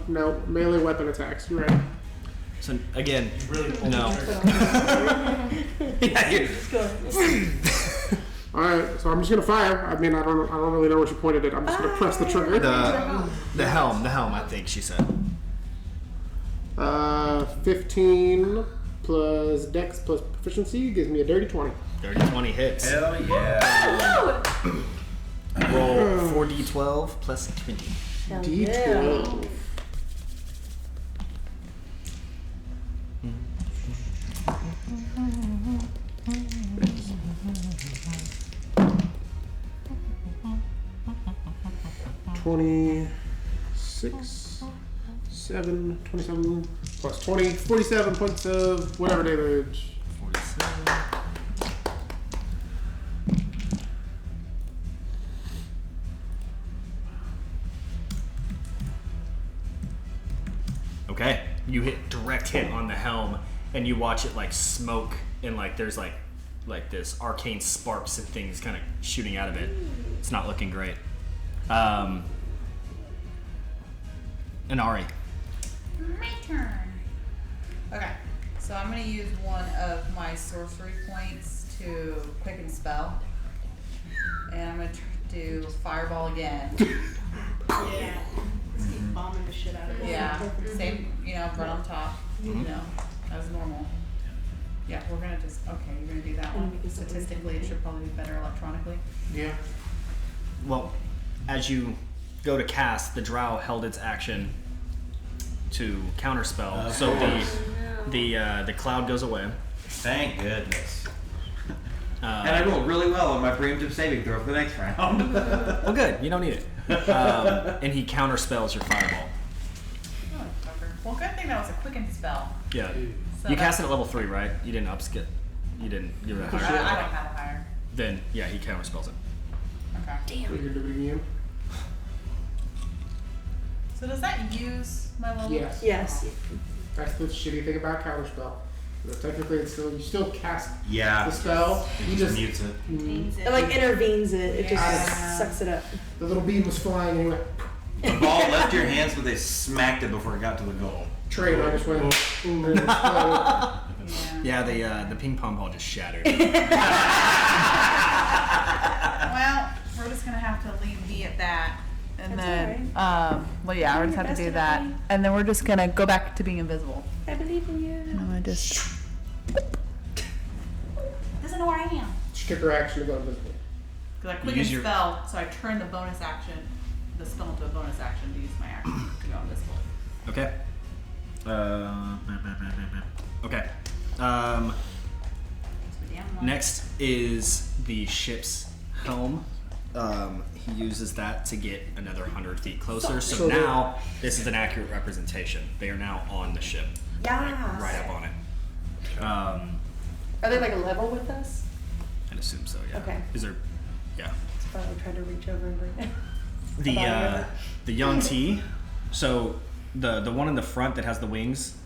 No, melee weapon attacks. You're right. So again, Really pulled no. the trigger. Yeah, you- All right, so I'm just gonna fire. I mean, I don't really know what you pointed at. I'm just gonna press the trigger. the helm. I think she said. 15 plus Dex plus proficiency gives me a dirty 20. 30-20 hits. Hell yeah. Roll 4d12 plus 20. D12. $26, 27 plus 20, 47 points of whatever damage. 47. Okay, you hit direct hit on the helm, and you watch it like smoke, and like there's like this arcane sparks and things kind of shooting out of it. It's not looking great. Inari. My turn. Okay, so I'm gonna use one of my sorcery points to quicken spell, and I'm gonna do fireball again. Yeah. Just keep bombing the shit out of it. Yeah, same. Run on top. As normal. Yeah, we're gonna just you're gonna do that one. Statistically, it should probably be better electronically. Yeah. Well, as you go to cast, the drow held its action to counterspell, so the cloud goes away. Thank goodness. And I rolled really well on my preemptive saving throw for the next round. Well, good. You don't need it. And he counterspells your fireball. Oh, fucker. Well, good thing that was a quicken spell. Yeah. So You cast that's- it at level 3, right? You didn't upskip. You didn't. You were I at don't higher. have a higher. Then yeah, he counterspells it. Okay. So you're doing it again? So does that use my level? Yes. Yes. That's the shitty thing about counterspell. Technically, you still cast Yeah. the spell. It You just just mutes it. Contains It like intervenes it. It just Yeah. sucks it up. the little beam was flying and you went The ball left your hands, but they smacked it before it got to the goal. trade. I just went. Boom, and it exploded. Yeah. Yeah, the ping pong ball just shattered. Well, we're just gonna have to leave B at that. And That's then, alright. yeah, we're Doing just your have to best, do that. everybody. And then we're just gonna go back to being invisible. I believe in you. And I'm gonna just. Doesn't know where I am. Sticker action to go invisible. Because I You quicken use your- spell, so I turn the bonus action, the spell into a bonus action to use my action to go invisible. Okay. Okay. Next is the ship's helm. He uses that to get another 100 feet closer. So So now this is an accurate representation. They are now on the ship, Yes. right up on it. Are they like level with us? I'd assume so. Yeah. Okay. Is there Yeah. It's fine. I tried to reach over and bring it. The Yuan-Ti. So the one in the front that has the wings,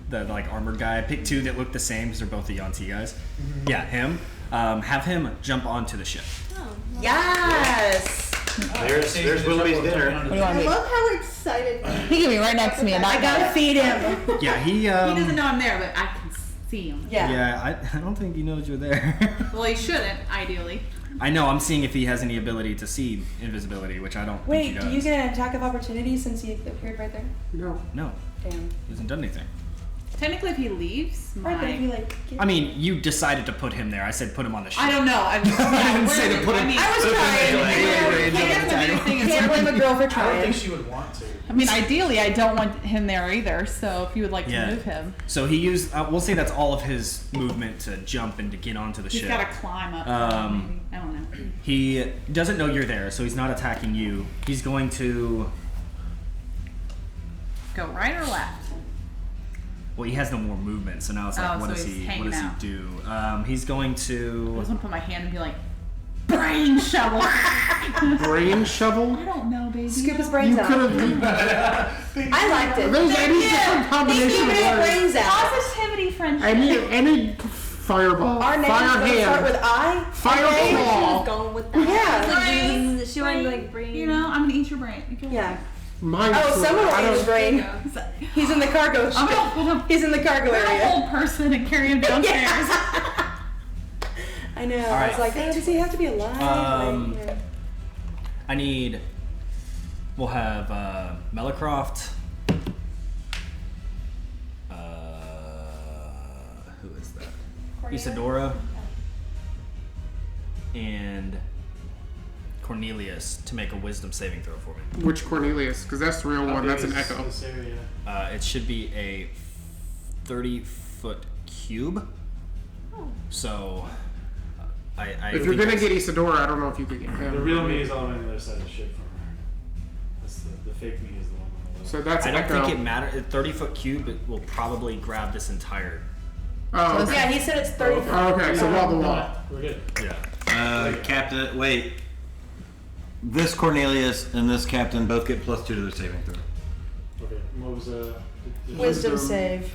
the like armored guy. I picked two that look the same because they're both the Yuan-Ti guys. Mm-hmm. Yeah, him. Have him jump onto the ship. Oh. Yes. There's Willoughby's dinner. What do you want I me? love how excited. He can be right next to me, and I gotta feed him. Yeah, he. He doesn't know I'm there, but I can see him. Yeah. Yeah, I don't think he knows you're there. Well, he shouldn't, ideally. I know. I'm seeing if he has any ability to see invisibility, which I don't think he Wait, does. do you get an attack of opportunity since he appeared right there? No. No, Damn. he hasn't done anything. Technically, if he leaves, Right, but if you my... like. Get... I mean, you decided to put him there. I said put him on the ship. I don't know. I didn't say to put him- I was trying. Can't blame a girl for I don't trying. think she would want to. I mean, ideally, I don't want him there either. So if you would like to Yeah. move him, So he used. We'll say that's all of his movement to jump and to get onto the he's ship. got to climb up. Um, Maybe. I don't know. He doesn't know you're there, so he's not attacking you. He's going to. Go right or left? Well, he has no more movement, so now it's like, Oh, what so does he's he? What hanging does out. he do? He's going I to. was gonna put my hand and be like, brain shovel. Brain shovel? I don't know, baby. Scoop his You brains could out. have. I liked it. There's any different combination Scooping of his words. brains out. Positivity, friendship. Any fireball. Our name's Fire gonna start with hand. I. Fire okay? claw. Going with that. Yeah. Like, she wanted like brain. You know, I'm gonna eat your brain. You can- Yeah. Mine. Oh, someone will I eat don't- his brain. He's in the cargo I'm ship. gonna put him He's in the cargo in a area. whole person and carry him downstairs. I know. I right. was like, does he have to be alive? Like, yeah. I need. We'll have Melicroft. Who is that? Isadora. And Cornelius to make a wisdom saving throw for me. Which Cornelius? Because that's the real How one. big That's an is echo. This area? It should be a 30-foot cube. So, I If you're think gonna that's- get Isadora, I don't know if you could get him. The real me is all on the other side of the ship from her. That's the fake me is the one on the left. So that's I don't echo. think it matters. A 30-foot cube it will probably grab this entire. Oh, okay. Yeah, he said it's 30. Oh, okay, so wall to wall. We're good. Yeah. Captain, wait. This Cornelius and this captain both get +2 to their saving throw. Okay. And what was the Wisdom save.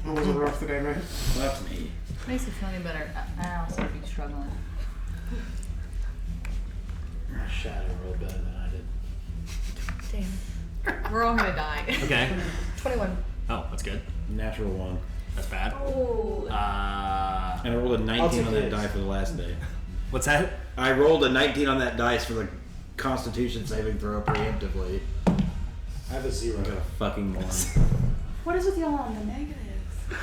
What was it rough today, man? That's me. Makes it feel any better. I also be struggling. shadow roll better than I did. Damn. We're all gonna die. Okay. 21. Oh, that's good. Natural 1. That's bad. Oh. And I rolled a I'll 19 take on that his. die for the last day. What's that? I rolled a 19 on that dice for the Constitution saving throw preemptively. I have a 0. I got a fucking 1. What is with y'all on the negatives?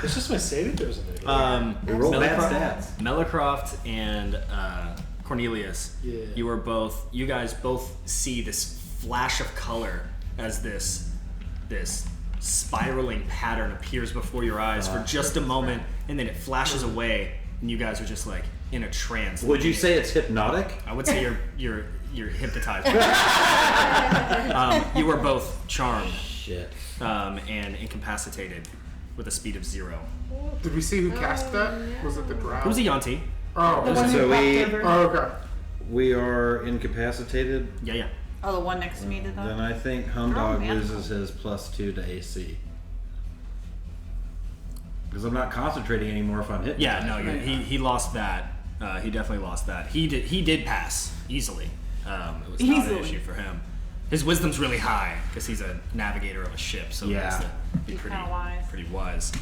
It's just my saving throws in there. We rolled bad Melicroft- stats. Melicroft and Cornelius. Yeah. You guys both see this flash of color as this spiraling pattern appears before your eyes for just a moment, and then it flashes away, and you guys are just like in a trance. Would you say it's hypnotic? I would say you're hypnotized. You were both charmed Shit. and incapacitated with a speed of 0. Did we see who cast that? Was it the drow? It was a Yanti. Oh, The one So who we- walked over. oh, okay. We are incapacitated. Yeah. Oh, the one next to me did that? Then I think Oh, Humdog man. loses his +2 to AC. Because I'm not concentrating anymore if I'm hitting. Yeah, no, he lost that. He definitely lost that. He did pass easily. It was not an Easily. issue for him. His wisdom's really high because he's a navigator of a ship, so he has to be He's pretty kinda wise. pretty wise.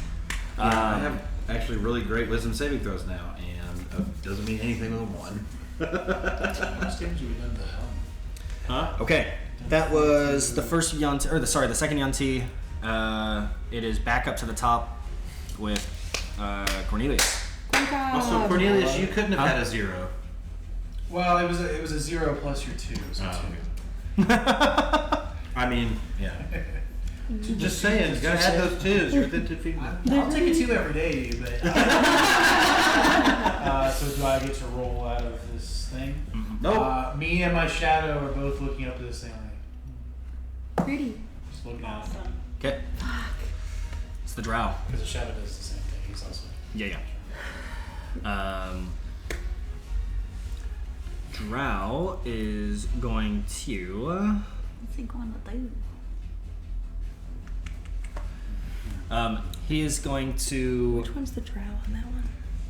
I have actually really great wisdom saving throws now, and doesn't mean anything with a 1. How much damage have we done to the helm? Huh? Okay, that was the first Yanti, or the second Yanti. It is back up to the top with Cornelius. Also, Cornelius, you couldn't have Huh? had a 0. Well, it was a 0 plus your 2, so 2. I mean, yeah. Just saying, you gotta add those 2s. You're within 2 feet. I'll take a 2 every day, but. So do I get to roll out of this thing? Nope. Me and my shadow are both looking up to this thing. Like, Pretty. just looking at it. Awesome. Okay. the drow. Because the shadow does the same thing. He's also. Yeah. Drow is going to. What's he going to do? He is going to. Which one's the drow on that one?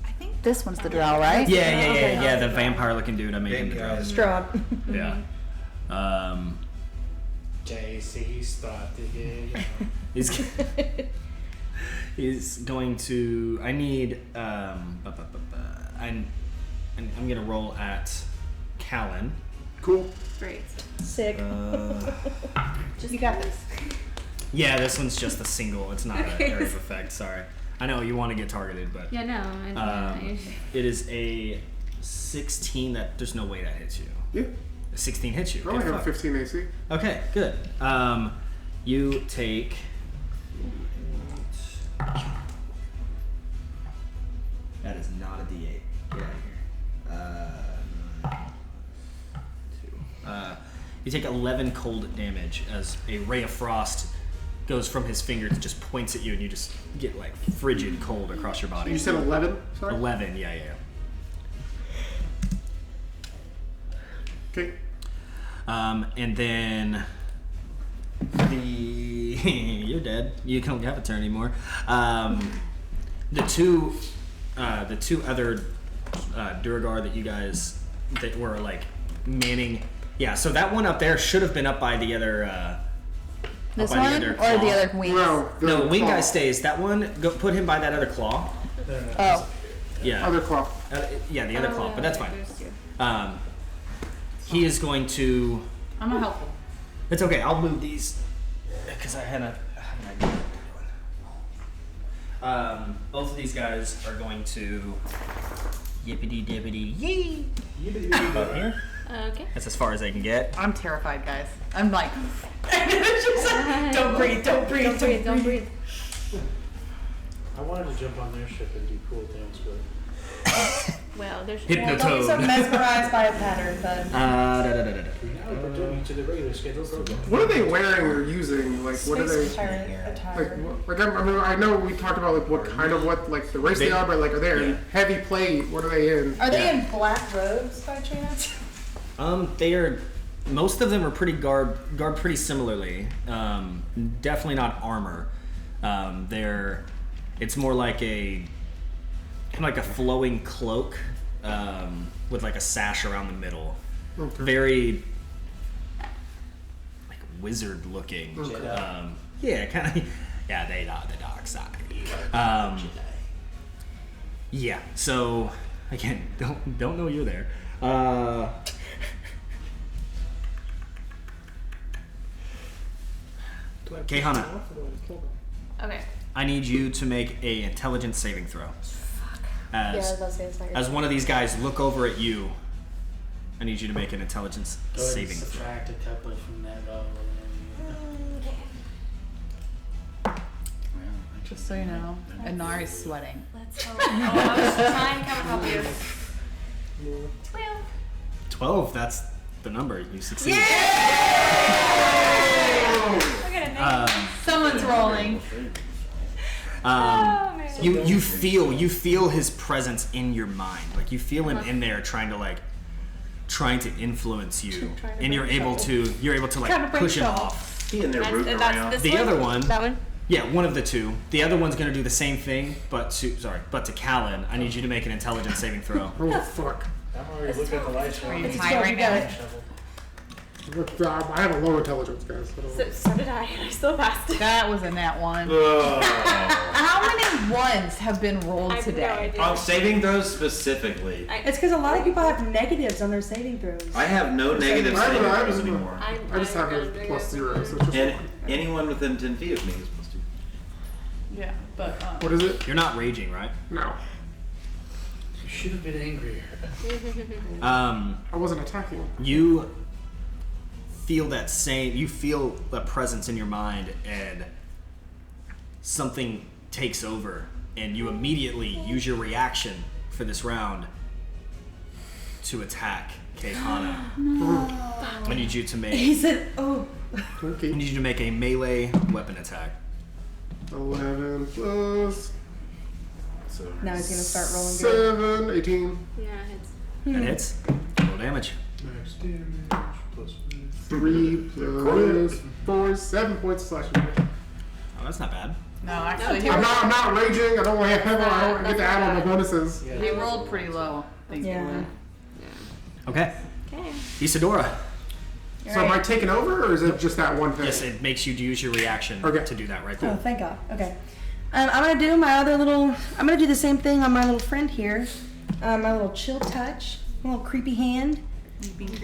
I think this one's the drow, right? Yeah. The vampire-looking dude. I made him the drow. Strahd. Yeah. JC started. He's going to. I need. I'm gonna roll at Callan. Cool. Great. Sick. You got this. Yeah, this one's just a single. It's not an area of effect. Sorry. I know you want to get targeted, but Yeah, no. it is a 16. That there's no way that hits you. Yeah. A 16 hits you. I only Good have fuck. 15 AC. Okay, good. You take. That is not a D8. Get out of here. You take 11 cold damage as a ray of frost goes from his fingers, just points at you, and you just get like frigid cold across your body. You said 11? Sorry? 11, yeah. Okay. And then you're dead. You don't have a turn anymore. The two other Duragar that you guys that were like manning. Yeah, so that one up there should have been up by the other. This by one the or other the claw. other wings? No, No, wing claw. guy stays. That one, go put him by that other claw. Oh. Yeah. Other claw. Yeah, the other claw, but that's fine. He is going to. I'm not helpful. It's okay. I'll move these because I had an idea. Both of these guys are going to yippity dippity yee up here. Okay. That's as far as they can get. I'm terrified, guys. I'm like, Don't breathe. Don't breathe. I wanted to jump on their ship and do cool things, but Well, there's Don't be so Hypnotoad. mesmerized by a pattern, but now we're doing to the regular schedule program. What are they wearing or using? Like, what are they? space pirate attire. Like I mean, I know we talked about like what kind of what like the race they are, but like are they in heavy plate? What are they in? Are they in black robes by chance? They are. Most of them are pretty garb pretty similarly. Definitely not armor. It's more like a kind of like a flowing cloak with like a sash around the middle. Okay. Very like wizard looking. Okay. Yeah, kind of. Yeah, they are the dark side. Yeah. So again, don't know you're there. Caehanna, Okay. I need you to make a intelligence saving throw. Yeah, I was As about to say it's not your as one of these guys look over at you, I need you to make an intelligence Go ahead and saving throw. subtract a couple from that level. just so you know, Inari's sweating. Let's hope. Oh, I was trying to come help you. 12. 12. That's the number. You succeed. Look at it. Someone's rolling. Oh, man. You feel his presence in your mind. Like you feel him in there trying to influence you, and you're able to like push him off. He in there rooting around. This The one? other one, That one? yeah, one of the two. The other one's gonna do the same thing, but to Callan, I need you to make an intelligence saving throw. Oh fuck! I'm already looking at the light show. Are you It's high right now? Look, I have a low intelligence, guys. So did I. I still passed. That was a nat one. Ugh. How many ones have been rolled I have no today? idea. On saving throws specifically, It's because a lot of people have negatives on their saving throws. I have no negative I saving don't know, throws anymore. I just have a plus 0, so it's just And anyone within 10 feet of me is supposed to. Yeah, but what is it? You're not raging, right? No, You should have been angrier. I wasn't attacking. You feel a presence in your mind, and something takes over, and you immediately use your reaction for this round to attack Caehanna. I need you to make He said, "Oh, Okay. I need you to make a melee weapon attack. 11 plus So Now he's gonna start rolling good. 7, 18. Yeah, it hits. That hits. Roll damage. max damage plus 3 plus 4, 7 points of slashing damage. Oh, that's not bad. No, actually, he I'm rolled, not raging. I don't want to get to add on the bonuses. he rolled pretty low. Thankfully. Yeah. Okay. Okay. Isadora. So am I taking over, or is it just that one thing? Yes, it makes you use your reaction to do that right Oh, there. thank God. Okay. I'm gonna do my other little. I'm gonna do the same thing on my little friend here. My little chill touch, a little creepy hand.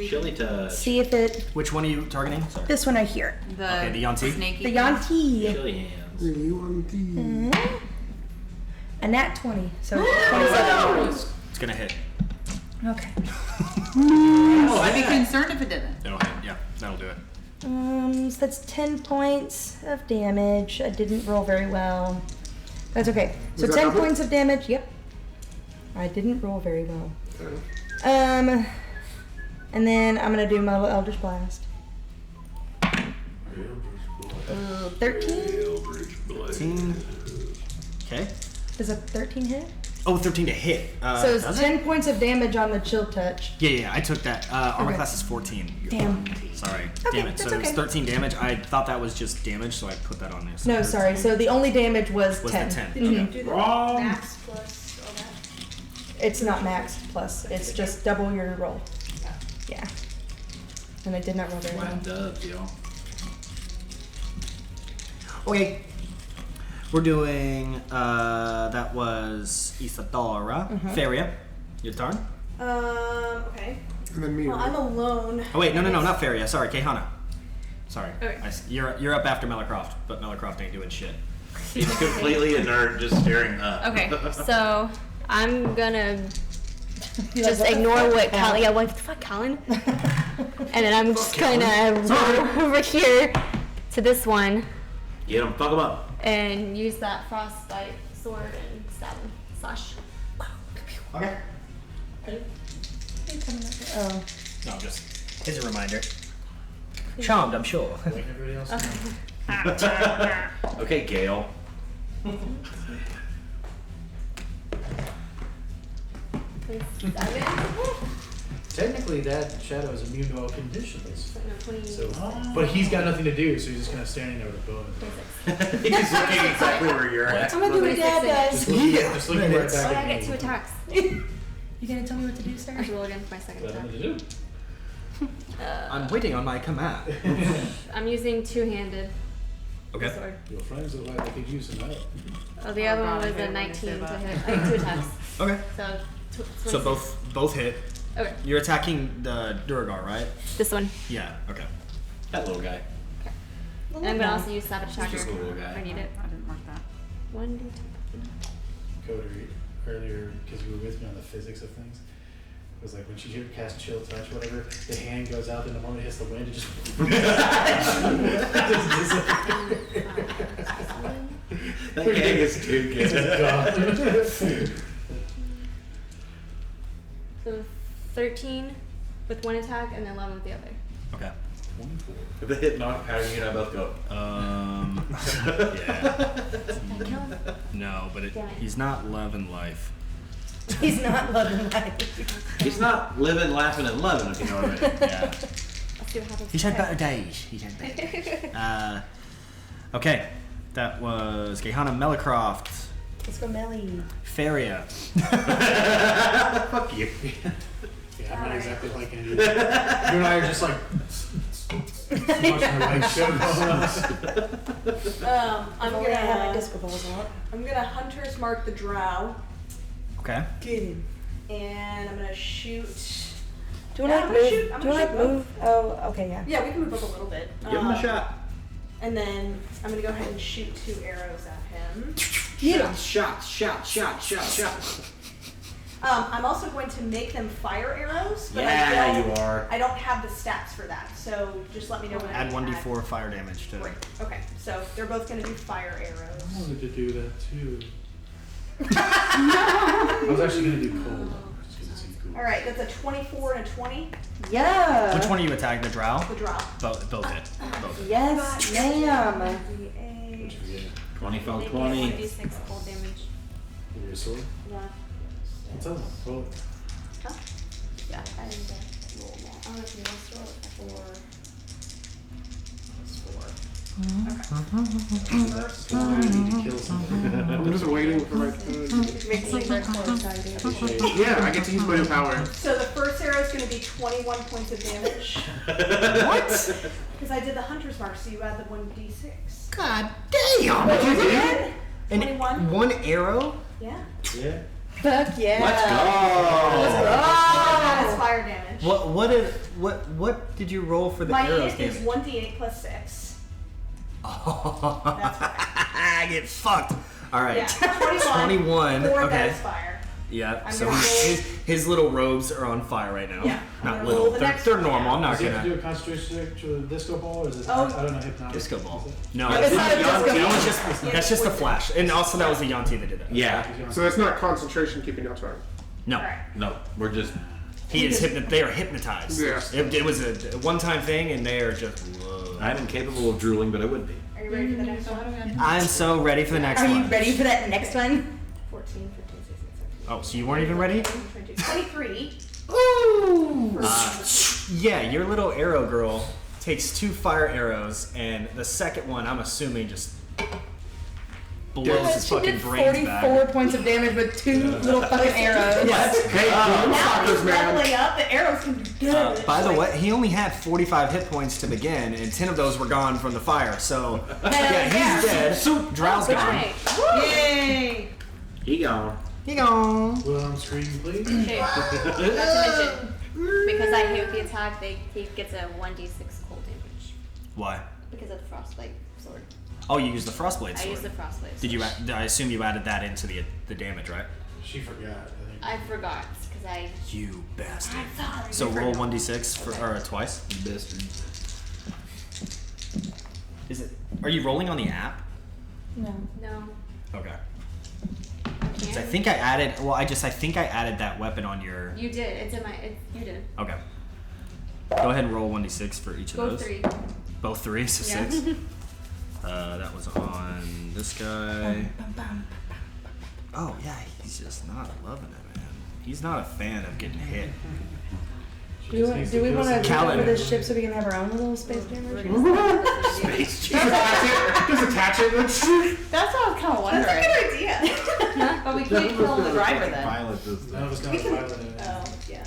Chili touch. See if it. Which one are you targeting? Sorry. This one right here. The, Okay, the Yanti. snaky. The Yanti. Chili hands. A nat 20. So 27. It's gonna hit. Okay. I'd be concerned if it didn't. It'll hit. Yeah, that'll do it. So that's 10 points of damage. I didn't roll very well. That's okay. So Was that 10 double? points of damage. Yep. I didn't roll very well. Okay. And then I'm gonna do my little Eldritch Blast. 13? 13. Okay. Does a 13 hit? Oh, 13 to hit. So it's does 10 it? points of damage on the chill touch. Yeah, I took that. Armor Okay. class is 14. Damn. Sorry. Okay, Damn it. So that's it's okay. 13 damage. I thought that was just damage, so I put that on there. So No, 13 sorry. So the only damage was Was 10. the 10. Did you Okay. do the Wrong. max plus all that? It's not max plus. It's just double your roll. Yeah. And I did not roll very well. Wind up, yo. Okay. We're doing, that was Isadora. Feria, your turn. Okay. And then me. Well, I'm alone. Oh, wait, no, not Feria. Sorry, Caehanna. Sorry. Okay. You're up after Melicroft, but Melicroft ain't doing shit. He's completely inert, just staring up. Okay, so I'm gonna You're just like, what the ignore fuck, what Cal? Callan. Yeah, what the fuck, Callan? And then I'm just gonna go over here to this one Get him, fuck him up. and use that frostbite sword and stab him. Slash. Okay. Oh. No, just as a reminder. Charmed, I'm sure. like everybody else. Okay, Gale. Technically, that shadow is immune to all conditions. No, 20. So, but he's got nothing to do, so he's just kind of standing there with a bow. He's looking exactly where you're at. I'm gonna do what Dad does. Just looking right Oh, back I at get me. 2 attacks. You gonna tell me what to do, sir? I have to roll again for my second Got attack. nothing to do. I'm waiting on my command. I'm using two-handed Okay. sword. Your friends look like they could use some help. Oh, the other God, one I was hate a when they 19 say to that. hit. I have 2 attacks. Okay. So, So both hit. Okay, You're attacking the Duragar, right? this one. Yeah. Okay. That little guy. And I'm gonna also use Savage Attacker just a little guy. if I need it. I didn't mark that. 1d2. Cody, earlier, because you were with me on the physics of things, it was like when she cast chill touch, whatever, the hand goes out, and the moment it hits the wind, it just. That gang is too It's good. gone. So 13 with 1 attack and then 11 with the other. Okay. If the hit knock pattern, you and I both go. Yeah. Did I kill him? No, but Damn it. he's not loving life. He's not loving life. He's not living, laughing, and loving, if you know what I mean. Yeah. Let's see what happens. He's had better days. He's had better days. Okay. That was Caehanna, Melicroft, Let's go, Melly. Feria. Fuck you. Yeah, I'm not exactly like any of you. You and I are just like. watching the light show going on. I'm If only I had my gonna disco balls out. Hunter's Mark the Drow, Okay. Get him. and I'm gonna shoot. Do you Yeah, want I'm to gonna move? shoot- Do I'm you want gonna to shoot move? Oh, okay, yeah. Yeah, we can move up a little bit. Give him a shot. And then I'm gonna go ahead and shoot 2 arrows at him. Shot. I'm also going to make them fire arrows, but Yeah, you are. I don't have the stats for that, so just let me know when I Add need to 1d4 fire damage to. Great. Okay, so they're both going to do fire arrows. I wanted to do that too. I was actually gonna do cold, just 'cause it seemed cool. All right, that's a 24 and a 20. Yeah. Which one are you attacking? The drow? The drow. Both hit. Both hit. Yes, ma'am. 20 fell They 20. get 1d6 cold damage. Your sword? Yeah. What's up? Roll it. Huh? Yeah, I didn't roll that. I don't know if you want to roll it. 4. That's 4. To kill somebody. I'm just waiting for my turn. Makes me very excited. Yeah, I get to use my new power. So the first arrow is going to be 21 points of damage. What? Because I did the hunter's mark, so you add the 1d6. God damn! Again? And 21? one arrow? Yeah. Yeah. Fuck yeah. Let's go. That is fire damage. What did you roll for the My arrows hit is damage? 1d8 plus 6. Oh, That's fire. I get fucked. All right, Yeah, 21. 21. 4 Okay. that is fire. Yeah. I'm So gonna roll- his little robes are on fire right now. Yeah, I'm Not gonna little. roll the They're, next they're one. normal. I'm not Does he have to do gonna a concentration check to a disco ball, or is it? Oh. I don't know, hypnotic. disco ball. Is it? No, It's that's not a disco that was ball. just that's just a flash, and also that was the Yanti that did that. Yeah. So that's not concentration keeping you outside. No, Alright. No, we're just. he is they are hypnotized. Yeah. It was a one-time thing, and they are just. Whoa. I'm incapable of drooling, but I would be. Are you ready for the next one? I'm so ready for the next Are one. you ready for that next one? 14, 15, 16, 17. Oh, so you weren't even ready? 23. Ooh. Yeah, your little arrow girl takes 2 fire arrows, and the second one, I'm assuming, just blows his She fucking did brains 44 back. points of damage with 2 little fucking arrows. What? Hey, Now suckers, he's man. leveling up. The arrows can do good. By the way, he only had 45 hit points to begin, and 10 of those were gone from the fire. So, yeah, he's dead. Drow's gone. Right. Yay! He gone. He gone. Well, I'm screaming, please. Okay. Not to mention, because I hit with the attack, he gets a 1d6 cold damage. Why? Because of the frostbite sword. Oh, you used the frostblade I sword. used the frostblade sword. Did you? I assume you added that into the damage, right? She forgot, I think. I forgot, because I... You bastard. I'm sorry. So roll 1d6 for or twice. Bastard. Is it? Are you rolling on the app? No. No. Okay. I 'Cause I can't. think I added. Well, I think I added that weapon on your. You did. It's in my... you did. Okay. Go ahead and roll 1d6 for each of Go those. 3. Both 3, so Yeah. 6. That was on this guy. Oh yeah, he's just not loving it, man. He's not a fan of getting hit. Do we want to Callan. with this ship so we can have our own little space damage? Space Just attach it. That's what I was kind of wondering. That's a good idea. But we can't kill the driver then. Violent is None of us got violent in it. Oh, yeah.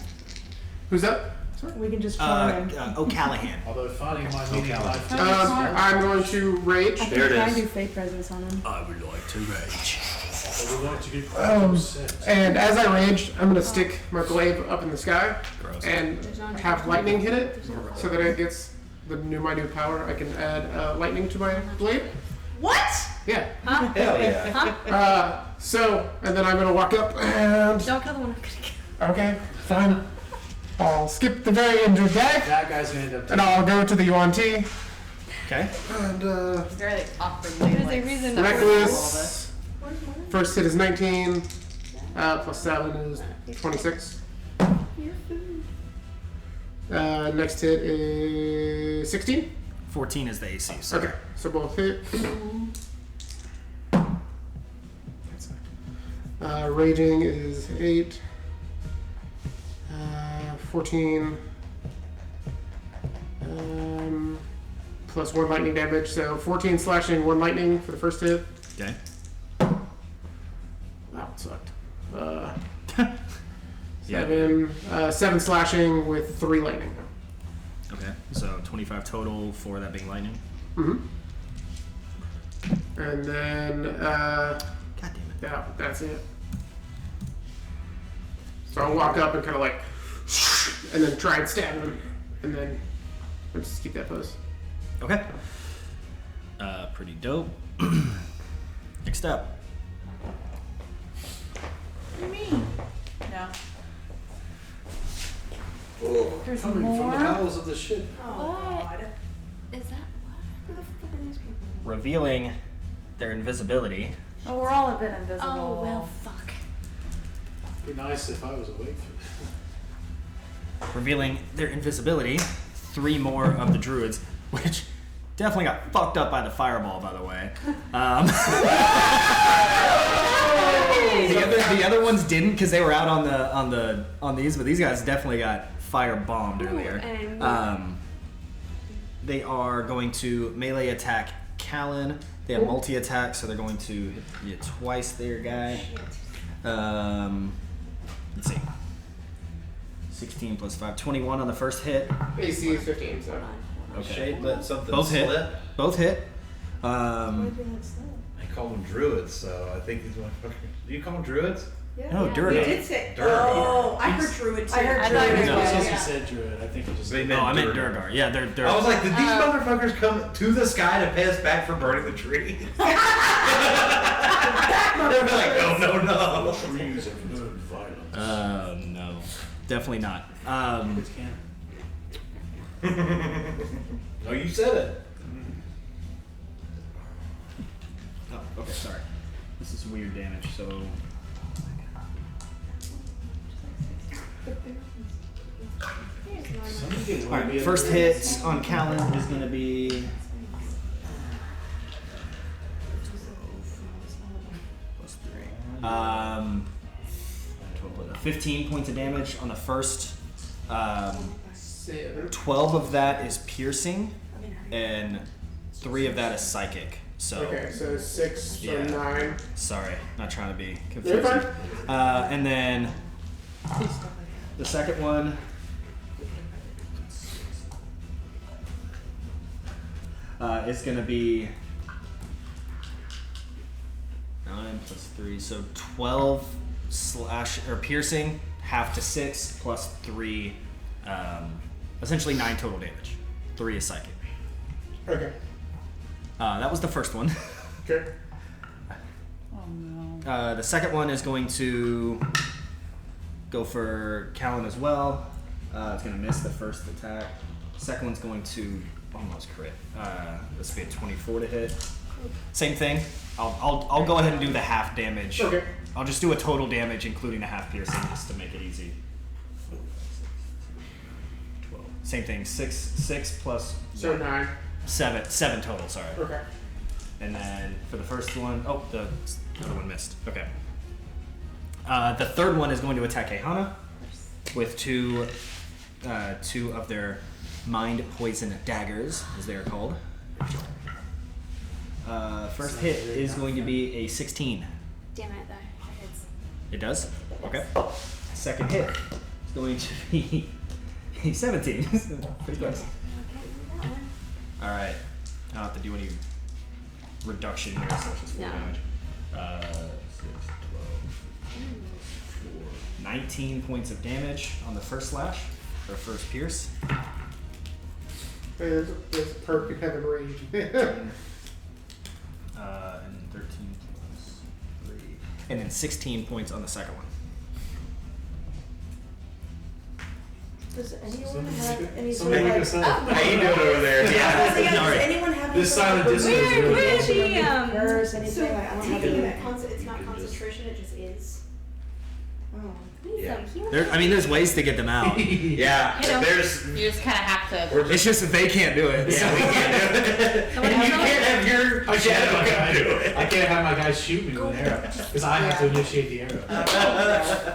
Who's that? We can just try him. Callahan. Although finding my meaning in life. I'm going to rage. I There it can try and is. do fate presence on him. I would like to rage. We're going to get And as I rage, I'm going to stick my glaive up in the sky Gross. and have lightning hit it so that it gets my new power. I can add lightning to my blade. What? Yeah. Huh? Hell yeah. Huh? And then I'm going to walk up and... Don't kill the one I'm gonna kill. Okay, fine. I'll skip the very end of that, That guy's going to end up. and I'll go to the UNT. Okay. And, It's very like, awkwardly. There's a like, reason stuck for with all of reckless. First hit is 19. Plus 7 is 26. Next hit is 16. 14 is the AC. So. Okay, so both hit. Raging is 8. 14. Plus 1 lightning damage, so 14 slashing, 1 lightning for the first hit. Okay. That one sucked. Yeah. 7 slashing with 3 lightning. Okay. So 25 total for that being lightning. Mm-hmm. And then, God damn it. yeah, that's it. So I'll walk up and kind of like, and then try and stab him, and then I'll just keep that pose. Okay. Pretty dope. Next up. What do you mean? No. There's coming from the bowels of the ship. Oh, God. Is that what? Who the fuck are these people? Revealing their invisibility. Oh, we're all a bit invisible. Oh, well, fuck. It'd be nice if I was awake for revealing their invisibility. 3 more of the druids, which definitely got fucked up by the fireball, by the way. The other ones didn't because they were out on these, but these guys definitely got fire bombed earlier. They are going to melee attack Callan. They have multi attack, so they're going to hit you twice there, guy. Let's see. 16 plus 5, 21 on the first hit. AC is 15, so. Okay. Shade let something Both hit. slip. Both hit. I call them druids, so I think these motherfuckers. Do you call them druids? No, You Durga. did say. Durga. Oh, I heard druid too. I heard I druid thought as it was- well. Since Yeah. you said druid, I think it just. They Oh, I meant Durga. Durgar. Yeah, they're. I was like, did these motherfuckers come to the sky to pay us back for burning the tree? They were like, no. Trees have learned violence. No, definitely not. It's canon. No, you said it. Oh, okay, sorry. This is weird damage, so. Alright, first hit on Callan is going to be. Plus 3. 15 points of damage on the first. 12 of that is piercing, and 3 of that is psychic. So. Okay, so 6, so Yeah. 9. Sorry, not trying to be You're confusing. fine. And then the second one. Is going to be 9 plus 3, so 12 slash or piercing, half to 6 plus 3, essentially 9 total damage. 3 is psychic. Okay. That was the first one. Okay. Oh no. The second one is going to go for Callan as well. It's going to miss the first attack. Second one's going to almost crit. This will be a 24 to hit. Same thing. I'll go ahead and do the half damage. Okay. I'll just do a total damage, including a half piercing, just to make it easy. 12. Same thing. 6 plus So 9. 7 total. Sorry. Okay. And then for the first one, the other one missed. Okay. The third one is going to attack Caehanna with two of their mind poison daggers, as they are called. First hit is going to be a 16. Damn it, that hits. It does? Okay. Second hit is going to be a 17. Pretty close. All right. I don't have to do any reduction here, so it's just 4 No. damage. 6, 12, 4, 19 points of damage on the first slash, or first pierce. There's a perk in Heaven Rage. And 13 plus 3. And then 16 points on the second one. Does anyone have any sort Somebody of make like? a sign. How you doing over there? Does anyone have any This sort of silent disco is provision really of awesome. curse, anything So like I don't have taking any. that it's not concentration, it just is. Oh. Yeah. There's ways to get them out. Yeah, You know, there's. You just kind of have to. It's just that they can't do it. Yeah, we can't do it. And you can't have your I can't shadow have my come do guy. it. I can't have my guys shoot me with an arrow because I have to initiate the arrow.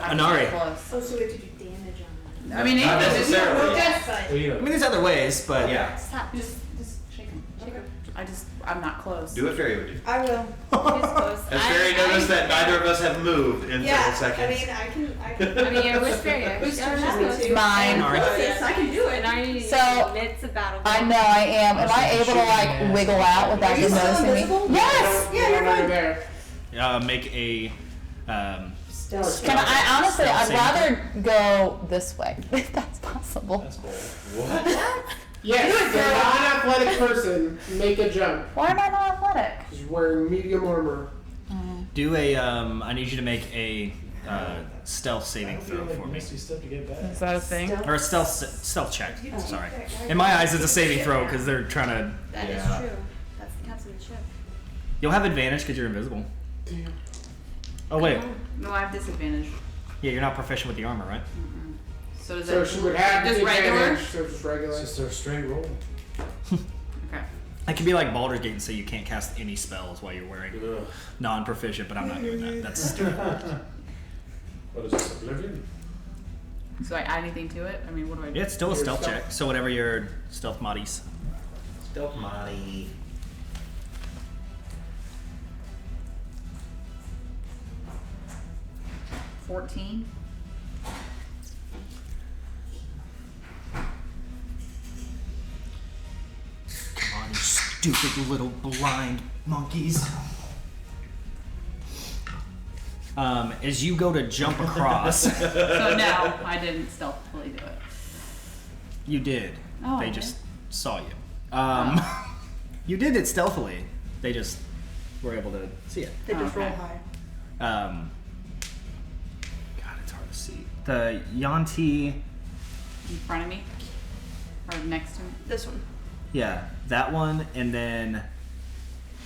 Anari. Close. Oh, so we have to do damage on I mean, Not necessarily. Just, Well, you know, I mean, there's other ways, but Yeah. Stop. just shake him. I'm not close. Do what Fairy would do. I will. Who's close? As Fairy noticed that neither of us have moved in Yeah, several I seconds. mean, I can. I mean, you're with Fairy. Who's Yeah, turn she's is it close. to? Mine. Alright. Yes, I can do it. And I So- it's a battle. I know I am. Am I able to like wiggle out without Are you them still noticing me? invisible? Yes. Yeah, you're Right fine. there. make a. Stealth. Can I honestly? Stealth I'd saving rather go this way if that's possible. that's bold. What? Yes, you're not an athletic person. Make a jump. Why am I not athletic? She's wearing medium armor. Do a. I need you to make a stealth saving I feel throw like for me. nasty stuff to get back. Is that a thing? Or a stealth check. Sorry. In my eyes, it's a saving throw because they're trying to. That is Yeah. true. That's the counts of the chip. You'll have advantage because you're invisible. Damn. Oh wait. No, I have disadvantage. Yeah, you're not proficient with the armor, right? So So does So it she would have just regular? advantage, so just regular. It's just a straight roll. Okay. It can be like Baldur's Gate and say you can't cast any spells while you're wearing Ugh. non-proficient, but I'm not doing that. That's stupid. What is this, Oblivion? So I add anything to it? I mean, what do I do? It's still a stealth check, so whatever your stealth moddies. Stealth Molly. $14. Come on, you stupid little blind monkeys. As you go to jump across, So no, I didn't stealthily do it. you did. Oh, I They did? just saw you. You did it stealthily. They just were able to see it. They just roll Okay. high. God, it's hard to see. The Yanti, In front of me? Or next to me? This one. yeah, that one, and then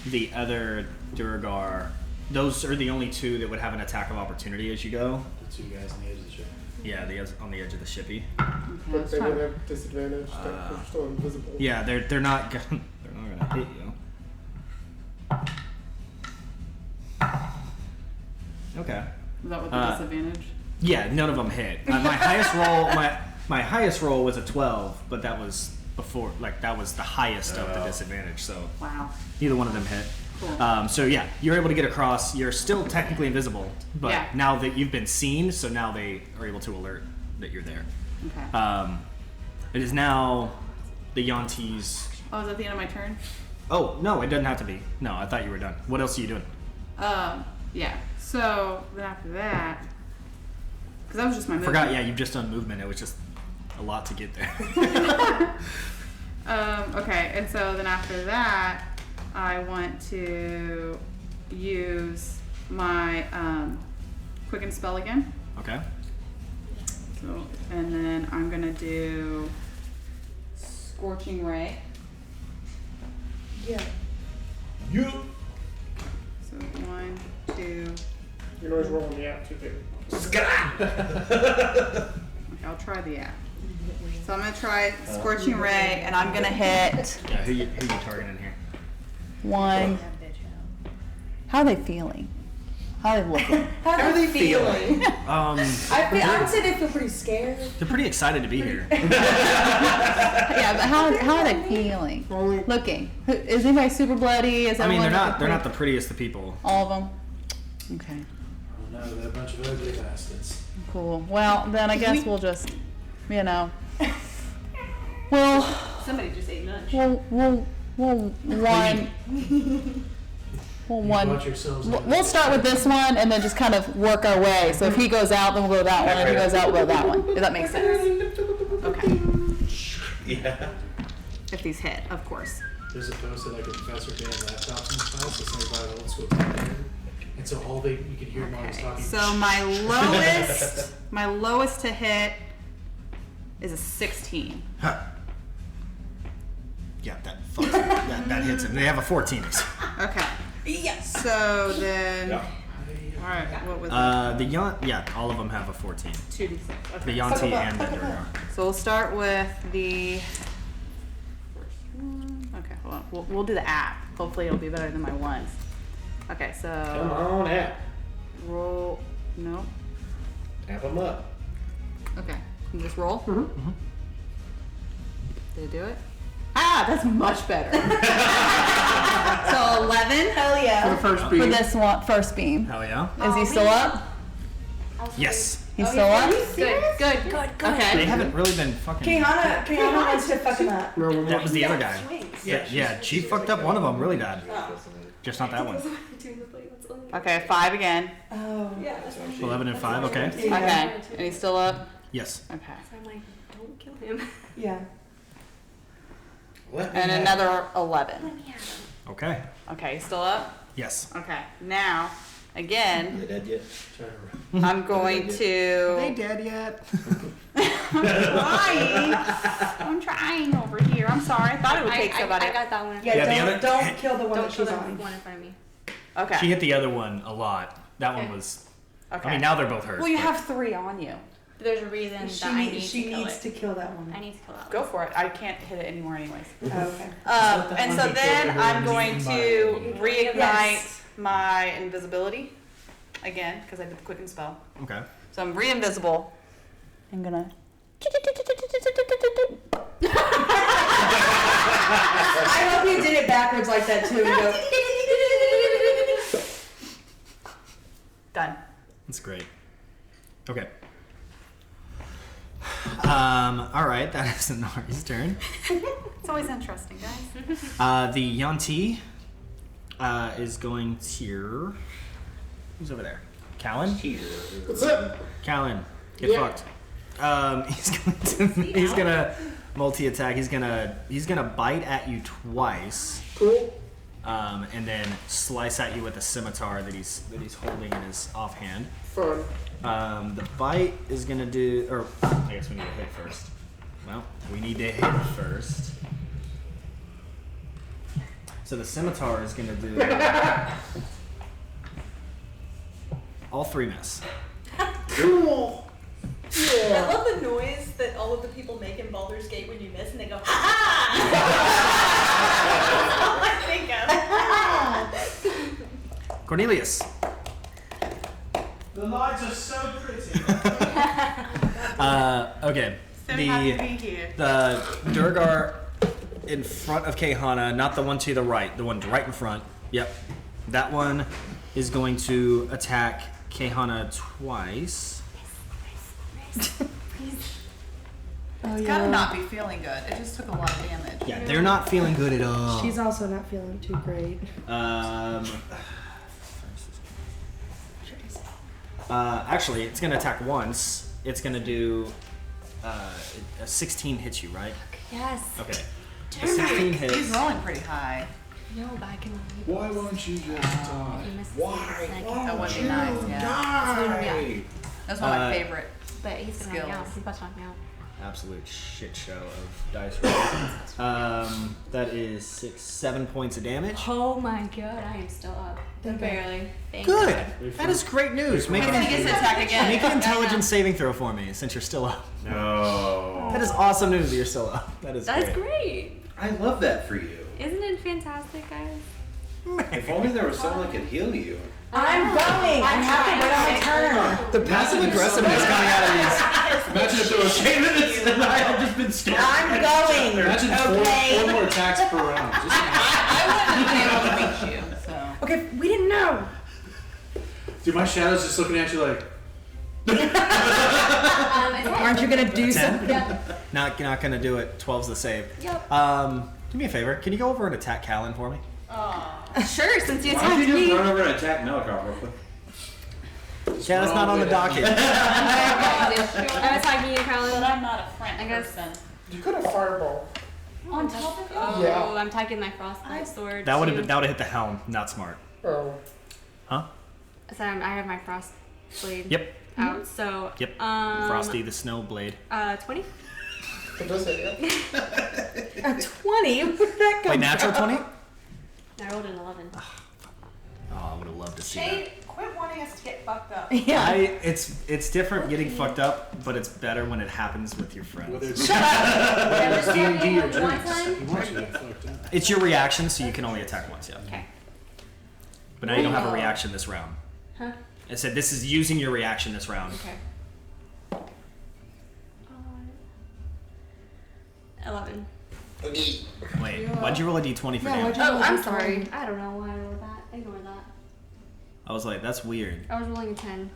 the other Durgar. Those are the only two that would have an attack of opportunity as you go. The two guys on the edge of the ship. Yeah, on the edge of the shippy. Okay, But let's they try. would have disadvantage because they're still invisible. Yeah, they're not gonna hit you. Okay. Was that with the disadvantage? Yeah, none of them hit. My highest roll was a 12, but that was before, like that was the highest of the disadvantage. So Wow. neither one of them hit. Cool. So yeah, you're able to get across. You're still technically invisible, but Yeah. now that you've been seen, so now they are able to alert that you're there. Okay. It is now the Yanti's. Oh, is that the end of my turn? Oh no, it doesn't have to be. No, I thought you were done. What else are you doing? Yeah. So then after that, because that was just my movement. Forgot. Yeah, you've just done movement. It was just a lot to get there. Okay, and so then after that, I want to use my quicken spell again. Okay. So, and then I'm gonna do Scorching Ray. Yeah. You. So 1, 2. You can always roll on the app too, baby. Okay, I'll try the app. So I'm gonna try Scorching Ray, and I'm gonna hit Yeah. Who you targeting here? 1. How are they feeling? How are they looking? How are they feeling? Um, I would say they feel pretty scared. they're pretty excited to be here. Yeah, but how are they feeling? Looking. Is anybody super bloody? Is I mean, everyone they're not the prettiest of people. all of them? Okay. Oh no, they're a bunch of ugly bastards. Cool. Well, then I guess we'll just, you know. Well, Somebody just ate lunch. we'll one. We'll Watch yourselves. We'll start with this one and then just kind of work our way. So if he goes out, then we'll go that one. If he goes out, we'll go that one. If that makes sense. Okay. Yeah. If he's hit, of course. There's a post that like a professor did have laptops in his class, so somebody bought an old school typewriter. And so all you could hear him while he was Okay. talking. So my lowest to hit is a 16. Huh. Yeah, that hits him. They have a 14. Okay. Yes. So then, all right. What was it? All of them have a 14. 2d6. Okay. The Yanti and the Durgar. So we'll start with the first one. Okay, hold on. We'll do the app. Hopefully it'll be better than my ones. Okay, so Come on, app. roll. No. Tap them up. Okay. You just roll. Mm-hmm. Did it do it? Ah, that's much better. So 11 Hell For yeah. the first for beam. this one, first beam. Hell yeah. Is he still up? Yes. He's still up. Good. They Okay. haven't really been fucking. Caehanna wants to fuck him up. No, we're That was the other guy. Yeah. Yeah, she fucked up one of them really bad. Just not that one. Okay, 5 again. Oh. 11 and 5. Okay. Okay. And he's still up? Yes. Okay. So I'm like, don't kill him. Yeah. And another 11. Okay. Okay, he's still up? Yes. Okay. Now, again, They dead yet? I'm going to. dead yet? I'm trying over here. I'm sorry. I thought it would take somebody. I got that one. Yeah, Yeah, the don't kill the one Don't that kill she's the on. one in front of me. Okay. She hit the other one a lot. That one was. Okay. I mean, now they're both hurt. Well, you but- have 3 on you. there's a reason that I need she to kill needs it. to kill that one. I need to kill that Go one. for it. I can't hit it anymore anyways. Oh, okay. And so then I'm going to reignite Yes. my invisibility again because I did the quicken spell. Okay. So I'm re-invisible. I'm gonna. I hope you did it backwards like that too. And go. Done. That's great. Okay. All right, that is Inari's turn. It's always interesting, guys. The Yanti is going here. Who's over there? Callan? What's up? Callan, get Yeah. fucked. He's gonna multi-attack. He's gonna bite at you twice. Cool. And then slice at you with a scimitar that he's holding in his offhand. Fun. The bite is gonna do, or I guess we need to hit first. Well, we need to hit first. So the scimitar is gonna do. All three miss. Cool. I love the noise that all of the people make in Baldur's Gate when you miss and they go, ha ha! That's all I think of. Cornelius. The lights are so pretty. Okay. So happy to be here. The Durgar in front of Caehanna, not the one to the right, the one right in front. Yep. That one is going to attack Caehanna twice. It's gotta not be feeling good. It just took a lot of damage. Yeah, they're not feeling good at all. She's also not feeling too great. Actually, it's gonna attack once. It's gonna do a 16 hits you, right? Yes. Okay. A 16 hits. He's rolling pretty high. No, but I can. Why won't you just die? Why? That would be nice, yeah. That's one of my favorite. But he's gonna knock me out. skills. He's about to knock me out. Absolute shit show of dice rolls. That is 7 points of damage. Oh my god, I am still up. Okay. Barely. Thank Good. God. That is great news. Make He's gonna get to attack again. an intelligence saving throw for me since you're still up. No. That is awesome news that you're still up. That is That's great. great. I love that for you. Isn't it fantastic, guys? If only there was someone that could heal you. I'm going. I have to wait on my turn. The passive aggressiveness coming out of these. Imagine if there was 10 minutes and I had just been scared. I'm going. Imagine four more attacks per round. Just I wouldn't be able to reach you, so. Okay, we didn't know. Dude, my shadow's just looking at you like. Aren't you gonna do 10? something? Yep. Not gonna do it. 12's the save. Yep. Do me a favor. Can you go over and attack Callan for me? Sure, since you Why don't attacked you just me. run over and attack Melikov real quick? Yeah, that's not on the docket. I'm attacking you, But Callan. I'm not a French I guess- person. You could have fireball. On top of you? Oh, Yeah. I'm attacking my frostbite sword. That would have too. hit the helm. Not smart. Oh. Huh? So I have my frost blade Yep. out. So Yep. Frosty the snow blade. 20. It does it, yeah. A 20? Where did that come Wait, natural 20? I rolled an 11. Oh, I would have loved to see that. Shane, quit wanting us to get fucked up. Yeah. It's different getting fucked up, but it's better when it happens with your friends. Whether it's Shut up! whether it's D&D or One drinks, time? he wants you to get fucked up. It's your reaction, so you can only attack once, yeah. Okay. But now you don't have a reaction this round. Huh? I said this is using your reaction this round. Okay. 11. Wait, why'd you roll a d20 for Yeah, damage? why'd you- Oh, I'm sorry. I don't know why I rolled that. Ignore that. I was like, that's weird. I was rolling a 10.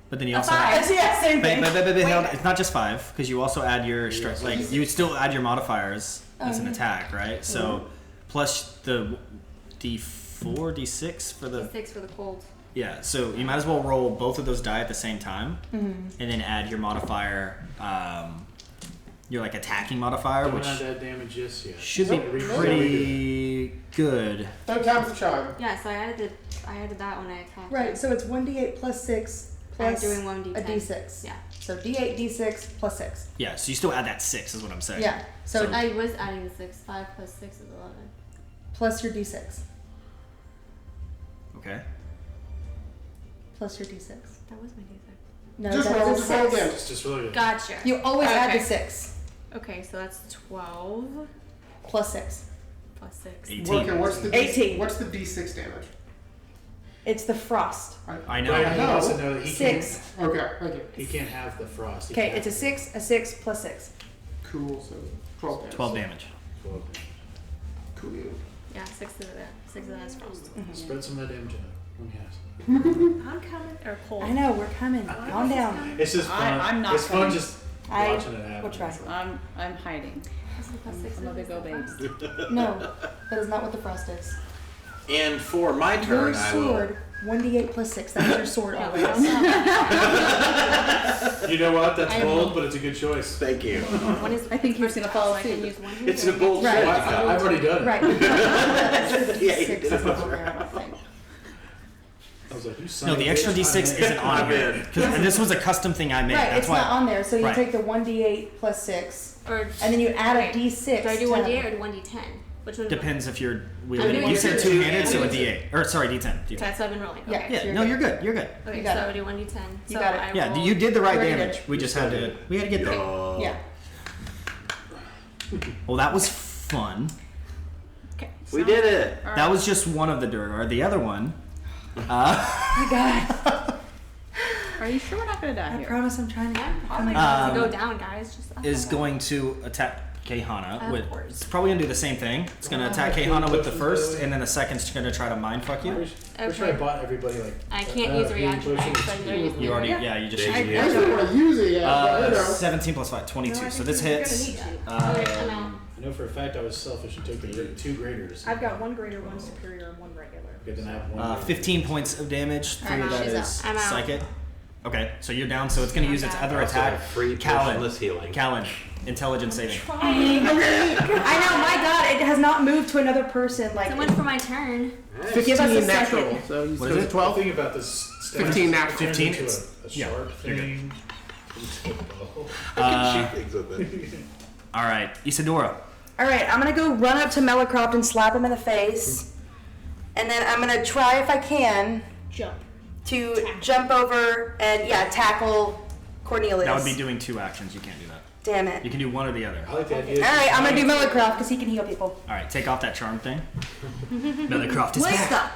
But then you A also 5. Yeah, same thing. But hold on, it's not just 5 because you also add your strength. Like you still add your modifiers as an attack, right? So plus the d4, d6 for the 6 for the cold. yeah. So you might as well roll both of those die at the same time, and then add your modifier, your like attacking modifier, Don't which add that damage just yet. should be pretty good. Third time's the charm. Yeah, so I added that when I attacked. Right, so it's 1d8 plus 6 plus doing 1d10. a d6. Yeah. So d8, d6 plus 6. Yeah. So you still add that 6 is what I'm saying. Yeah. So, So- I was adding the 6. 5 plus 6 is 11. plus your d6. Okay. Plus your d6. That was my d6. No, Just that's roll, a just roll 6. again. It's just really good. Gotcha. You always add Okay. the 6 Okay, so that's 12 plus 6. plus 6. 18. Okay, what's the 18. What's the D6 damage? It's the frost. I know. But he know. also know that he 6. Okay, thank you. He can't have the frost. He Okay, can't it's a 6 plus 6. Cool. So 12 damage. 12 damage. Well, Cool. Yeah, 6 of that. 6 of that is frost. spread some of that damage out. When he has. I'm coming. Or cold. I know, we're coming. Calm down. It's just fun. I'm not it's fun coming. just I watching it happen. will try. I'm hiding. This is plus 6 I'm gonna go babes. No, that is not what the frost is. And for my Your turn, I will. sword, 1d8 plus 6. That's your sword always. You know what? That's I bold, will. but it's a good choice. Thank you. One is I think he's gonna fall so I can asleep. use one here. It's a bold Right. Well, strategy. I've already done it. Right. Yeah, you 6 did. is on there, I don't think. I was like, you son No, of the a extra bitch, D6 I'm in. isn't on I'm here. in. 'Cause- and this was a custom thing I made. Right, That's it's why. not on there. So you Right. take the 1d8 plus 6, Or and then you add a Right. d6. do I do to 1d8 have- or do 1d10? Which one? Depends if you're I'm wielding. doing You said two. two-handed, so a I'm doing D8. Or sorry, D10. Okay, so I've been rolling. Yeah. Okay. Yeah, You're no, good. you're good. You're good. Okay, got so it. I would do 1d10. You So got it. I Yeah, roll- you did the right You already damage. did We just had to. We had to get there. Yeah. Well, that was fun. Okay. We did it. That was just one of the Durgar. The other one. Oh my god. Are you sure we're not gonna die I here? promise I'm trying to. I'm Um, go down, guys. Just up Is and going to attack Caehanna. Of With, course. it's probably gonna do the same thing. It's gonna attack Caehanna with the first, and then the second's gonna try to mind fuck you. Pretty sure I bought everybody like. I can't use a reaction potions. because I'm using You already, it. yeah, you just. Did used you? it. I don't want to use it yet, but you know. 17 plus 5, 22. So this hits. Okay, I'm out. I know for a fact I was selfish and took the 2 graders. I've got 1 greater, 1 superior, and 1 regular. Okay, then I have 1. 15 points of damage. 3 I'm of out. that She's is out. I'm out. psychic. Okay, so you're down. So it's gonna use its other Also attack. have free Callan. potionless healing. Callan, intelligence saving. I know, my god, it has not moved to another person. Like, Someone for my turn. give us a 15 natural. second. So he's What is goes it? 12. Think about this. 15 natural. 15? Into It's- a yeah, sharp you're good. thing. I can shoot things with it. All right, Isadora. Alright, I'm gonna go run up to Melicroft and slap him in the face. And then I'm gonna try, if I can, Jump. to jump over and, tackle Cornelius. That would be doing 2 actions. You can't do that. Damn it. You can do one or the other. I like the idea. Alright, I'm gonna do Melicroft because he can heal people. All right, take off that charm thing. Melicroft is back.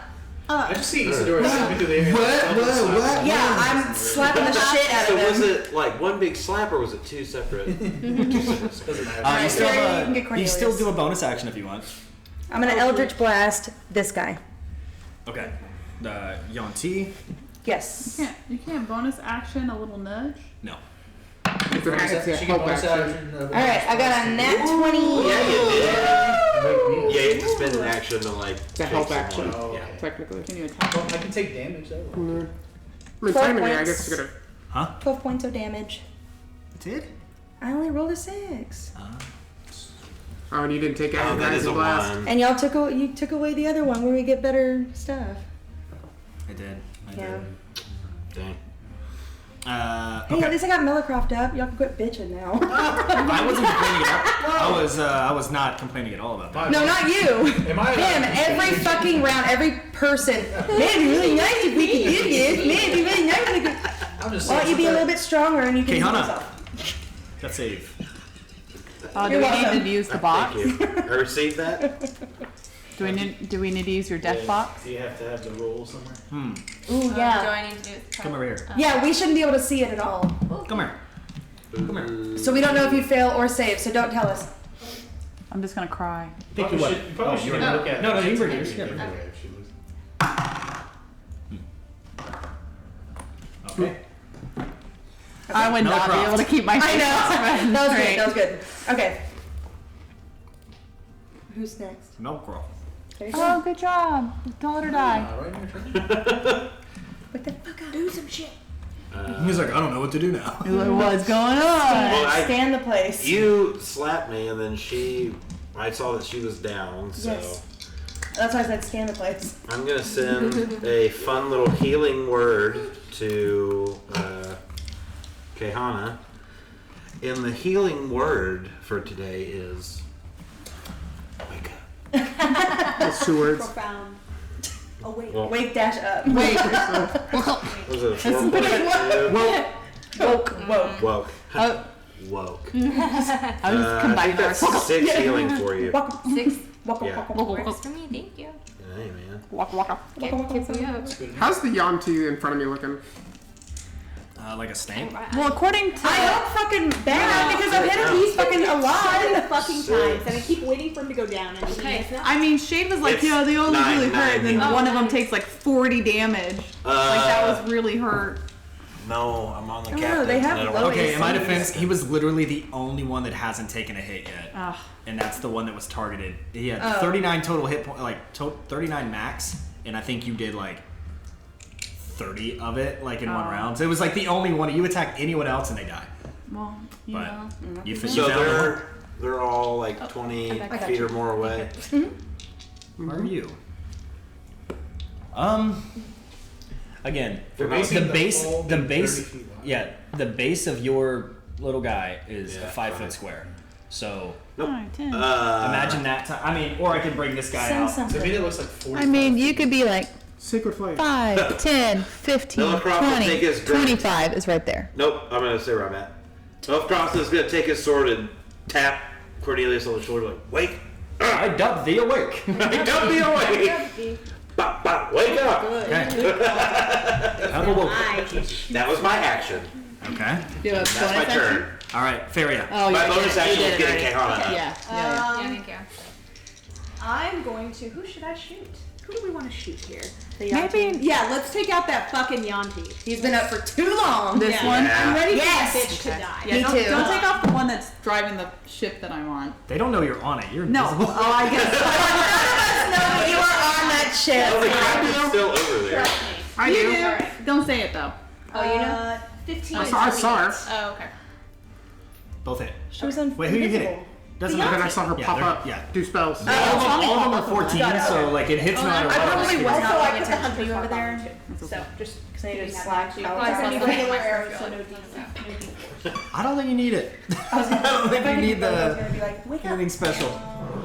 I just see Isadora slipping through the air. What? Yeah, I'm slapping the shit out So of was him. it like one big slap or was it 2 separate? Doesn't matter. You still, Sarah, have you can get you Cornelius. still do a bonus action if you want. I'm gonna Eldritch Blast this guy. Okay. Yanti. Yes. You can't bonus action a little nudge? No. It's a She can help bonus action. action. Alright, I got a nat 20. Yeah, you did. Wait, me. Yeah, you have to spend an action to like. To help fix action. someone. Oh, Yeah. okay. Technically. Can you attack? Well, I can take damage though. I mean, 12 technically, I points. guess you're gonna. Huh? 12 points of damage. Did? I only rolled a 6. Oh, and you didn't take out Oh, your that guys' is a blast. 1. And y'all took away the other one where we get better stuff. I did. I Yeah. did. Dang. Hey, Okay. at least I got Melicroft up. Y'all can quit bitching now. I wasn't complaining at all. I was not complaining at all about that. No, not you. Am I Him, every fucking round, every person. Man, it'd be really nice if we could do this. Man, it'd be really nice if we could. I'm just Why don't you be a little bit stronger and you can heal Caehanna. yourself? That save. Do You're we welcome. need to use the box? Thank you. I received that. Do we need to use your death box? Do you have to have the roll somewhere? Ooh, Do yeah. I need to do Come over here. Yeah, we shouldn't be able to see it at all. Come here. Come here. So we don't know if you fail or save, so don't tell us. I'm just gonna cry. Pick Probably your should- weapon. you probably Oh, should you even already- look at it. No, no, you It's were gonna here. be Yeah. anyway if she loses. Okay. I would not be Melicroft. able to keep my I face know. That was good. straight. That was good. Okay. Who's next? Melicroft. There you go. Oh, good job. Don't let her die. Right in your turn. What the fuck? Do some shit. He's like, I don't know what to do now. What's going on? Well, I- Stand the place. You slapped me and then I saw that she was down, so Yes. That's why I said stand the place. I'm gonna send a fun little healing word to Caehanna. And the healing word for today is wake up. That's 2 words. Profound. Awake. Well, Wake dash up. Wait. was it a 4.2? Well, Woke. Oh. Woke. I was I combining think that's our 6 healing for you. 6. Yeah. Works for me, thank you. Hey, man. Keeps me up. How's the Yanti in front of me looking? Like a snake. Well, according to I hope fucking bad because I've hit him. He's fucking alive. The fucking times, and I keep waiting for him to go down. And Okay. I mean, Shade was like, It's yeah, they only really hurt, and then Oh, one of them nice. takes like 40 damage. Like, that was really hurt. No, I'm on the no, captain. they have I don't low want- Okay, in my defense, he was literally the only one that hasn't taken a hit yet. Ugh. And that's the one that was targeted. He had Oh. 39 total hit points, 39 max, and I think you did like 30 of it, like in one Oh. round. So it was like the only one. You attack anyone else and they die. Well, you But know. you So found the one. they're all like 20 I got feet you. or more away. Where are you? Again, We're the basing base, all the being base, 30 feet wide. yeah, the base of your little guy is Yeah, a 5 fine. foot square. So Nope. Alright, 10. imagine that. I mean, or I can bring this guy out. To me, it looks like 40. I mean, you could be like Secret flame. 5, 10, 15, Noah Croft will 20, take his drink. 25 is right there. Nope, I'm gonna stay where I'm at. Elf Cross is gonna take his sword and tap Cornelius on the shoulder like, wake! I dubbed thee awake. Don't be awake! Bop, bop, wake up! Have a woke. That was my action. Okay. You have That's my bonus turn. action? All right, Feria. Oh, My you bonus did it. action You is did it getting already. Caehanna. Yeah. Yeah, thank you. I'm going to. Who should I shoot? Who do we want to shoot here? Maybe Yeah, let's take out that fucking Yanti. He's been up for too long. this Yeah. one. I'm ready for Yes. that bitch to die. Yeah, Me don't, too. don't take off the one that's driving the ship that I'm on. They don't know you're on it. You're No. invisible. Oh, I guess. No, you are on that Oh, ship. the captain's still over there. Trust me. I You do. do. Alright. Don't say it though. Oh, you know? 15 I saw her. Oh, okay. Both hit. She was on Wait, who you hitting? invisible. Doesn't And matter. then I saw her Yeah, pop they're- up, yeah. do spells. All of them are 14, so like it hits no matter I what. probably It's was good. not Also, I paying put the attention hunter to over there. So, just Because I need to Didn't have slack. to. Callan. Probably I need something regular like arrows, that. so no D. I don't think you need it. I was gonna, I don't think if I you could need do that, I was the gonna be like, wake up. anything special.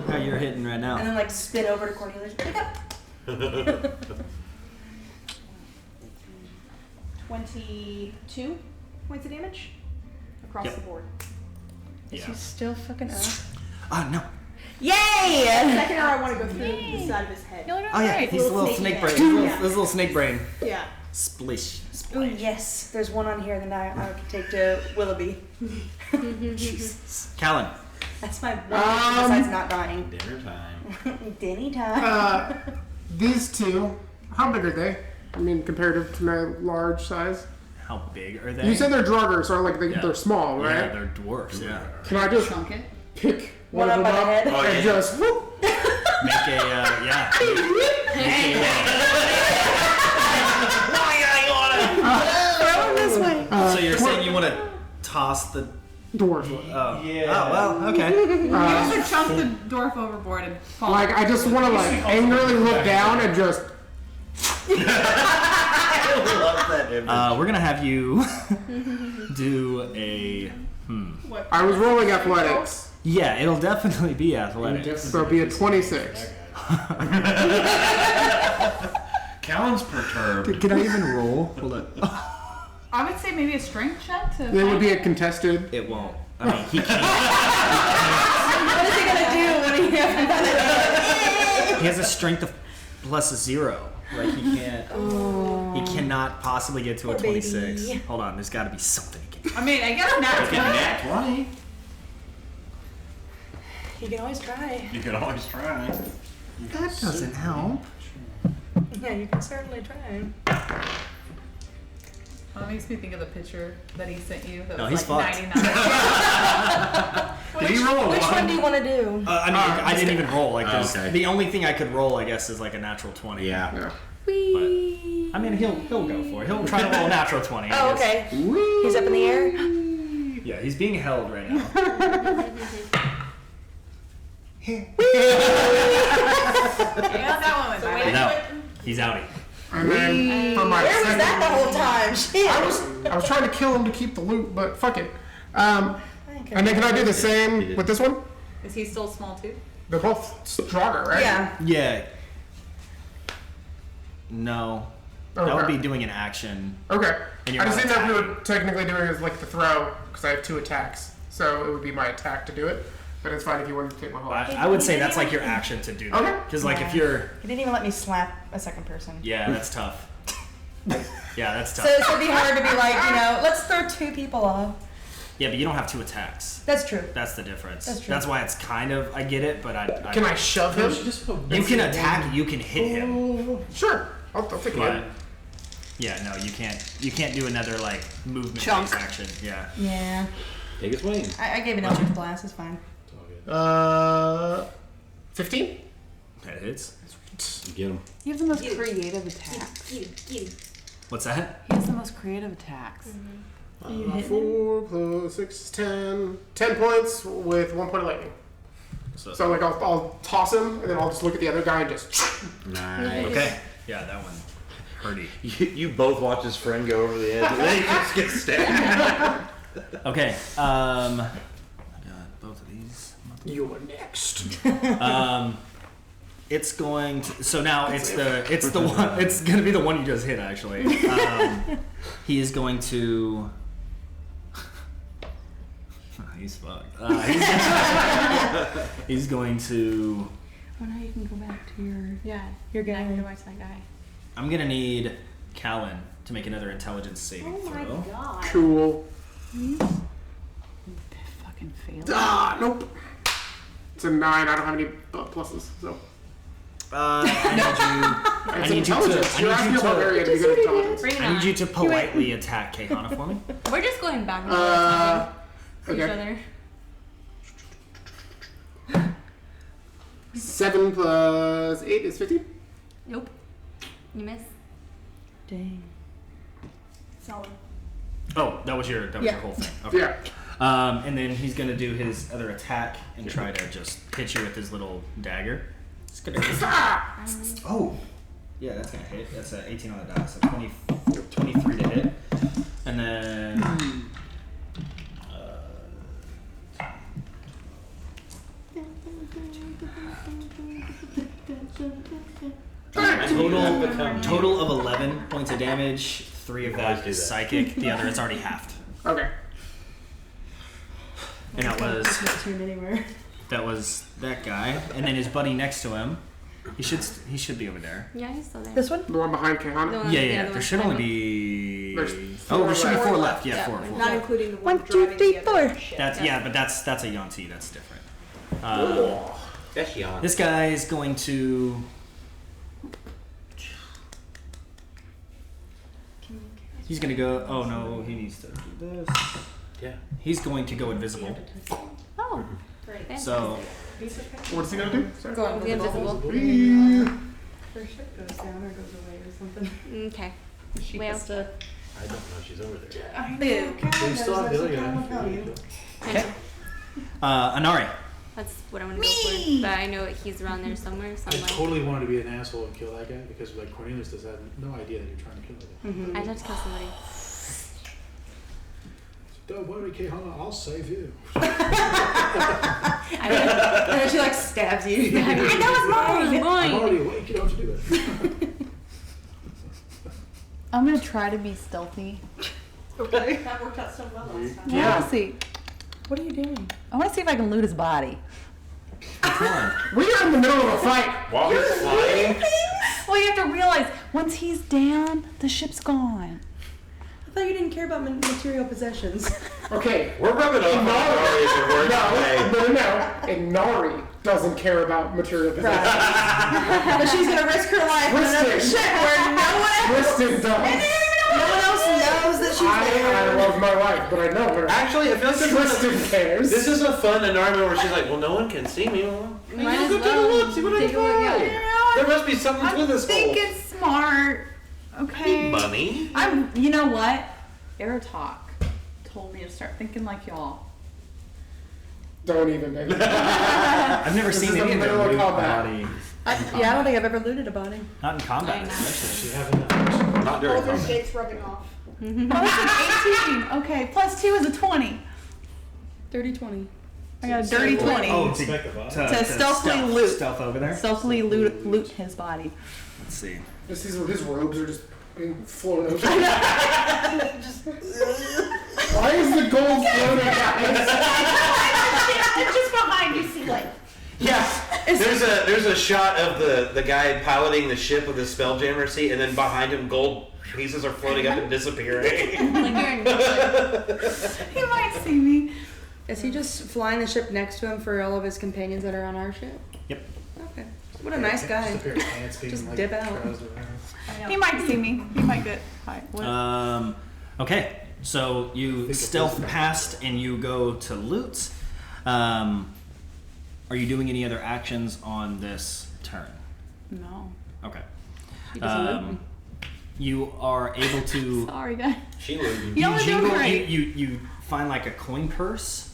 How you're hitting right And now. then like spin over to Cornelius. Wake up. 22 points of damage across Yep. the board. Is Yeah. he still fucking up? No. Yay! Second arrow, I want to go through the side of his head. No, no, Oh yeah, right. he's a little snake brain. Yeah. His little snake brain. Yeah. Splish. Oh yes, there's one on here that I can take to Willoughby. Callan. That's my one besides not dying. Dinner time. Dinny time. These two, how big are they? I mean, comparative to my large size. How big are they? You said they're Draugr, so like Yeah. they're small, Yeah, right? they're dwarfs. Yeah. Can I just Chunk it. pick One one of up them by the up head? Oh, and yeah. just whoop? Make a yeah. Throw him this way. So you're saying you want to toss the Dwarf. Oh. Yeah. Oh well. Okay. You have to chunk the dwarf overboard and fall. Like I just want to like angrily look down and just. We're gonna have you do a. I was rolling athletics, Yeah, it'll definitely be athletics. so it'll be a 26. Callan's perturbed. Can I even roll? Hold on. I would say maybe a strength check to. It would be a contested. It won't. I mean, he can't. What is he gonna do when he has He has a strength of plus 0. Like he can't. He cannot possibly get to a Poor 26. baby. Hold on. There's got to be something he can. I mean, I guess not. Nat 20. You can always try. You could always try. That doesn't help. Yeah, you can certainly try. Well, it makes me think of the picture that he sent you. That No, was he's like fucked. 99. Did he roll a Which 1? one do you want to do? I mean, I didn't even roll. Like, there's, okay. the only thing I could roll, I guess, is like a natural 20. Yeah. Yeah. Whee! I mean, he'll go for it. He'll try to roll a natural 20. I Oh, guess. okay. He's up in the air. Yeah, he's being held right now. Yeah, that one went by. He's out. He's outie. And then for my Where was second, that the whole time? Shit. I was trying to kill him to keep the loot, but fuck it. And then can I do the same with this one? Is he still small too? They're both Draugr, right? Yeah. Yeah. No. That would be doing an action. Okay. And you're I just not didn't know if we attacking. were technically doing it as like the throw, because I have 2 attacks. So it would be my attack to do it. But it's fine if you wanted to take my whole action. I would say that's like your action to do that. Okay. Because like if you're... He didn't even let me slap a second person. Yeah, that's tough. Yeah, that's tough. So it'd be hard to be like, let's throw 2 people off. Yeah, but you don't have 2 attacks. That's true. That's the difference. That's true. That's why it's kind of... I get it, but I Can I shove him? You can attack, you can hit him. Sure. I'll take But, it. yeah, no, you can't do another, like, movement Chunk. action. Yeah. Yeah. Take a swing. I gave an Eldritch Blast. It's fine. 15? That hits. Get him. You have the most creative attacks. What's that? He has the most creative attacks. 4 plus 6 is 10. 10 points with 1 point of lightning. So like I'll toss him and then I'll just look at the other guy and just. Nice. Okay. Yeah, that one hurty. You both watch his friend go over the edge, and then he just gets stabbed. Okay. I got both of these. You're next. It's going to. So now it's the one. It's gonna be the one you just hit actually. He is going to. He's fucked. He's going to. Oh, now you can go back to your. Yeah. You're Now I can good. go back to that guy. I'm gonna need Callan to make another intelligence saving throw. God. Cool. Fucking failed. Ah, nope. It's a 9. I don't have any pluses, so. I It's need you to. intelligence. You're asking a barbarian to be good at intelligence. Bring it I need on. you to politely attack Caehanna for me. We're just going back and forth each Okay. other. 7 plus 8 is 15. Nope. You miss. Dang. Solid. Oh, that was your Yeah. whole thing. Okay. Yeah. And then he's gonna do his other attack and try to just hit you with his little dagger. It's gonna hit. Oh, yeah, that's gonna hit. That's an 18 on the die, so 23 to hit. And then total of 11 points of damage. 3 of that is psychic. The other is already halved. Okay. And that was Not tune anywhere. that guy, and then his buddy next to him. He should be over there. Yeah, he's still there. This one? The one behind Caehanna? The one- Yeah, the yeah. other There one should only behind be. There's There should be 4 four left. left. Yeah, Yeah. 4. Not including the one 1, 2, driving 3, the other 4. ship. That's but that's a Yonti. That's different. That's Jan. This guy is going to. He's gonna go. Oh no, he needs to do this. Yeah. He's going to go invisible. Oh, Great. So What's he gonna do? Sorry. Go Be invisible. First ship goes down or goes away or something. Okay. She Well. has to. I don't know. She's over there. I Ew. They still have That's what Billy Callan will tell you. okay. Anari. That's what I'm gonna go for. But I know he's around there somewhere. So I I'm like, totally wanted to be an asshole and kill that guy because like Cornelius does have no idea that you're trying to kill that guy. I have to kill somebody. Don't worry, Caehanna, I'll save you. I And then she like stabs you. I know it's mine. I'm Mine. already awake, you don't have to do it. I'm gonna try to be stealthy. Okay. That worked out so well last time. I wanna see. What are you doing? I wanna see if I can loot his body. We are in the middle of a fight. While he's flying. Well, you have to realize once he's down, the ship's gone. I thought you didn't care about material possessions. Okay. We're rubbing off on Nari as a word today. No. Inari doesn't care about material possessions. But she's gonna risk her life on another Twisted. ship where no one else, Twisted does. no one else knows that she's I there. love my wife, but I know her. Actually, I feel like Twisted cares. this is a fun Nari where she's like, well, no one can see me. Well, Might as go take a well look, see what I take a look, find. yeah. There must be something to this think hole. it's smart. Okay. Bunny. You know what? Aerotalk told me to start thinking like y'all. Don't even make it. I've never This seen is any the of middle them of loot combat. body. Yeah, I don't think I've ever looted a body. Not in combat, I know. especially. She having that. Not during Baldur's combat. Gate's rubbing off. Oh, it's an 18. Okay, plus 2 is a 20. Dirty 20. I got a dirty 20. Oh, Inspect the body. To stealthily loot. Stealth over there. Stealthily loot his body. Let's see. His robes are just being floated over. Why is the gold floating, guys? Just behind you, see like. Yeah, there's a shot of the guy piloting the ship with his spelljammer seat, and then behind him, gold pieces are floating up and disappearing. Like you're in He might see me. Is he just flying the ship next to him for all of his companions that are on our ship? Yep. Okay. What a nice guy. Just a pair of pants being Just like dip out. troused around. He might see me. He might get hi. What? Okay, so you stealth past and you go to loot. Are you doing any other actions on this turn? No. Okay. He doesn't loot. You are able to. Sorry, guys. She looted. You know what? jingle- Great. you find like a coin purse.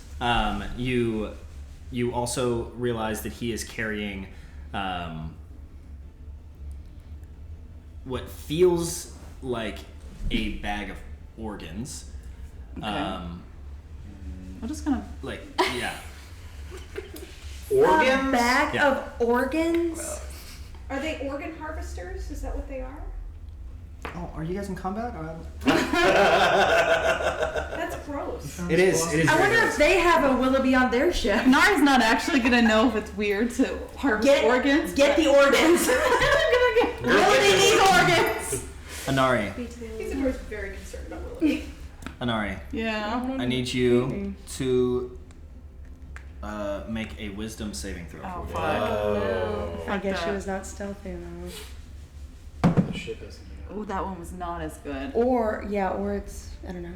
You also realize that he is carrying what feels like a bag of organs. Okay. I'm just gonna Like, yeah. A bag Yeah. of organs? Are they organ harvesters? Is that what they are? Oh, are you guys in combat? That's gross. It is. It is. I very wonder gross. if they have a Willoughby on their ship. Nari's not actually gonna know if it's weird to harvest organs. Get the organs. Willoughby needs organs. Anari. He's of course very concerned about Willoughby. Anari. Yeah. I need you to make a wisdom saving throw. Oh, for fuck. I Fuck guess she that. was not stealthy enough. The ship isn't. Ooh, that one was not as good. Or it's, I don't know.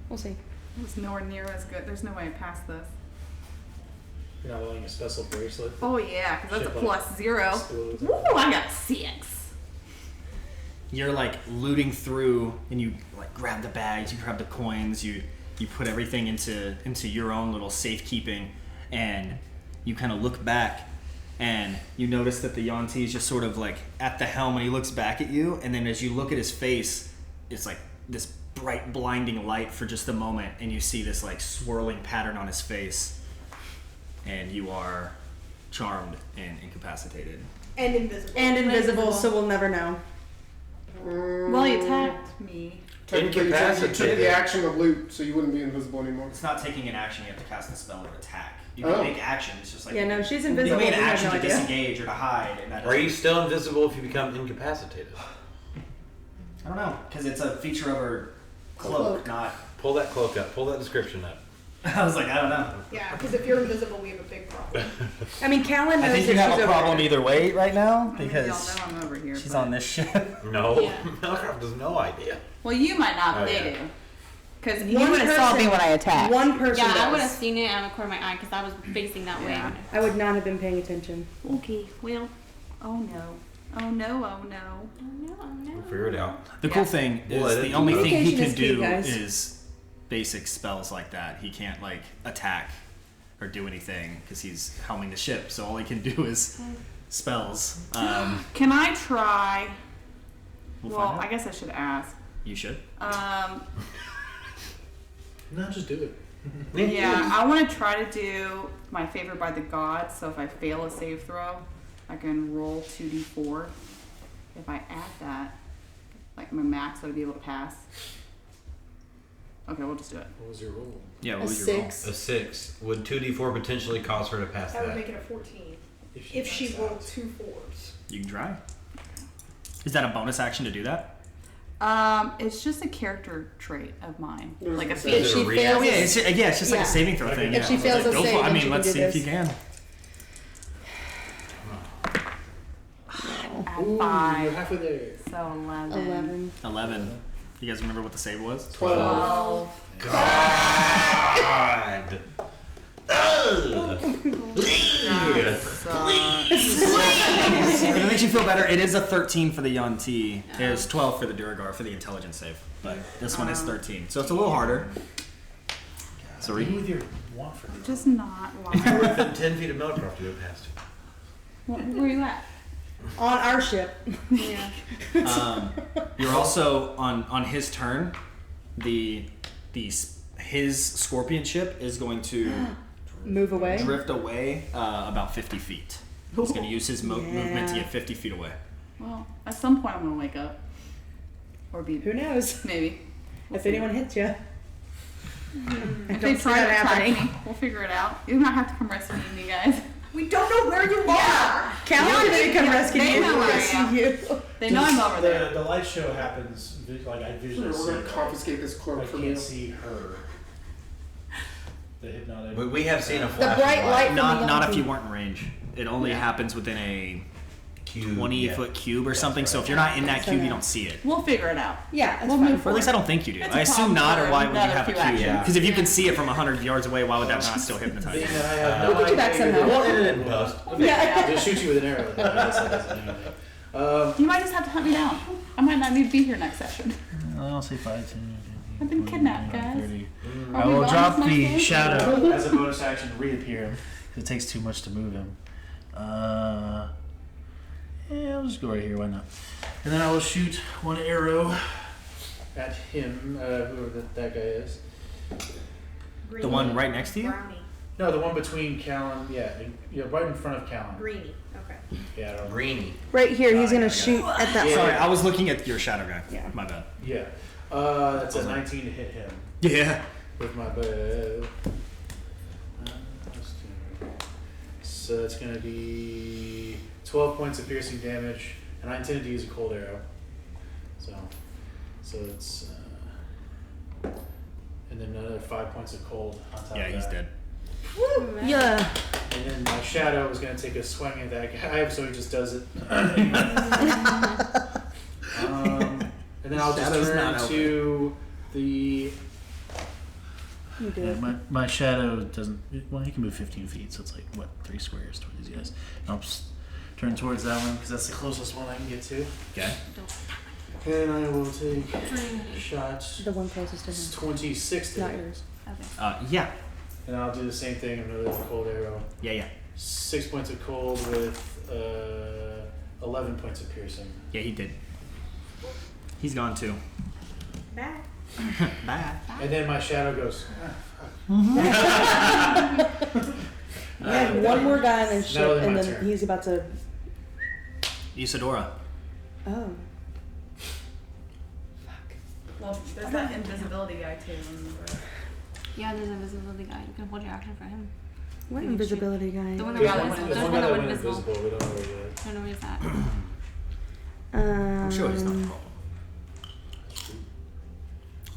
We'll see. It was nowhere near as good. There's no way I passed this. You're not wearing a special bracelet. Oh yeah, because that's a Shit, like, +0. explodes. Woo, I got 6. You're like looting through, and you like grab the bags, you grab the coins, you put everything into your own little safekeeping, and you kind of look back, and you notice that the Yonti is just sort of like at the helm, and he looks back at you, and then as you look at his face, it's like this bright, blinding light for just a moment, and you see this like swirling pattern on his face, and you are charmed and incapacitated. And invisible. And invisible, so we'll never know. Well, he attacked me. Technically, you took the action of loot, so you wouldn't be invisible anymore. It's not taking an action, you have to cast a spell or attack. You Oh. can make actions, it's just like... Yeah, no, she's You invisible. can make an we have action no to idea. disengage or to hide, and that Are you doesn't- still invisible if you become incapacitated? I don't know, because it's a feature of her cloak, not... Pull that cloak up. Pull that description up. I was like, I don't know. Yeah, because if you're invisible, we have a big problem. I mean, Callan knows I think that you have she's a over problem there. either way right now, Y'all because know I'm over here. she's but- on this ship. No. Yeah. Malcolm has no idea. Well, you might not. Oh, they yeah. do. Because you One would have saw person- me when I attacked. One person Yeah, I would have does. seen it out of the corner of my eye because I was facing that Yeah. way. I would not have been paying attention. Okay. Well. Oh no. Oh no. Oh no. Oh no, oh no. We'll figure it out. The cool thing is Well, the only thing he communication can is key, do guys. is basic spells like that. He can't, like, attack or do anything because he's helming the ship, so all he can do is spells. Can I try? We'll Well, find out. I guess I should ask. You should. No, just do it. Yeah, I want to try to do my favorite by the gods. So if I fail a save throw, I can roll 2d4. If I add that, like my max, I'd be able to pass. Okay, we'll just do it. What was your roll? Yeah, what A was your roll? 6. A 6. Would 2d4 potentially cause her to pass That would that? make it a 14. If If she knocks rolled out. 2 4s. You can try. Is that a bonus action to do that? It's just a character trait of mine, There's like a a- feat. If she Oh, fails, yeah, it's just like Yeah. a saving throw thing. If yeah. she fails a Go save, for it. I then mean, she let's can see do if you this. can. At Ooh, 5, you're halfway there. so 11. 11. 11. You guys remember what the save was? 12. God! If it makes you feel better, it is a 13 for the Yonti. There's 12 for the Duragar for the intelligence save. But this one is 13. So it's a little harder. So What are you read. with your want for these? Just not lying. You're within 10 feet of Meldcroft to go past. Where you at? On our ship. Yeah. You're also on his turn. His scorpion ship is going to Move away. drift away about 50 feet. He's going to use his movement to Yeah. get 50 feet away. Well, at some point I'm gonna wake up. Or be Who knows? maybe. If anyone hits you. If they try to attack me, we'll figure it out. You might have to come rescue me, guys. We don't know where you Yeah. are. Callan didn't come rescue they you. know where I Rescue am. you. They know I'm over there. The light show happens, like I visually see. We're gonna it. confiscate this I cloak from you. can't see her. The hypnotic. We have seen a The flash. bright light from the Not if young you weren't in range. It only happens within a Cube, 20-foot cube or something. So if you're not in that cube, you don't see it. We'll figure it out. Yeah, it's We'll fine. move Or at least I forward. don't think you do. It's a I assume problem not, or for why would you another have a few cube? actions. Because if you can see it from 100 yards away, why would that not still hypnotize Being you? that I have We'll no put you back idea. somehow. We'll edit it in post. Yeah. Just shoot you with an arrow. I guess that doesn't mean anything. You might just have to hunt me down. I might not need to be here next session. I'll say 5, 10, I've been kidnapped, guys. 30. Are I we will bonus drop next the game? shadow as a bonus action to reappear him. Because it takes too much to move him. Yeah, I'll just go right here. Why not? And then I will shoot one arrow at him, whoever that guy is. The one right next to you? Brownie. No, the one between Callan. Yeah, right in front of Callan. Greeny. Okay. Yeah, I don't know. Greeny. Right here, he's I gonna got it. shoot at that. Yeah. Sorry, I was looking at your shadow guy. Yeah. My bad. Yeah. That's a 19 to hit him Yeah. with my bow. So it's gonna be 12 points of piercing damage, and I intended to use a cold arrow. So it's and then another 5 points of cold on top Yeah, of that. he's dead. Yeah. And then my shadow is gonna take a swing at that guy, so he just does it. And then I'll just Shadow's turn not to the. You do Yeah, it. my shadow doesn't. Well, he can move 15 feet, so it's like, what, 3 squares toward these guys. And I'll just turn towards that one because that's the closest one I can get to. Okay. And I will take a shot. The one closest to It's him. 26 to Not hit. yours. Yeah. And I'll do the same thing, another cold arrow. Yeah. 6 points of cold with 11 points of piercing. Yeah, he did. He's gone too. Back. Bye. And then my shadow goes. We had one more guy and then Now shit, my and then turn. he's about to. Isadora. Oh. Well, there's that invisibility guy too. Yeah, there's an invisibility guy. You can hold your action for him. What You can shoot. invisibility guy? The one There's that one, went there's invisible. one There's guy one that that went went invisible. invisible. We don't know where I don't know where he's at. I'm sure he's not the problem.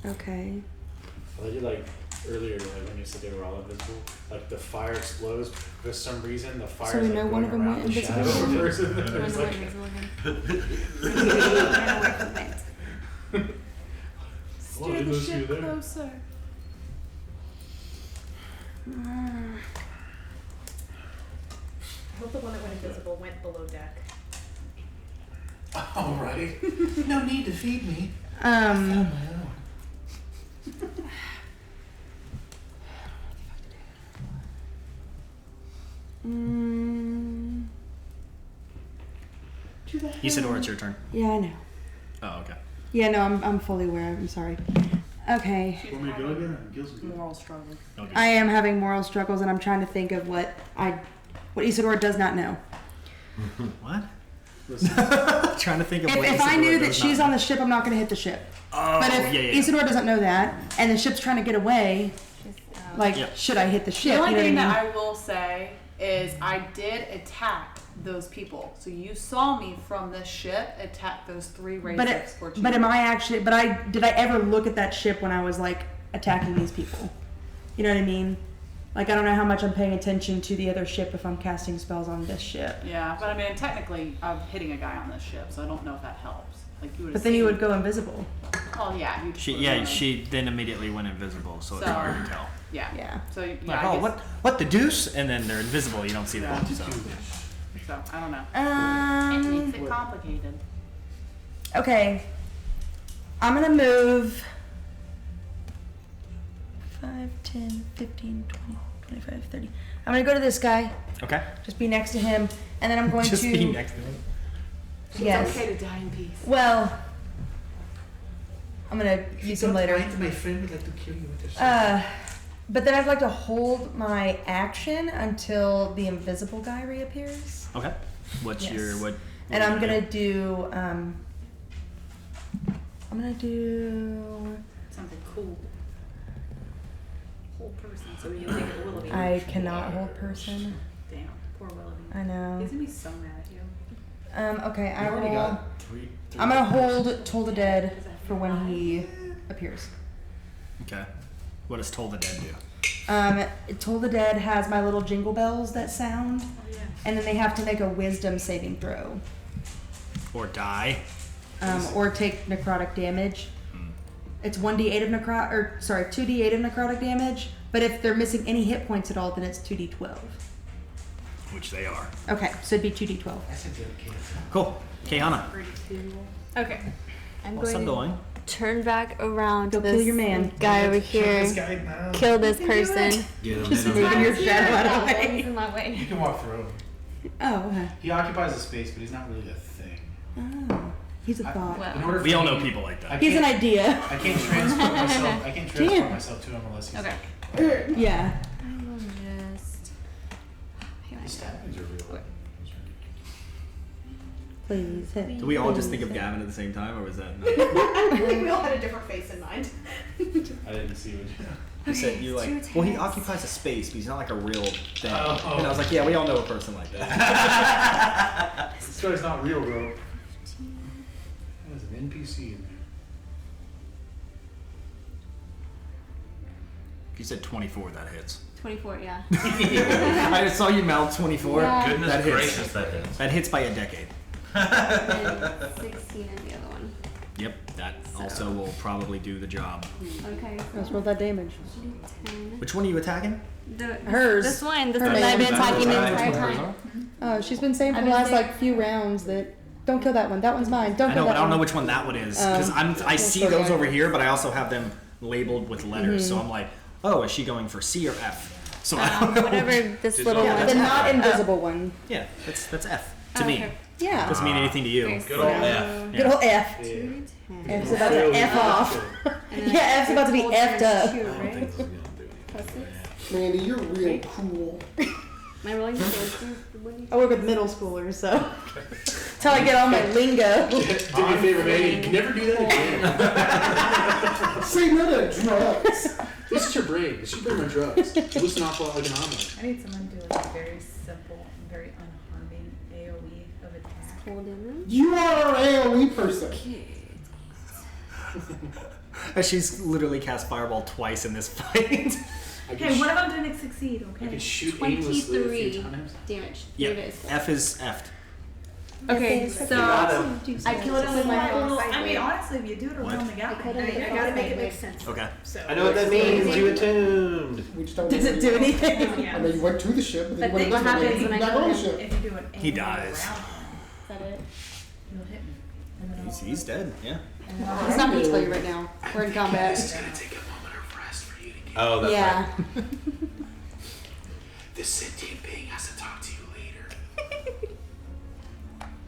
Okay. I did like earlier, like when you said they were all invisible, like the fire explodes for some reason. The fire. So we like know going one of them around went the shadow invisible? of the person. Run It's away, like, invisible again. Run away from it. oh, it was you there. closer. I hope the one that went invisible went below deck. All right. No need to feed me. Isadora, it's your turn. Yeah, I know. Oh, okay. Yeah, no, I'm fully aware. I'm sorry. Okay. Want me to go again? Gil's good. Moral struggle. Okay. I am having moral struggles, and I'm trying to think of what Isadora does not know. What? Trying to think of what If I Isadora knew that does she's not on know. the ship, I'm not going to hit the ship. Oh, But if yeah. Isadora doesn't know that, and the ship's trying to get away, like, Yep. should I hit the ship? The only You know thing what I that mean? I will say is I did attack those people. So you saw me from this ship attack those 3 rays But of it, scorching. but am I actually? But did I ever look at that ship when I was like attacking these people? You know what I mean? Like I don't know how much I'm paying attention to the other ship if I'm casting spells on this ship. Yeah, but I mean, technically, I'm hitting a guy on this ship, so I don't know if that helps. Like you would. But then you would go invisible. Oh yeah. You She then immediately went invisible, so it's So- hard to tell. Yeah. Yeah. So yeah. Like, I oh, guess- what the deuce? And then they're invisible. You don't see Yeah. them. So. So I don't know. Um, It makes it complicated. Okay. I'm gonna move 5, 10, 15, 20, 25, 30. I'm gonna go to this guy. Okay. Just be next to him, and then I'm going Just to. be next to him. Yes. It's okay to die in peace. Well, I'm gonna use him later. My friend would like to kill you with their But then I'd like to hold my action until the invisible guy reappears. Okay. What's Yes. your what? And I'm gonna do I'm gonna do. Something cool. Whole person. So you think of Willoughby. I cannot hold person. Damn, poor Willoughby. I know. He's gonna be so mad at you. Okay, I You already will. got three I'm gonna hold Toll the Dead for when he appears. Okay. What does Toll the Dead do? Toll the Dead has my little jingle bells that sound, and then they have to make a wisdom saving throw. Or die? Or take necrotic damage. It's 1d8 of 2d8 of necrotic damage, but if they're missing any hit points at all, then it's 2d12. Which they are. Okay, so it'd be 2d12. Cool. Caehanna. Okay. I'm What's going to going? turn back around to Go this kill your man. guy over here. this guy now. Kill this person. Just moving your shadow out of the way. He's in my way. You can walk through him. Oh, okay. He occupies a space, but he's not really a thing. Oh, he's a thought. In order We for all me- know people like that. He's an idea. I can't transport myself. I can't transport myself to him unless he's Okay. Yeah. I will just. The stabbings are real. Please hit. Do we all just think of Gavin at the same time, or was that not? I think we all had a different face in mind. I didn't see what You said you like. two Well, he attacks. occupies a space, but he's not like a real thing. Oh. And I was like, yeah, we all know a person like that. This guy's not real, bro. There's an NPC in there. If you said 24, that hits. 24, yeah. I just saw you mouth 24. Yeah. Goodness That hits. gracious, that hits. That hits by a decade. And 16 in the other one. Yep, that also will probably do the job. Okay. Let's roll that damage. 10. Which one are you attacking? Hers. This one. This Her one that I've been main. attacking the That's entire what hers time. Oh, she's been saying for I've the been last saying- like few rounds that don't kill that one. That one's mine. Don't I kill know, that but I don't know one. which one that one is because I see okay. those over here, but I also have them labeled with letters. So I'm like, oh, is she going for C or F? So I don't know. Whatever this little Yeah, one. the not invisible one. Yeah, that's F to Oh, me. okay. Yeah. Doesn't mean anything to you. Okay, Good old so- F. Good old F. Yeah. F's about to F off. And then Yeah, F's about to be full F'd turn up. two, I don't right? think this is gonna do Plus anything. 6. Mandy, you're real cool. Am I rolling the I work with middle schoolers, so that's how I get all my lingo. Do me a favor, man. You can never do that again. Say no to drugs. This is your brain. This should bring my drugs. Listen off like an omelet. I need someone to do like a very simple, very unharming AoE of attack. Cold damage. You are an AoE person. She's literally cast Fireball twice in this fight. Okay, one of them didn't succeed, I can okay? shoot aimlessly a few 23 times. damage. Yeah, Three days. F is F'd. Okay, F is- so I killed him with my Well, I mean, honestly, if you do it What? around the guy, I gotta make it make sense. Okay. So. I know what that means. You attuned. We just don't Does it do anything? I mean, you went to the ship, but then But you went then what to the happens when I not kill on the him? ship. if you do an He AoE dies. around him, is that it? you'll hit me. And then He's dead. Yeah. It's not gonna tell you right now. We're in combat. This is gonna take a moment of rest for you to get. Oh, that's Yeah. right. This sentient being has to talk to you later.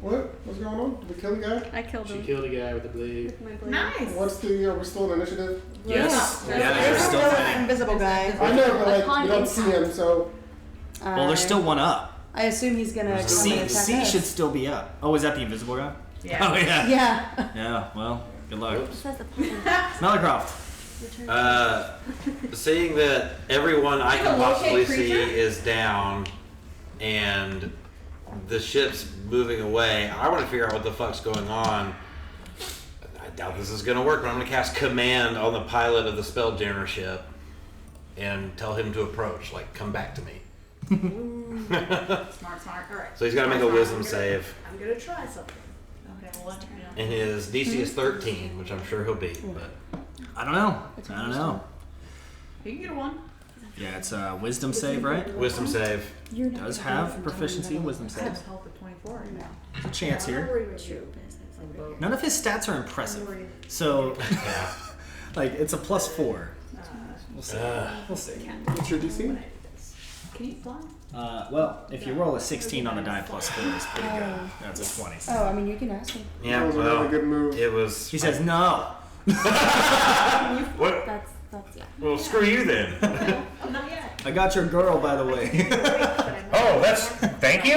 What? What's going on? Did we kill the guy? I killed She him killed a guy with a blade. with my blade. Nice. What's the, are we still in initiative? Yes. Yeah, There's they're still still an fighting. invisible guy. I know, but like, Upon we don't see him, so. Well, there's still one up. I assume he's gonna come and C attack us. should still be up. Oh, is that the invisible guy? Yeah. Oh yeah. Yeah. Yeah. Well, good luck. It says upon. Melicroft. Seeing that everyone I Like can a locate possibly see creature? is down and the ship's moving away, I want to figure out what the fuck's going on. I doubt this is going to work, but I'm going to cast command on the pilot of the Spelljammer ship and tell him to approach, like, come back to me. Smart. All right. So he's got to make a wisdom save. I'm gonna try something. Okay, well, let me know. And his DC is 13, which I'm sure he'll beat. But I don't know. I don't know. You can get a 1. Yeah, it's a wisdom save, right? wisdom save. Does have proficiency in wisdom I have saves. health at 24 right now. There's a chance here. True. None of his stats are impressive. So, Yeah. like, it's a +4. We'll see. We'll see. What's your DC? Can you fly? Well, if you roll a 16 on a die +4, it's pretty good. That's a 20. Oh, I mean, you can ask him. Yeah, That was a really well, good move. it was. He says no. What? That's yeah. Well, screw you then. Not yet. I got your girl, by the way. Oh, that's thank you.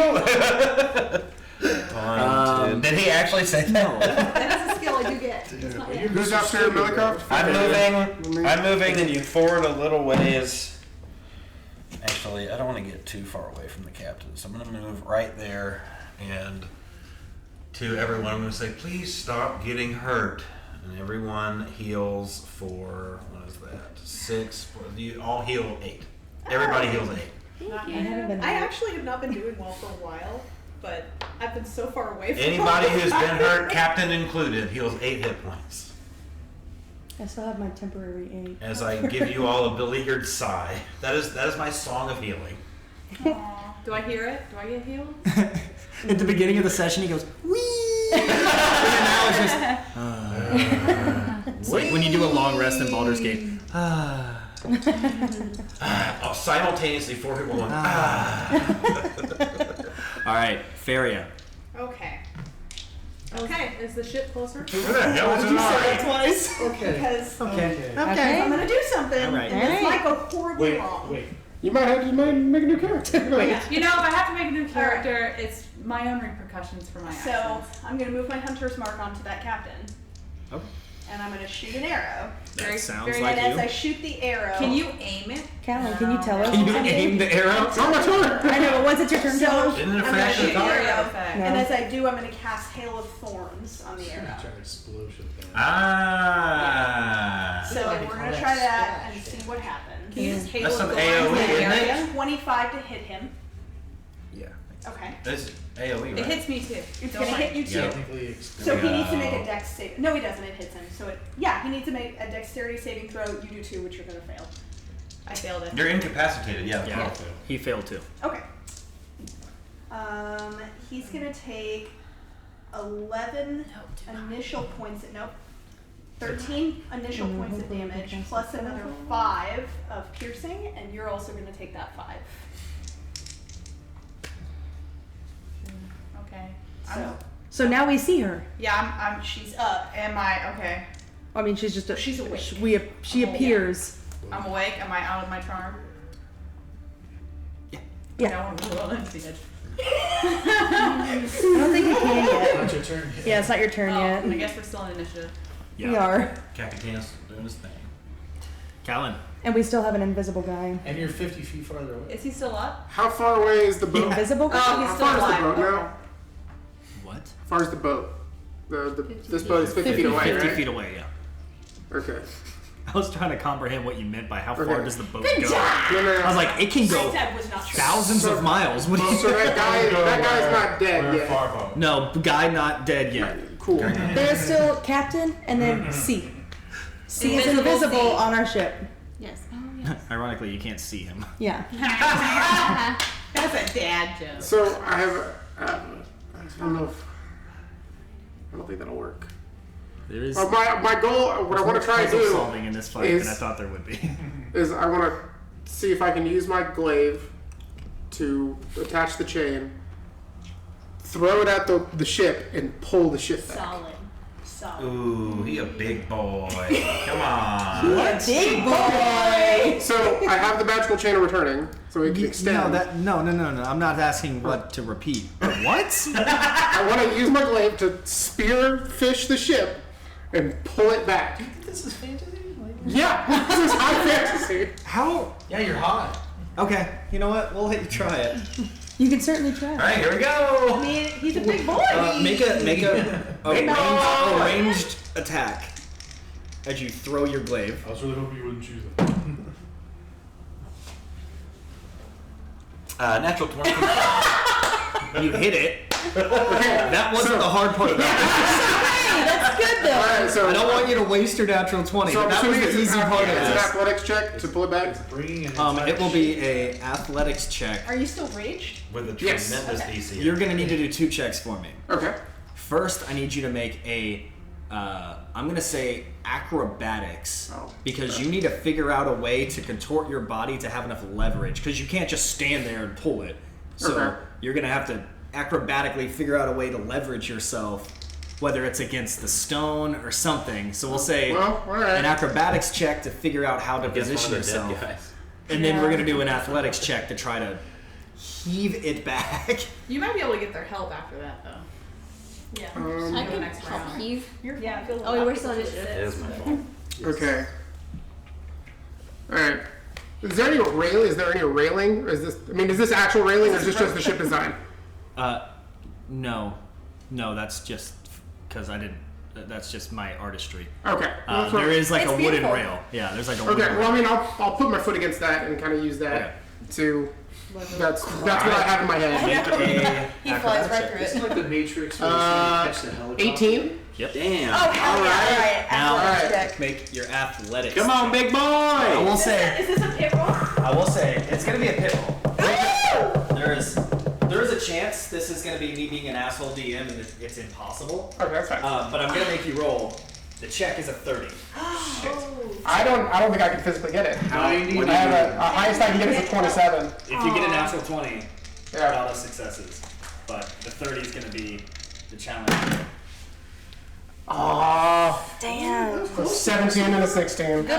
One, two. Did he actually say that? No. That is a skill I do get. It's not yet. Who's after Millicroft? I'm moving forward a little ways. Actually, I don't want to get too far away from the captain, so I'm going to move right there. And to everyone, I'm going to say, please stop getting hurt. And everyone heals for, what is that? 6. You all heal 8. Everybody heals 8. I actually have not been doing well for a while, but I've been so far away from Anybody who's been hurt, captain included, heals 8 hit points. I still have my temporary 8. As I give you all a beleaguered sigh. That is my song of healing. Do I hear it? Do I get healed? At the beginning of the session, he goes, wee! And then now it's just, it's like when you do a long rest in Baldur's Gate. Simultaneously, 4 people going, All right, Feria. Okay. Okay, is the ship closer? Where the hell is Did it you say on? it twice? Okay. Because Okay. if I'm gonna do something, All right. and this might go horribly wrong. Wait. You might have to make a new character. You know, if I have to make a new character, it's my own repercussions for my actions. So I'm gonna move my hunter's mark onto that captain. Okay. And I'm gonna shoot an arrow. That sounds And like as you. I shoot the arrow, Can you aim it? Callan, can you tell us? Can you aim the arrow? It's not my turn. I know, but once it's your turn, So tell us. Isn't it a I'm gonna fashion shoot the card? arrow, Effect. and as I do, I'm gonna cast Hail of Thorns on the arrow. Try an explosion. So we're gonna try that and see what happens. Can you just hail That's some the AoE, lines in the isn't it? area? 25 to hit him. Yeah. Okay. That's AoE, right? It hits me too. It's Don't gonna worry. hit you too. Technically explode. So he needs to make a dex save. No, he doesn't. It hits him. So he needs to make a dexterity saving throw. You do too, which you're gonna fail. I failed it. You're incapacitated, yeah. Yeah. He failed too. Okay. He's gonna take 11 initial points. 13 initial points of damage plus another 5 of piercing, and you're also gonna take that 5. Okay. So now we see her. Yeah, She's up. am I okay? I mean, she's just She's awake. She appears. I'm awake. Am I out of my charm? Yeah. I want to roll initiative. I don't think you can yet. Not your turn yet. Yeah, it's not your turn Oh, yet. I guess we're still in initiative. Yeah. We are. Capitan's doing his thing. Callan. And we still have an invisible guy. And you're 50 feet farther away. Is he still up? How far away is the boat? Invisible guy? Oh, he's How still far is the alive. boat now? Okay. What? How far is the boat? This boat is 50 feet away, 50 right? feet away, yeah. Okay. I was trying to comprehend what you meant by how far Okay. does the boat Good go. job! I was like, it can go My dad was not sure. thousands of miles. What do you So that guy's not dead We're yet. far above. No, guy not dead yet. Cool. There's still captain and then C. C is Invisible invisible C. on our ship. Yes. Oh, yes. Ironically, you can't see him. Yeah. That's a dad joke. So I have. I don't know if. I don't think that'll work. There is My goal, what I want to try to puzzle do solving in this fight is- than I thought there would be. is I want to see if I can use my glaive to attach the chain, throw it at the ship, and pull the ship back. Solid. Ooh, he a big boy. Come on. Big boy! So I have the magical chain of returning, so it can extend. No. I'm not asking what to repeat. What? I want to use my glaive to spearfish the ship and pull it back. This is fantasy? Yeah, this is high fantasy. How? Yeah, you're hot. Okay, you know what? We'll let you try it. You can certainly try. All right, here we go. I mean, he's a big boy. Make a ranged attack as you throw your glaive. I was really hoping you wouldn't choose it. Natural 20. You hit it. That wasn't the hard part of that. That's good though. Alright, so I don't want you to waste your natural 20. So but that I'm was assuming the easy part of it's an this. athletics check to pull it back. Bringing an It will be a athletics check. Are you still raged? With a Yes. tremendous Okay. DC. You're gonna need to do 2 checks for me. Okay. First, I need you to make a, I'm gonna say acrobatics, because you need to figure out a way to contort your body to have enough leverage, because you can't just stand there and pull it. So Okay. you're gonna have to acrobatically figure out a way to leverage yourself, whether it's against the stone or something. So we'll say Well, alright. an acrobatics check to figure out how to Against position one of the dead yourself. guys. And then we're gonna do an athletics check to try to heave it back. You might be able to get their help after that, though. Yeah. I can help you. Yeah, I feel Oh, we're still on initiative. It is my fault. Okay. All right. Is there any railing? Is there any railing? Or is this? I mean, is this actual railing, or is this just the ship design? No, that's just because I didn't. That's just my artistry. Okay. There is like It's a wooden beautiful. rail. Yeah, there's like a Okay. wooden Well, rail. I mean, I'll put my foot against that and kind of use that Okay. to. That's what I have in my head. Make a He flies right acrobatics through It's it. like the Matrix where you catch the helicopter. 18. Yep. Damn. Oh, hell yeah. All right. Now, Athletics check. make your athletics. Come on, big boy. I will say. Is this a pit roll? I will say it's gonna be a pit roll. There is a chance this is gonna be me being an asshole DM and it's impossible. Okay, that's fine. But I'm gonna make you roll. The check is a 30. I don't think I can physically get it. I 90. have a highest I can get is a 27. If you get a natural 20, Yeah. all the successes. But the 30 is gonna be the challenge. Oh, Damn. a 17 and a 16. Good roll,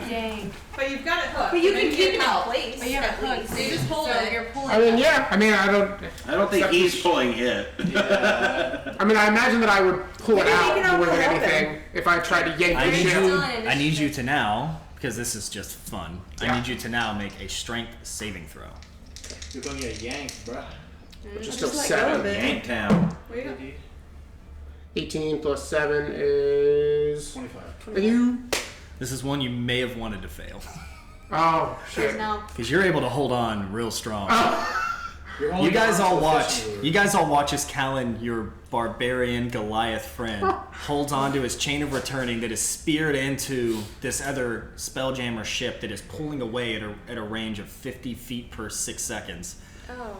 Dang. But you've got it hooked. But you and can then keep it in help. place. But you have it at hooked, least. so you just hold it. You're pulling I mean, yeah. I mean, I don't think he's pulling it. I mean, I imagine that I would pull it Maybe we out can more than help him. anything if I tried to yank I the need ship. you. I need you to now, because this is just fun. I need you to now make a strength saving throw. You're gonna get yanked, bruh. Which is Just still let go of 7. it. Yanktown. Where you go? 18 plus 7 is. 25. This is one you may have wanted to fail. Oh, shit. No. Because you're able to hold on real strong. You're You only guys on all to watch. fishing lure. You guys all watch as Callan, your barbarian Goliath friend, holds on to his chain of returning that is speared into this other spelljammer ship that is pulling away at a range of 50 feet per 6 seconds. Oh.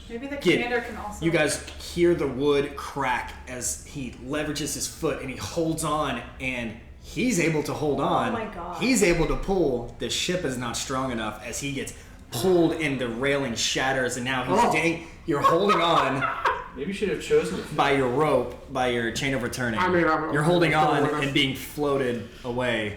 Maybe the Get- commander can also. You guys hear the wood crack as he leverages his foot and he holds on, and he's able to hold on. Oh my God. He's able to pull. The ship is not strong enough as he gets pulled and the railing shatters, and now he's you're holding on Maybe you should have chosen it. by your rope, by your chain of returning. I mean, you're holding I'm on with us. and being floated away.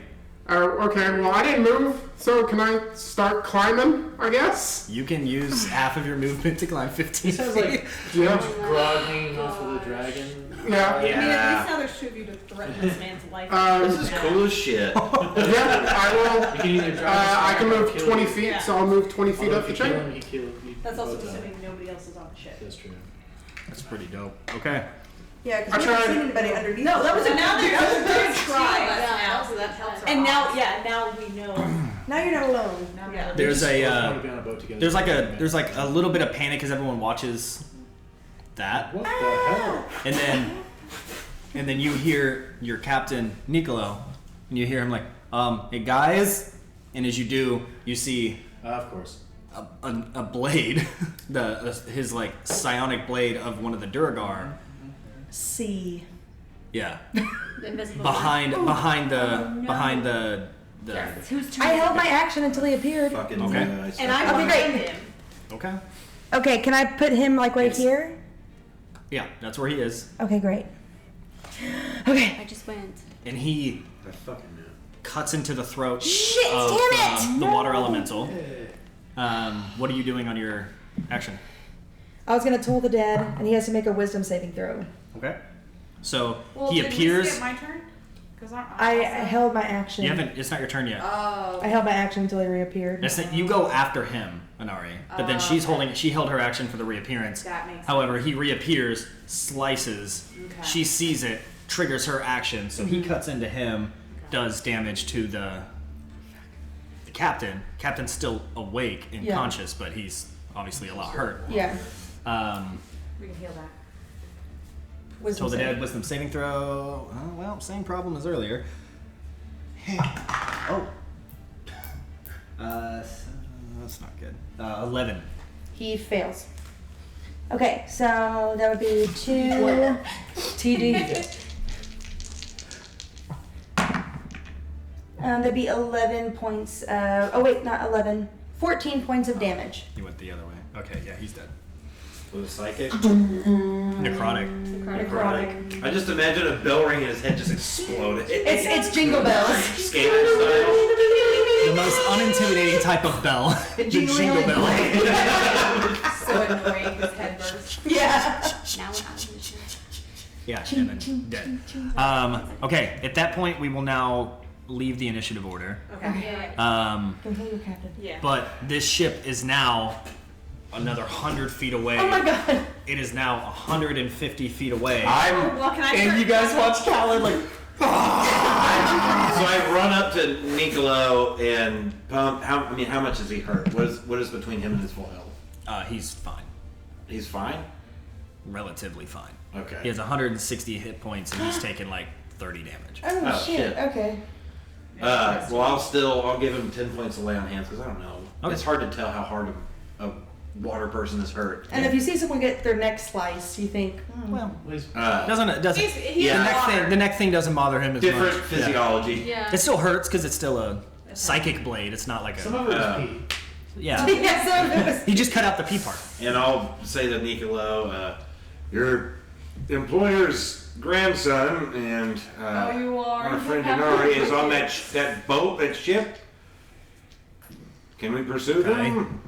Okay, well, I didn't move, so can I start climbing, I guess? You can use half of your movement to climb 15 This sounds feet. like Yeah. Grog hanging off of the dragon. Yeah. I mean, at least now there's two of you to threaten this man's life. This is cool as shit. Yeah, I will. You can either drive I can move kill 20 you. feet, so I'll move 20 feet Although up if the you kill chain. him, he kill you. That's also both die. assuming nobody else is on the ship. That's true. That's pretty dope. Okay. Yeah, I because we haven't tried. seen anybody underneath. No, that was a Now good there's try. now, so that helps. And now, yeah, now we know. Now you're not alone. Yeah. There's Both a wanna be on a boat together. there's like a little bit of panic as everyone watches that, What the hell? and then you hear your captain Nicolo, and you hear him like, hey guys, and as you do, you see Of course. a blade, his like psionic blade of one of the Duragar, See. yeah, The invisible. behind the Who's turn? I held my action until he appeared. Fucking Okay. And I'm Okay, behind great. him. okay, Okay, can I put him like right Yes. here? yeah, that's where he is, Okay, great. Okay. I just went. and he I fucking knew. cuts into the throat Shit, of damn it! the water elemental. What are you doing on your action? I was gonna toll the dead, and he has to make a wisdom saving throw. Okay. So Well, he did appears. We skip my turn? Because I held my action. You haven't. It's not your turn yet. Oh. I held my action until he reappeared. You go after him, Inari. But then she's holding. She held her action for the reappearance. That makes sense. However, he reappears, slices. Okay. She sees it, triggers her action. So he cuts into him, does damage to the captain. Captain's still awake and Yeah. conscious, but he's obviously a lot hurt. Yeah. We can heal that. Wisdom Told the saving. dead wisdom saving throw. Well, same problem as earlier. Oh. That's not good. 11. He fails. Okay, so that would be 2 TD. That'd be 11 points. Oh wait, not 11. 14 points of damage. He went the other way. Okay, yeah, he's dead. Was it psychic? Necrotic. Necrotic. I just imagine a bell ring and his head just exploded. It's Jingle Bells. Skater style. The most unintimidating type of bell. The jingle jingle bell. so annoying, his head burst. Yeah. Now we're out of the ship. Yeah, and then dead. Okay, at that point, we will now leave the initiative order. Okay. Continue, Captain. Yeah. But this ship is now another 100 feet away. Oh my god. It is now 150 feet away. Well, can I And you guys watch Callan like. So I run up to Nicolo and pump. How much is he hurt? What is between him and his full health? He's fine. He's fine. Relatively fine. Okay. He has 160 hit points and he's taken like 30 damage. Oh, shit. Okay. Well, I'll give him 10 points of lay on hands because I don't know. Okay. It's hard to tell how hard a water person is hurt. And if you see someone get their neck sliced, you think, Well, doesn't the neck thing doesn't bother him as different much. physiology. Yeah. It still hurts because it's still a psychic blade. It's not like Some a of it was pee. yeah. yeah, some of it was. He just cut out the P part. And I'll say to Nicolo, Your employer's grandson and you are. our friend Inari is on that boat, that ship. Can we pursue them?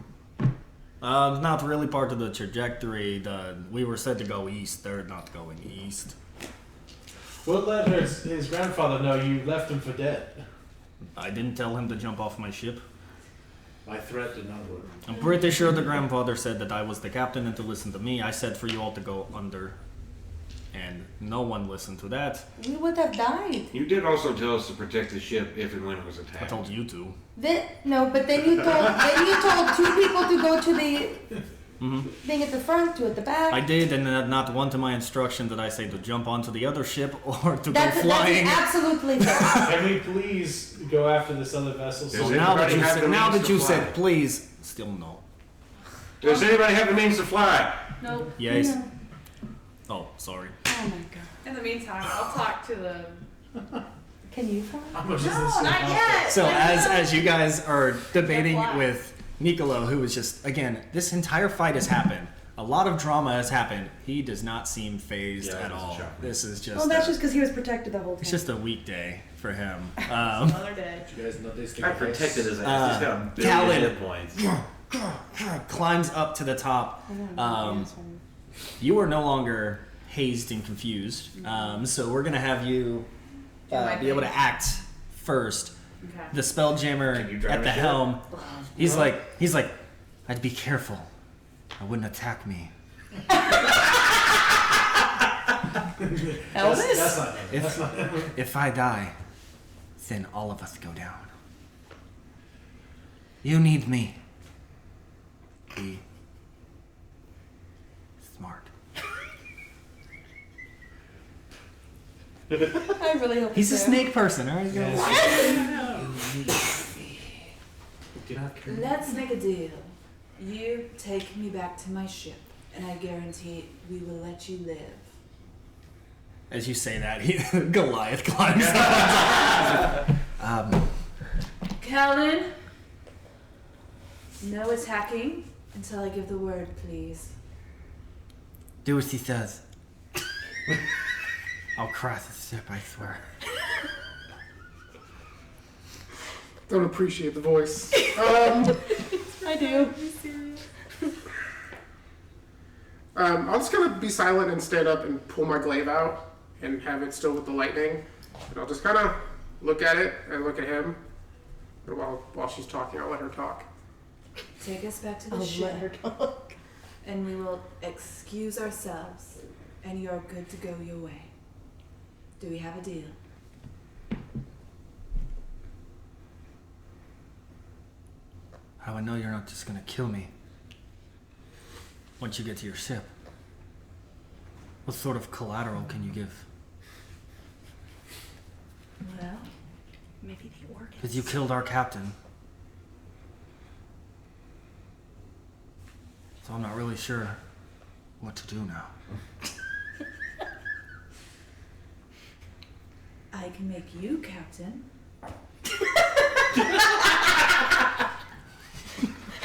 Not really part of the trajectory. We were said to go east. They're not going east. We'll let his grandfather know you left him for dead. I didn't tell him to jump off my ship. My threat did not work. I'm pretty sure the grandfather said that I was the captain and to listen to me. I said for you all to go under. And no one listened to that. We would have died. You did also tell us to protect the ship if and when it was attacked. I told you to. No, but then you told 2 people to go to the thing at the front, 2 at the back. I did, and not one to my instruction did I say to jump onto the other ship or to That's go flying. absolutely fair. Can we please go after this other vessel? Does Now that anybody you have said, the now means that to you fly? said please, still no. Does anybody have the means to fly? Nope. Yes. Oh, sorry. Oh my god. In the meantime, I'll talk to the. Can you fly? How much is No, this? not yet. So as you guys are debating Fly. with Nicolo, who is just, again, this entire fight has happened. A lot of drama has happened. He does not seem phased Yeah, at it doesn't all. shock me. This is just Well, that's just because he was protected the whole time. it's just a weekday for him. Another day. You guys know this thing. I protected his ass. He's got a billion Callan. hit points. Climbs up to the top. You are no longer hazed and confused. So we're gonna have you be able to act first. Okay. The Spelljammer Can you drive at a the ship? helm. He's like, I'd be careful. I wouldn't attack me. Elvis? That's not him. That's not him. If I die, then all of us go down. You need me. Be smart. I really hope He's a so. snake person, alright? Let's make a deal. You take me back to my ship, and I guarantee we will let you live. As you say that, Goliath climbs up. Callan, no attacking until I give the word, please. Do as he says. I'll cross the ship, I swear. Don't appreciate the voice. I do. I'll just kind of be silent and stand up and pull my glaive out and have it still with the lightning. And I'll just kind of look at it and look at him. And while she's talking, I'll let her talk. Take us back to the I'll ship, let her talk. and we will excuse ourselves, and you are good to go your way. Do we have a deal? How I know you're not just gonna kill me once you get to your ship? What sort of collateral can you give? Well, Maybe the organs. Because you killed our captain. So I'm not really sure what to do now. I can make you captain.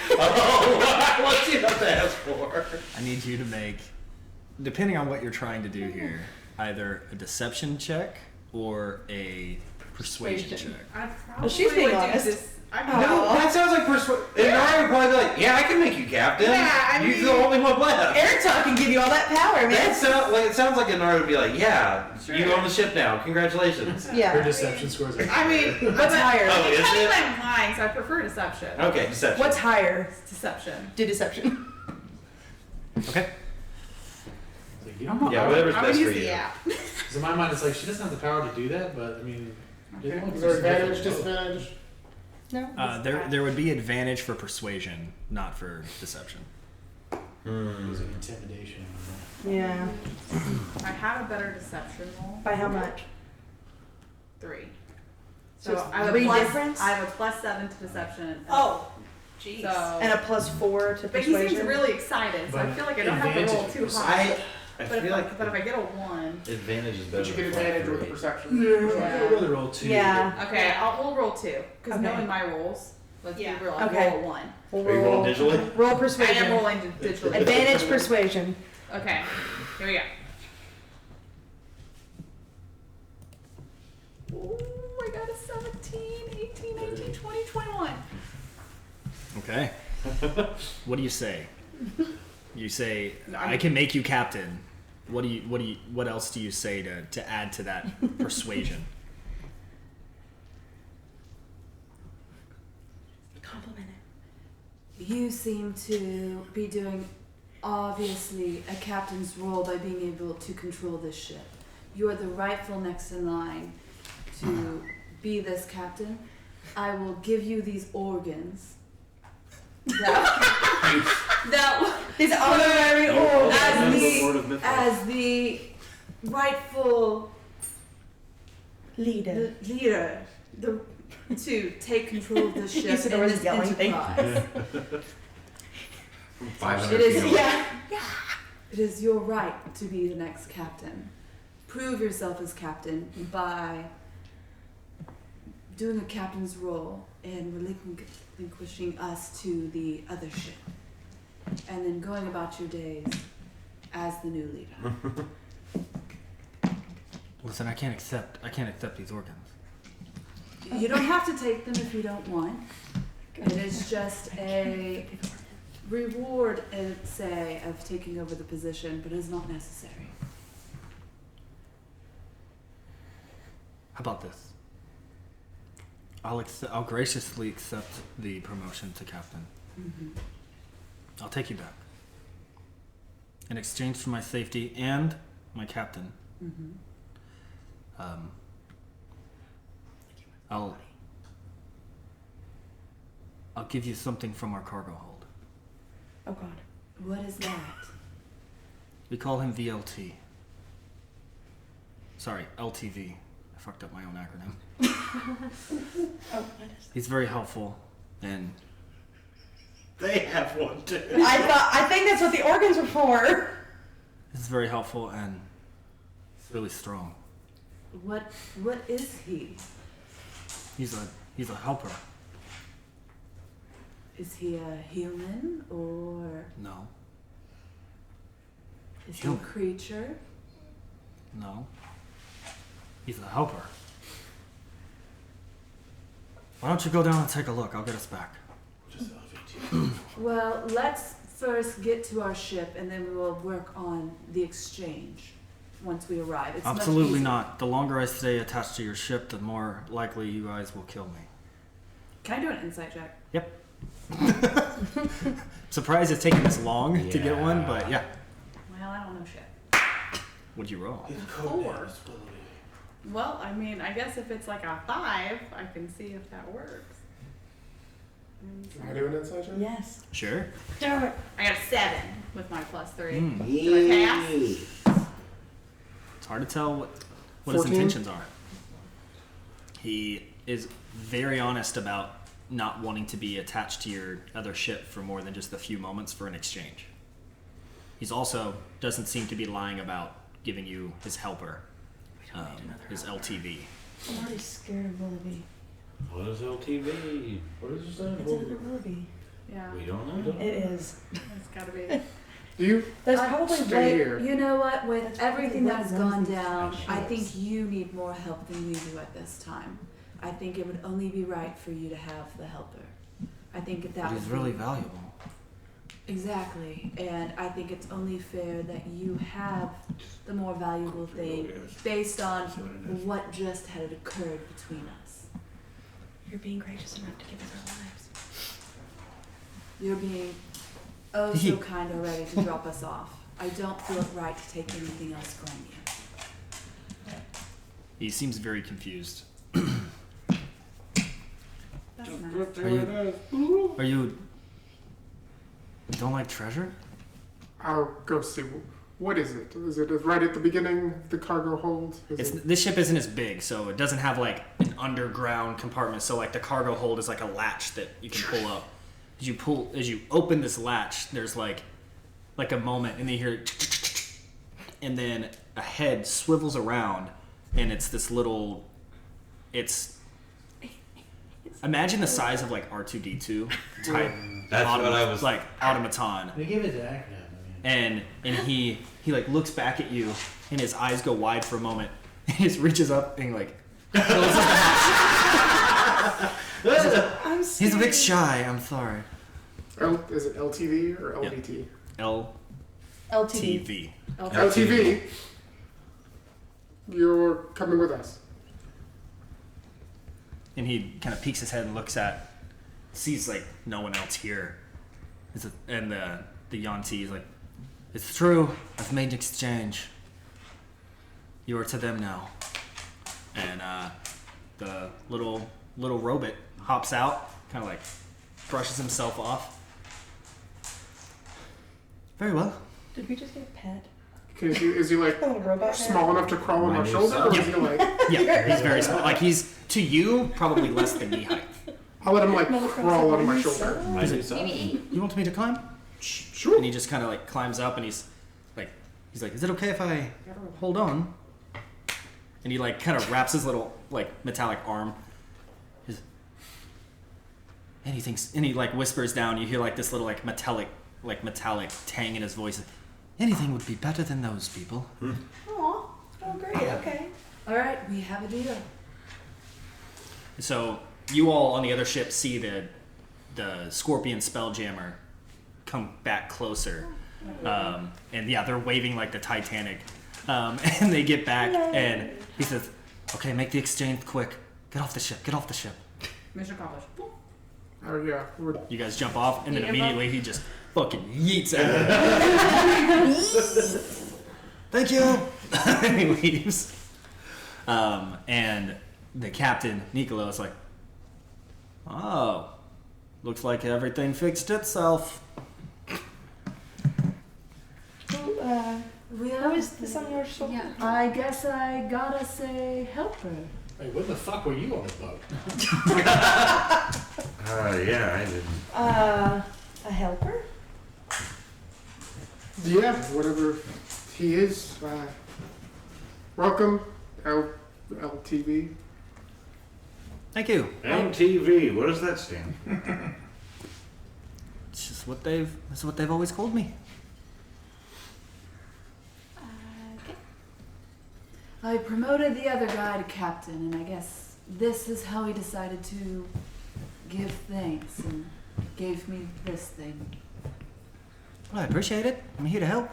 What do you have to ask for? I need you to make, depending on what you're trying to do here, either a deception check or a persuasion check. I probably she's being would honest. do this No, that sounds like persuasion. And Nari would probably be like, "Yeah, I can make you captain. Yeah, You're the only one left." Airtalk can give you all that power, man. It sounds like Nari would be like, "Yeah, you own the ship now. Congratulations." Yeah. Her deception scores are I mean, What's higher? Oh, is it? I'm lying, so I prefer deception. Okay, deception. What's higher? Deception. Do deception. Okay. you don't Yeah, whatever's I'm best gonna for use you. the app. Because in my mind, it's like she doesn't have the power to do that, but I mean, Is there advantage, disadvantage? No. There would be advantage for persuasion, not for deception. There's an intimidation. Yeah. I had a better deception roll. By how much? 3. So it's I have three a plus, difference? I have a +7 to deception. Oh. Jeez. So, So, and a +4 to but he persuasion. seems really excited, so I But feel like I don't have to roll too high. I But feel like if I get a 1. advantage is better. But you get than advantage with the 3. perception. I'd rather roll 2. Yeah. Okay, we'll roll 2 because Okay. knowing my rolls, let's Yeah. be real. Okay. I roll a 1. Are you rolling digitally? Roll I persuasion. am rolling digitally. Advantage persuasion. Okay, here we go. Ooh, I got a 17, 18, 19, 20, 21. Okay. What do you say? You say, I can make you captain. What else do you say to add to that persuasion? Compliment it. You seem to be doing obviously a captain's role by being able to control this ship. You are the rightful next in line to be this captain. I will give you these organs. These honorary organs. As the rightful Leader. leader to take control of the ship in Isidora's this yelling. enterprise. 500 It is, feet. yeah. It is your right to be the next captain. Prove yourself as captain by doing a captain's role and relinquishing us to the other ship. And then going about your days as the new leader. Listen, I can't accept these organs. You don't have to take them if you don't want. It is just a reward, say, of taking over the position, but it is not necessary. How about this? I'll graciously accept the promotion to captain. Mm-hmm. I'll take you back. In exchange for my safety and my captain, Mm-hmm. I'll give you something from our cargo hold. Oh God. What is that? We call him VLT. Sorry, LTV. I fucked up my own acronym. He's very helpful, and They have one too. I think that's what the organs were for. he's very helpful and really strong. What is he? He's a helper. Is he a human or No, is he Human. a creature? no. He's a helper. Why don't you go down and take a look? I'll get us back. Well, let's first get to our ship and then we will work on the exchange once we arrive. It's much Absolutely easier. not. The longer I stay attached to your ship, the more likely you guys will kill me. Can I do an insight check? Yep. Surprised it's taken this long to get one, but yeah. Well, I don't know shit. What'd you roll? 4. Well, I mean, I guess if it's like a 5, I can see if that works. Can I do an insight check? Yes. Sure. Do it. I got a 7 with my +3. Mm. Did I pass? It's hard to tell what his 14? intentions are. He is very honest about not wanting to be attached to your other ship for more than just a few moments for an exchange. He's also doesn't seem to be lying about giving you his helper, his LTV. I'm already scared of Willoughby. What is LTV? What did you say? It's another Willoughby. Yeah, We don't know. It is. it's gotta be. Do you That's probably stay right. here? You know what? With That's everything probably that has what gone runs these down, I ships. think you need more help than we do at this time. I think it would only be right for you to have the helper. I think that But would he's be really valuable. exactly, and I think it's only fair that you have the more valuable thing based on what just had occurred between us. You're being gracious enough to give us our lives. You're being oh so kind already to drop us off. I don't feel it right to take anything else from you. He seems very confused. That's nice. Are you don't like treasure? I'll go see. What is it? Is it right at the beginning of the cargo hold? This ship isn't as big, so it doesn't have like an underground compartment. So like the cargo hold is like a latch that you can pull up. As you open this latch, there's like a moment, and then you hear, and then a head swivels around, and it's this little. Imagine the size of like R2D2 type. That's what I was like automaton. We give it to Acronym. And he like looks back at you, and his eyes go wide for a moment. He just reaches up and like closes the hatch. He's a bit shy. I'm sorry. Is it LTV or LDT? LTV. LTV. You're coming with us. And he kind of peeks his head and sees like no one else here. And the Yanti is like, it's true. I've made an exchange. You are to them now. And the little robot hops out, kind of like brushes himself off. Very well. Did we just get pet? Is he like robot small enough to crawl on my shoulder? Or is he like... Yeah, he's very small. Like he's to you probably less than knee height. I'll let him like crawl on my shoulder. You want me to climb? Sure. And he just kind of like climbs up, and he's like, is it okay if I hold on? And he like kind of wraps his little like metallic arm. And he like whispers down. You hear like this little like metallic tang in his voice. Anything would be better than those people. Aw, oh great, okay. All right, we have a deal. So you all on the other ship see the Scorpion Spelljammer come back closer, and yeah, they're waving like the Titanic, and they get back, and he says, "Okay, make the exchange quick. Get off the ship. Get off the ship." Mission accomplished. Oh yeah. You guys jump off, and then immediately he just fucking yeets out. Thank you. And he leaves. And the captain, Nicolo, is like, oh, looks like everything fixed itself. How is this on your shoulder? Yeah, I guess I gotta say helper. Hey, when the fuck were you on the boat? Yeah, I didn't. A helper? Yeah, whatever he is. Welcome, LTV. Thank you. MTV, what does that stand for? It's just what they've always called me. I promoted the other guy to captain, and I guess this is how he decided to give thanks and gave me this thing. Well, I appreciate it. I'm here to help.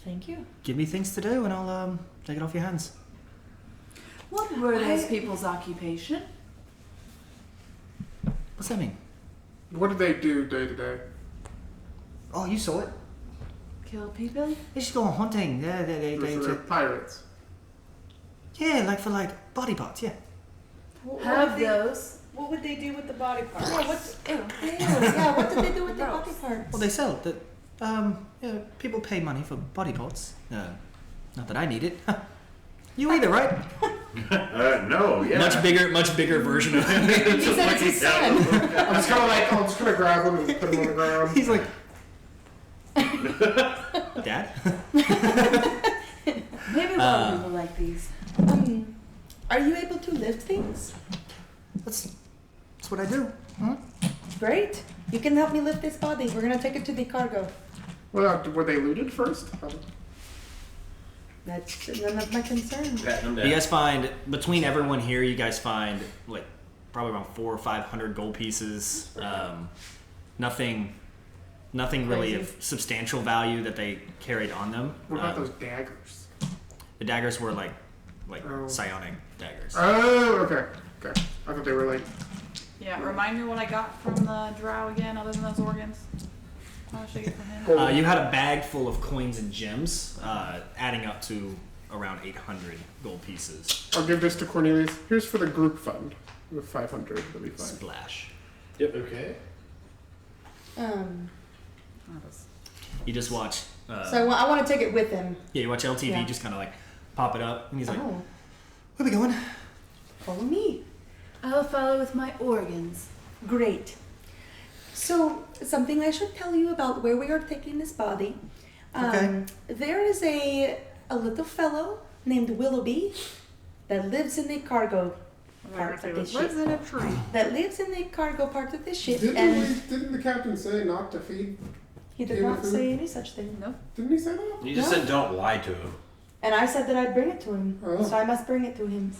Thank you. Give me things to do, and I'll take it off your hands. What were those people's occupation? What's that mean? What do they do day to day? Oh, you saw it. Kill people? They just go on hunting. Yeah, They're pirates. Yeah, like for like body parts. Yeah. Have those. What would they do with the body parts? Yeah, yeah, what did they do with the body parts? Well, they sell it. Yeah, people pay money for body parts. Not that I need it. You eat it, right? No, yeah. Much bigger version of him. He said it's his son. I'm just gonna grab him and put him on the ground. He's like, Dad? Maybe one people like these. Are you able to lift things? That's what I do. Huh? Great. You can help me lift this body. We're gonna take it to the cargo. Well, were they looted first? That's none of my concern. Patting them down. You guys find between everyone here, you guys find like probably around 400 or 500 gold pieces. Nothing really of substantial value that they carried on them. What about those daggers? The daggers were like psionic daggers. Oh, okay. Okay. I thought they were like. Yeah, remind me what I got from the drow again, other than those organs. How much did I get from him? You had a bag full of coins and gems, adding up to around 800 gold pieces. I'll give this to Cornelius. Here's for the group fund with 500. That'll be fine. Splash. Yep. Okay. You just watch. So I want to take it with him. Yeah, you watch LTV Yeah. just kind of like pop it up, and he's like, Oh, "Where are we going?" follow me. I'll follow with my organs. Great. So, something I should tell you about where we are taking this body. Okay. There is a little fellow named Willoughby that lives in the cargo part of this ship. in a tree. That lives in the cargo part of this ship, Didn't and the captain say not to feed? he did not say any such thing. No. Didn't he say that? You just said don't lie to him. And I said that I'd bring it to him, Oh. so I must bring it to him.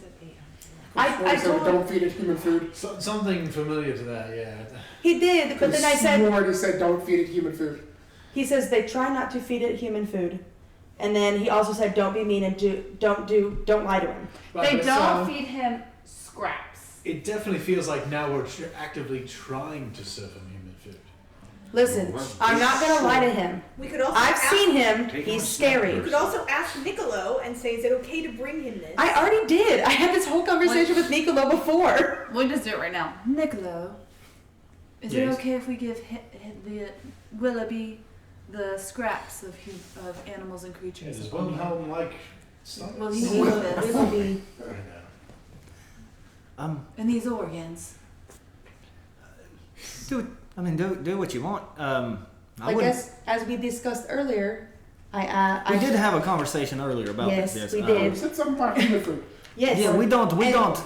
I I said told him don't feed it human food. Something familiar to that. Yeah. he did, but then I said He said don't feed it human food. he says they try not to feed it human food, and then he also said don't be mean and don't lie to him. They don't feed him scraps. It definitely feels like now we're actively trying to serve him human food. Listen, I'm not gonna lie to him. We could also I've ask, seen him. Take He's on scary. We could also ask Niccolo and say, is it okay to bring him this? I already did. I had this whole conversation with Niccolo before. We'll just do it right now. Niccolo, is Yes. it okay if we give the Willoughby the scraps of animals and Yeah, creatures? there's one home like stomach. Well, he needs this. Willoughby. And these organs. Do what you want. I guess as we discussed earlier, I We did have a conversation earlier about Yes, this. we did. You said something about human food. yes. Yeah, we don't.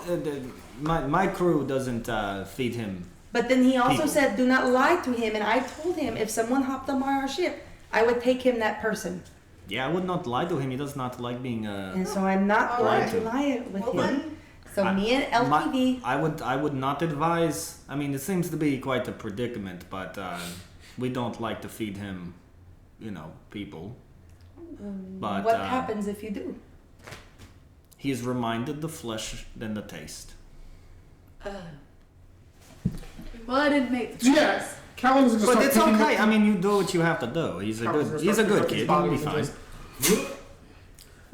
And- My crew doesn't feed him. But then he also People. said, do not lie to him. And I told him if someone hopped on our ship, I would take him that person. Yeah, I would not lie to him. He does not like being. And so I'm not going to lie with Well, him. then, So me and LTV. I would not advise. I mean, it seems to be quite a predicament, but we don't like to feed him, people. But what happens if you do? He is reminded the flesh than the taste. Well, I didn't make the Yeah, Callan's just. But start it's picking okay. up- I mean, you do what you have to do. He's a Callan's good. gonna He's a start good picking kid. up He'll be his fine. bodies and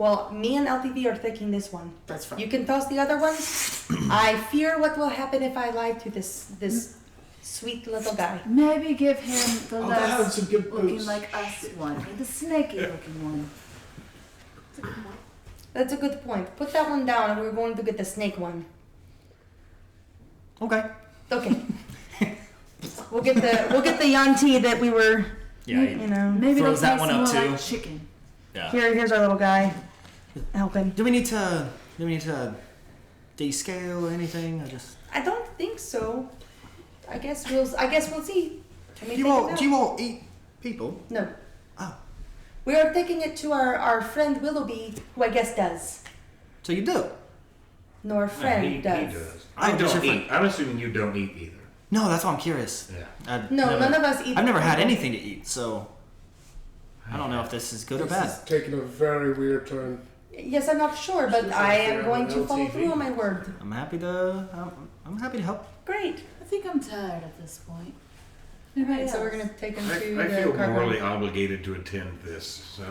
Well, me and LTV are taking this one. That's fine. You can toss the other ones. I fear what will happen if I lie to this sweet little guy. Maybe give him the Oh, that had less some good looking boots. like us one, or the snaky looking one. That's a good point. Put that one down, and we're going to get the snake one. Okay. Okay. we'll get the Yanti that we were. Yeah. You know. Maybe Throws they'll that one taste up, more too. like chicken. Yeah. Here's our little guy. Helping. Do we need to descale or anything? I don't think so. I guess we'll see. Can we Do take it you out? all eat people? No. Oh. We are taking it to our friend Willoughby, who I guess does. So you do? No, our friend he does. does. I I does don't your eat. I'm assuming you don't eat either. No, that's why I'm curious. Yeah. No, none of us eat. I've never had people. anything to eat, so I don't know if this is good or This bad. is taking a very weird turn. Yes, I'm not sure, but I am going to follow LTV. through on my word. I'm happy to. I'm happy to help. Great. I think I'm tired at this point. Alright, so we're gonna take him to I the feel cargo. morally obligated to attend this, so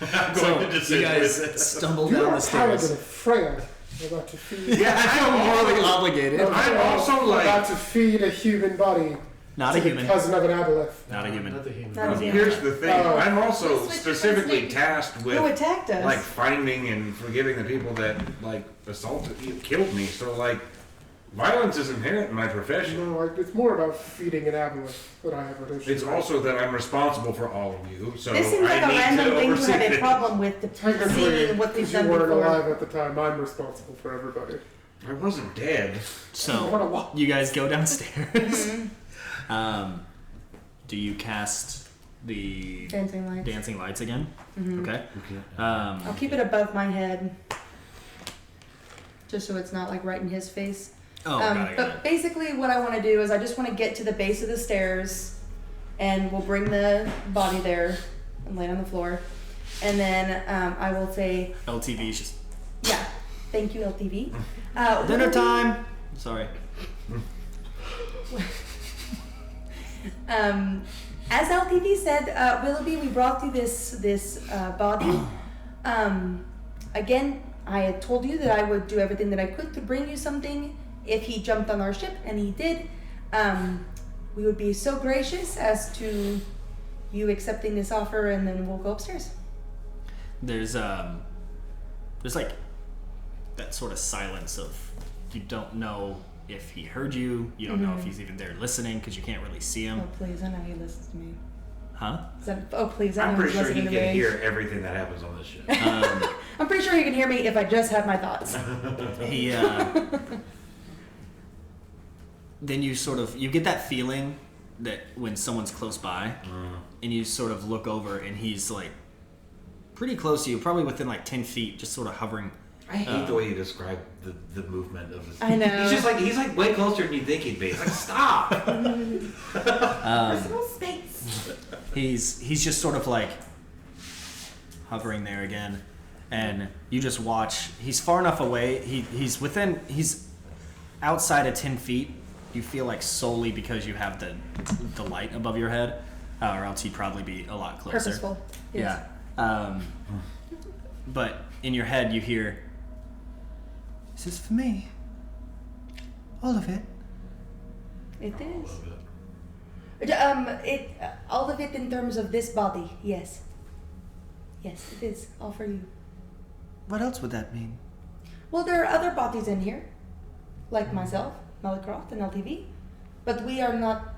I'm So going to you sit guys with it. stumble You down are the Paladin stairs. of Freya. We're about to feed. Yeah, I feel morally obligated. I'm also We're like- about to feed a human body. Not to a the human. cousin of an aboleth. Not a human. Not the human. Not a human. Here's the thing. Oh. I'm also Switch specifically your tasked Who with attacked us? like finding and forgiving the people that like assaulted, killed me. So like, violence is inherent in my profession. No, like, it's more about feeding an aboleth that I have an issue. It's with. also that I'm responsible for all of you. So This seems like I a need random to thing to oversee have a it. problem with, Technically, seeing what we've because done you weren't before. alive at the time, I'm responsible for everybody. I wasn't dead. What a So lot. you guys go downstairs. Mm-hmm. Do you cast the dancing lights again. Mhm. Okay. I'll keep it above my head, just so it's not like right in his face. Oh, got it. But basically, what I want to do is I just want to get to the base of the stairs, and we'll bring the body there and lay it on the floor, and then I will say, LTV is just yeah, thank you, LTV. dinner time. Sorry. As LTV said, Willoughby, we brought you this body. Again, I had told you that I would do everything that I could to bring you something if he jumped on our ship, and he did. We would be so gracious as to you accepting this offer, and then we'll go upstairs. There's like that sort of silence of you don't know if he heard you. You don't know if he's even there listening because you can't really see him. Oh please, I know he listens to me. Huh? Oh please, I know I'm pretty he's sure he listening can to me. hear everything that happens on this ship. I'm pretty sure he can hear me if I just had my thoughts. He then you get that feeling that when someone's close by, and you sort of look over and he's like pretty close to you, probably within like 10 feet, just sort of hovering. I hate the way you describe the movement of this. I know. He's like way closer than you think he'd be. It's like, stop. Personal space. He's just sort of like hovering there again, and you just watch. He's far enough away. He's outside of 10 feet. You feel like solely because you have the light above your head, or else he'd probably be a lot closer. Purposeful. Yes. Yeah. But in your head you hear, "This is for me. All of it." It is. All of it in terms of this body, yes. Yes, it is all for you. What else would that mean? Well, there are other bodies in here, like myself, Malacroft, and LTV, but we are not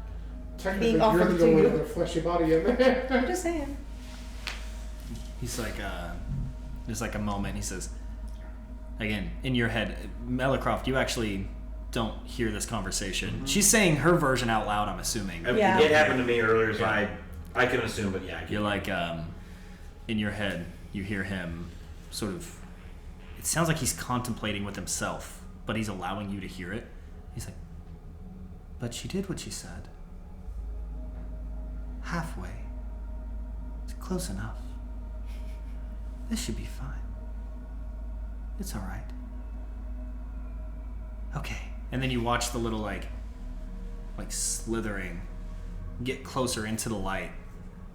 Technically, being offered you're the to only you. other fleshy body in there. I'm just saying. He's like, there's like a moment. He says, again, in your head, Malacroft, you actually don't hear this conversation. She's saying her version out loud, I'm assuming. Yeah. It happened to me earlier, so I can assume, but yeah. You're like, in your head, you hear him sort of, it sounds like he's contemplating with himself, but he's allowing you to hear it. He's like, but she did what she said. Halfway. It's close enough. This should be fine. It's alright. Okay. And then you watch the little like slithering get closer into the light,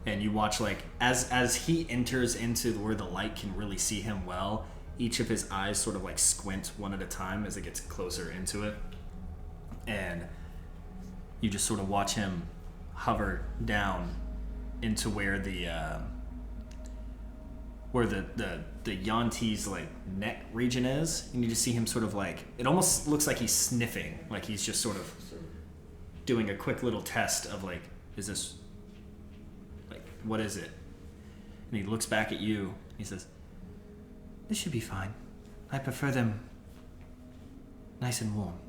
and you watch like as he enters into where the light can really see him well, each of his eyes sort of like squint one at a time as it gets closer into it, and you just sort of watch him hover down into where the Yanti's like neck region is, and you just see him sort of like, it almost looks like he's sniffing, like he's just sort of doing a quick little test of like, is this like, what is it? And he looks back at you. He says, "This should be fine. I prefer them nice and warm.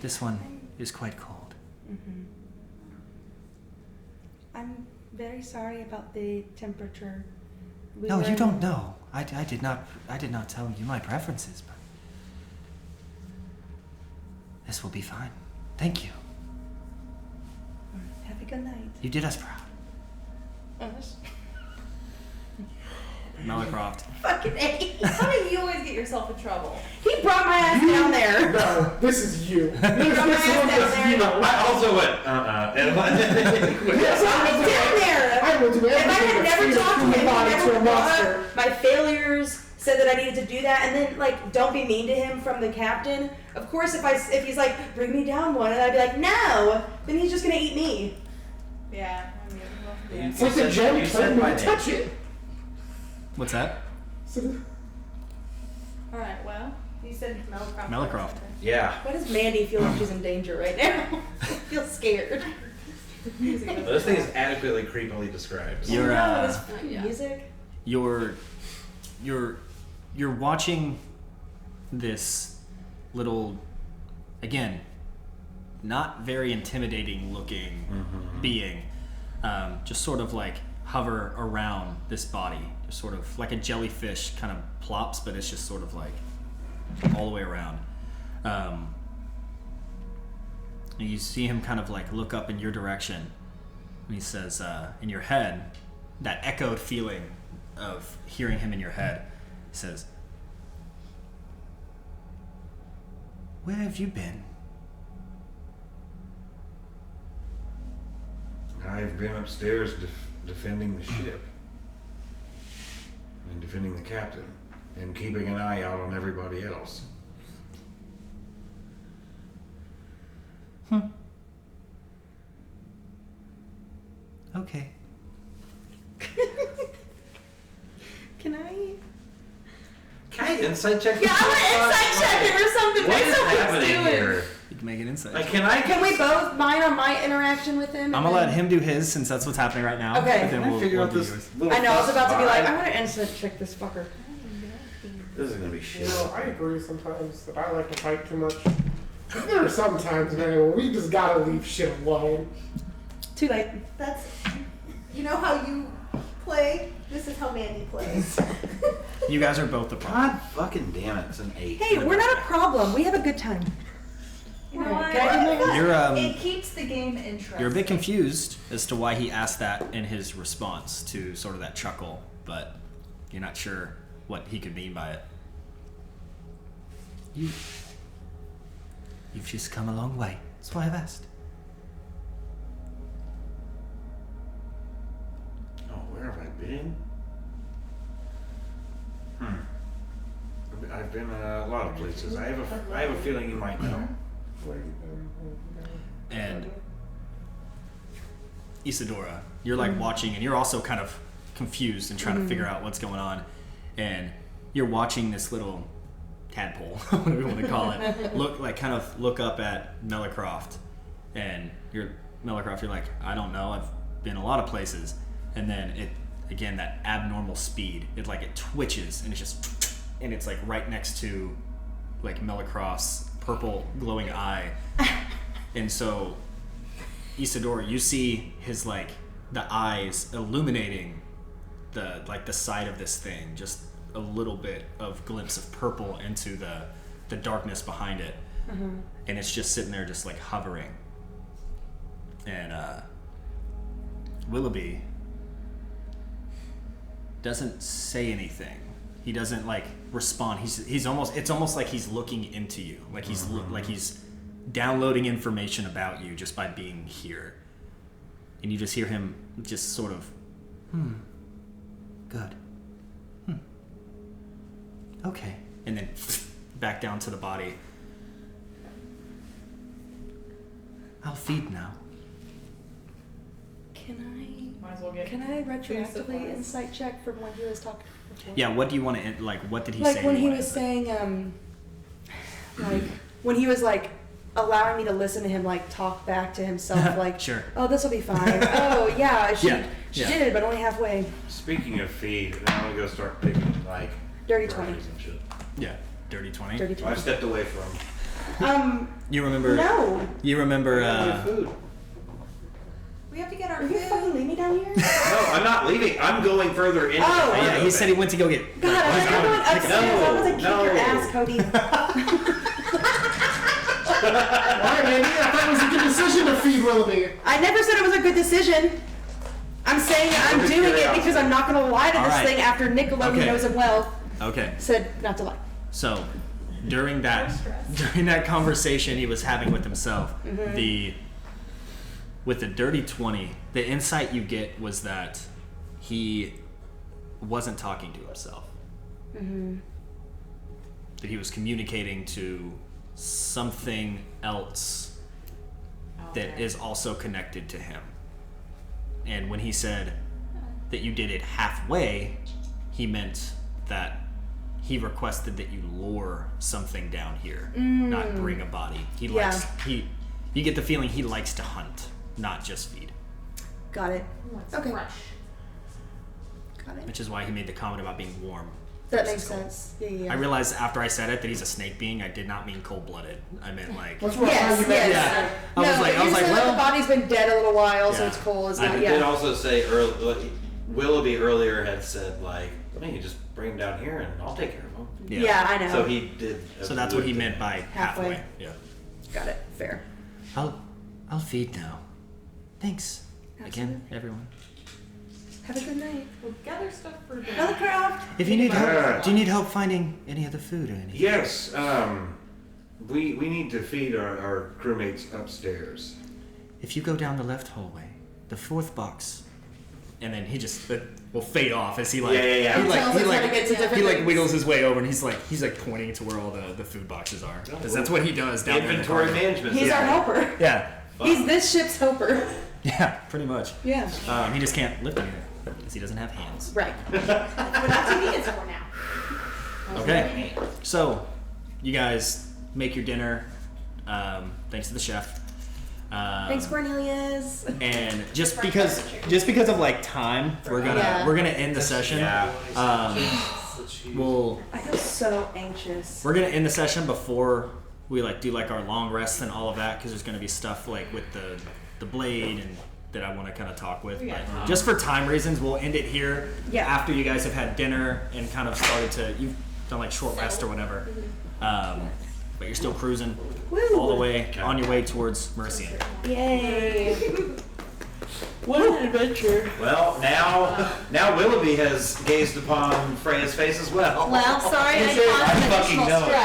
This one is quite cold." Mm-hmm. I'm very sorry about the temperature. No, you don't know. I did not tell you my preferences, but this will be fine. Thank you. Have a good night. You did us proud. Malacroft. Fucking A. How do you always get yourself in trouble? He brought my ass down there. No, this is you. He brought my ass down there. I also went, Yes, I was down there. I will do everything. If I had never talked to him, body never to a brought monster. up my failures, said that I needed to do that, and then like, don't be mean to him from the captain. Of course, if he's like, bring me down one, and I'd be like, no, then he's just gonna eat me. Yeah. I mean, well, It's like a gem, you said my name. touch it. What's that? Alright, well, you said Malacroft. Malacroft. Yeah. Why does Mandy feel like she's in danger right now? I feel scared. This thing is adequately creepily described. You're Music. you're watching this little, again, not very intimidating looking being, just sort of like hover around this body, just sort of like a jellyfish kind of plops, but it's just sort of like all the way around. And you see him kind of like look up in your direction, and he says, in your head, that echoed feeling of hearing him in your head, he says, "Where have you been?" I've been upstairs defending the ship. And defending the captain. And keeping an eye out on everybody else. Okay. Can I? Can I insight check? Yeah, I want to insight check it or something. What is Based on what happening he's doing. here? You can make an insight. Like, check. Can we both mine on my interaction with him? I'm gonna let him do his since that's what's happening right now. Okay. But then Can I figure out do this yours. little I know. I was about to be like, vibe? I want to instant check this fucker. This is gonna be You shit. know, I agree sometimes that I like to fight too much. But there are some times, man, where we just gotta leave shit alone. Too late. That's, you know how you play? This is how Mandy plays. You guys are both the problem. God fucking damn it! It's an 8. Hey, we're not a problem. We have a good time. You know what? Can I do my- You're It keeps the game interesting. you're a bit confused as to why he asked that in his response to sort of that chuckle, but you're not sure what he could mean by it. You've just come a long way. That's why I've asked. Oh, where have I been? I've been a lot of places. I have a feeling you might know. And Isadora, you're like watching, and you're also kind of confused and trying to figure out what's going on. And you're watching this little tadpole, whatever you want to call it, look up at Melicroft, and you're like, I don't know, I've been a lot of places. And then it, again, that abnormal speed, it twitches, and it's like right next to like Melicroft's purple glowing eye. And so Isadora, you see his like the eyes illuminating the side of this thing, just a little bit of glimpse of purple into the darkness behind it. And it's just sitting there just like hovering. And Willoughby doesn't say anything. He doesn't like respond. He's almost, it's almost like he's looking into you, like he's downloading information about you just by being here. And you just hear him just sort of, good. Okay. And then back down to the body. I'll feed now. Might as well get Can I retroactively supplies. insight check from when he was talking before? Yeah, what do you want to, like, what did he Like say? when you he wanted? was saying, like when he was like allowing me to listen to him like talk back to himself, like, Sure. oh, this will be fine. Oh yeah, she Yeah. did it, but only halfway. Speaking of feed, now I'm gonna go start picking like Dirty 20. groceries and shit. Yeah, dirty 20. Dirty So I 20. stepped away from. You remember? No. You remember? Food. We have to get our Are you fucking leave me down here? No, I'm not leaving. I'm going further in. Oh. Yeah, he said he went to go get. God, I was like, I'm going upstairs. I was like, kick your No. ass, Cody. Alright, Andy, I thought it was a good decision to feed Willoughby. I never said it was a good decision. I'm saying I'm Just doing it curiosity. because I'm not going to lie to All this right. thing after Nicola, who Okay. knows him well, Okay, said not to lie. so during that conversation he was having with himself, with the dirty 20, the insight you get was that he wasn't talking to himself. That he was communicating to something else that is also connected to him. And when he said that you did it halfway, he meant that he requested that you lure something down here, not bring a body. He Yeah. likes you get the feeling he likes to hunt, not just feed. Got it. What's Okay. fresh? Got it. Which is why he made the comment about being warm. That makes sense. Yeah. I realized after I said it that he's a snake being. I did not mean cold-blooded. I meant like. What's wrong? Yes. Yeah. I was like, the body's been dead a little while, so Yeah. it's cold. It's I not. did Yeah. also say Willoughby earlier had said like, "I mean, you just bring him down here and I'll take care of him." Yeah, I know. So he did. So that's what he meant by Halfway. halfway. Yeah. Got it. Fair. I'll feed now. Thanks again, everyone. Have a good night. We'll gather stuff for dinner. Another craft. If you need help, do you need help finding any other food or anything? Yes, we need to feed our crewmates upstairs. If you go down the left hallway, the fourth box, and then he just will fade off as he like Yeah. he like Tells he us how like to get to different he like things. wiggles his way over and he's like pointing to where all the food boxes are because that's what he does down there. Inventory in the management. He's our helper. Yeah, He's this ship's helper. yeah, pretty much. Yeah. He just can't lift anything because he doesn't have hands. Right. That's what he is for now. Okay, so you guys make your dinner. Thanks to the chef. Thanks, Cornelius. And just because of like time, we're gonna end the session. Yeah. I feel so anxious. We're gonna end the session before we like do like our long rest and all of that because there's gonna be stuff like with the blade and that I want to kind of talk with. But just for time reasons, we'll end it here. Yeah. After you guys have had dinner and kind of started to you've done like short rest or whatever. But you're still cruising all the way on your way towards Mercian. Yay. What an adventure. Well, now Willoughby has gazed upon Freya's face as well. Well, sorry, I I caused fucking additional know it. stress.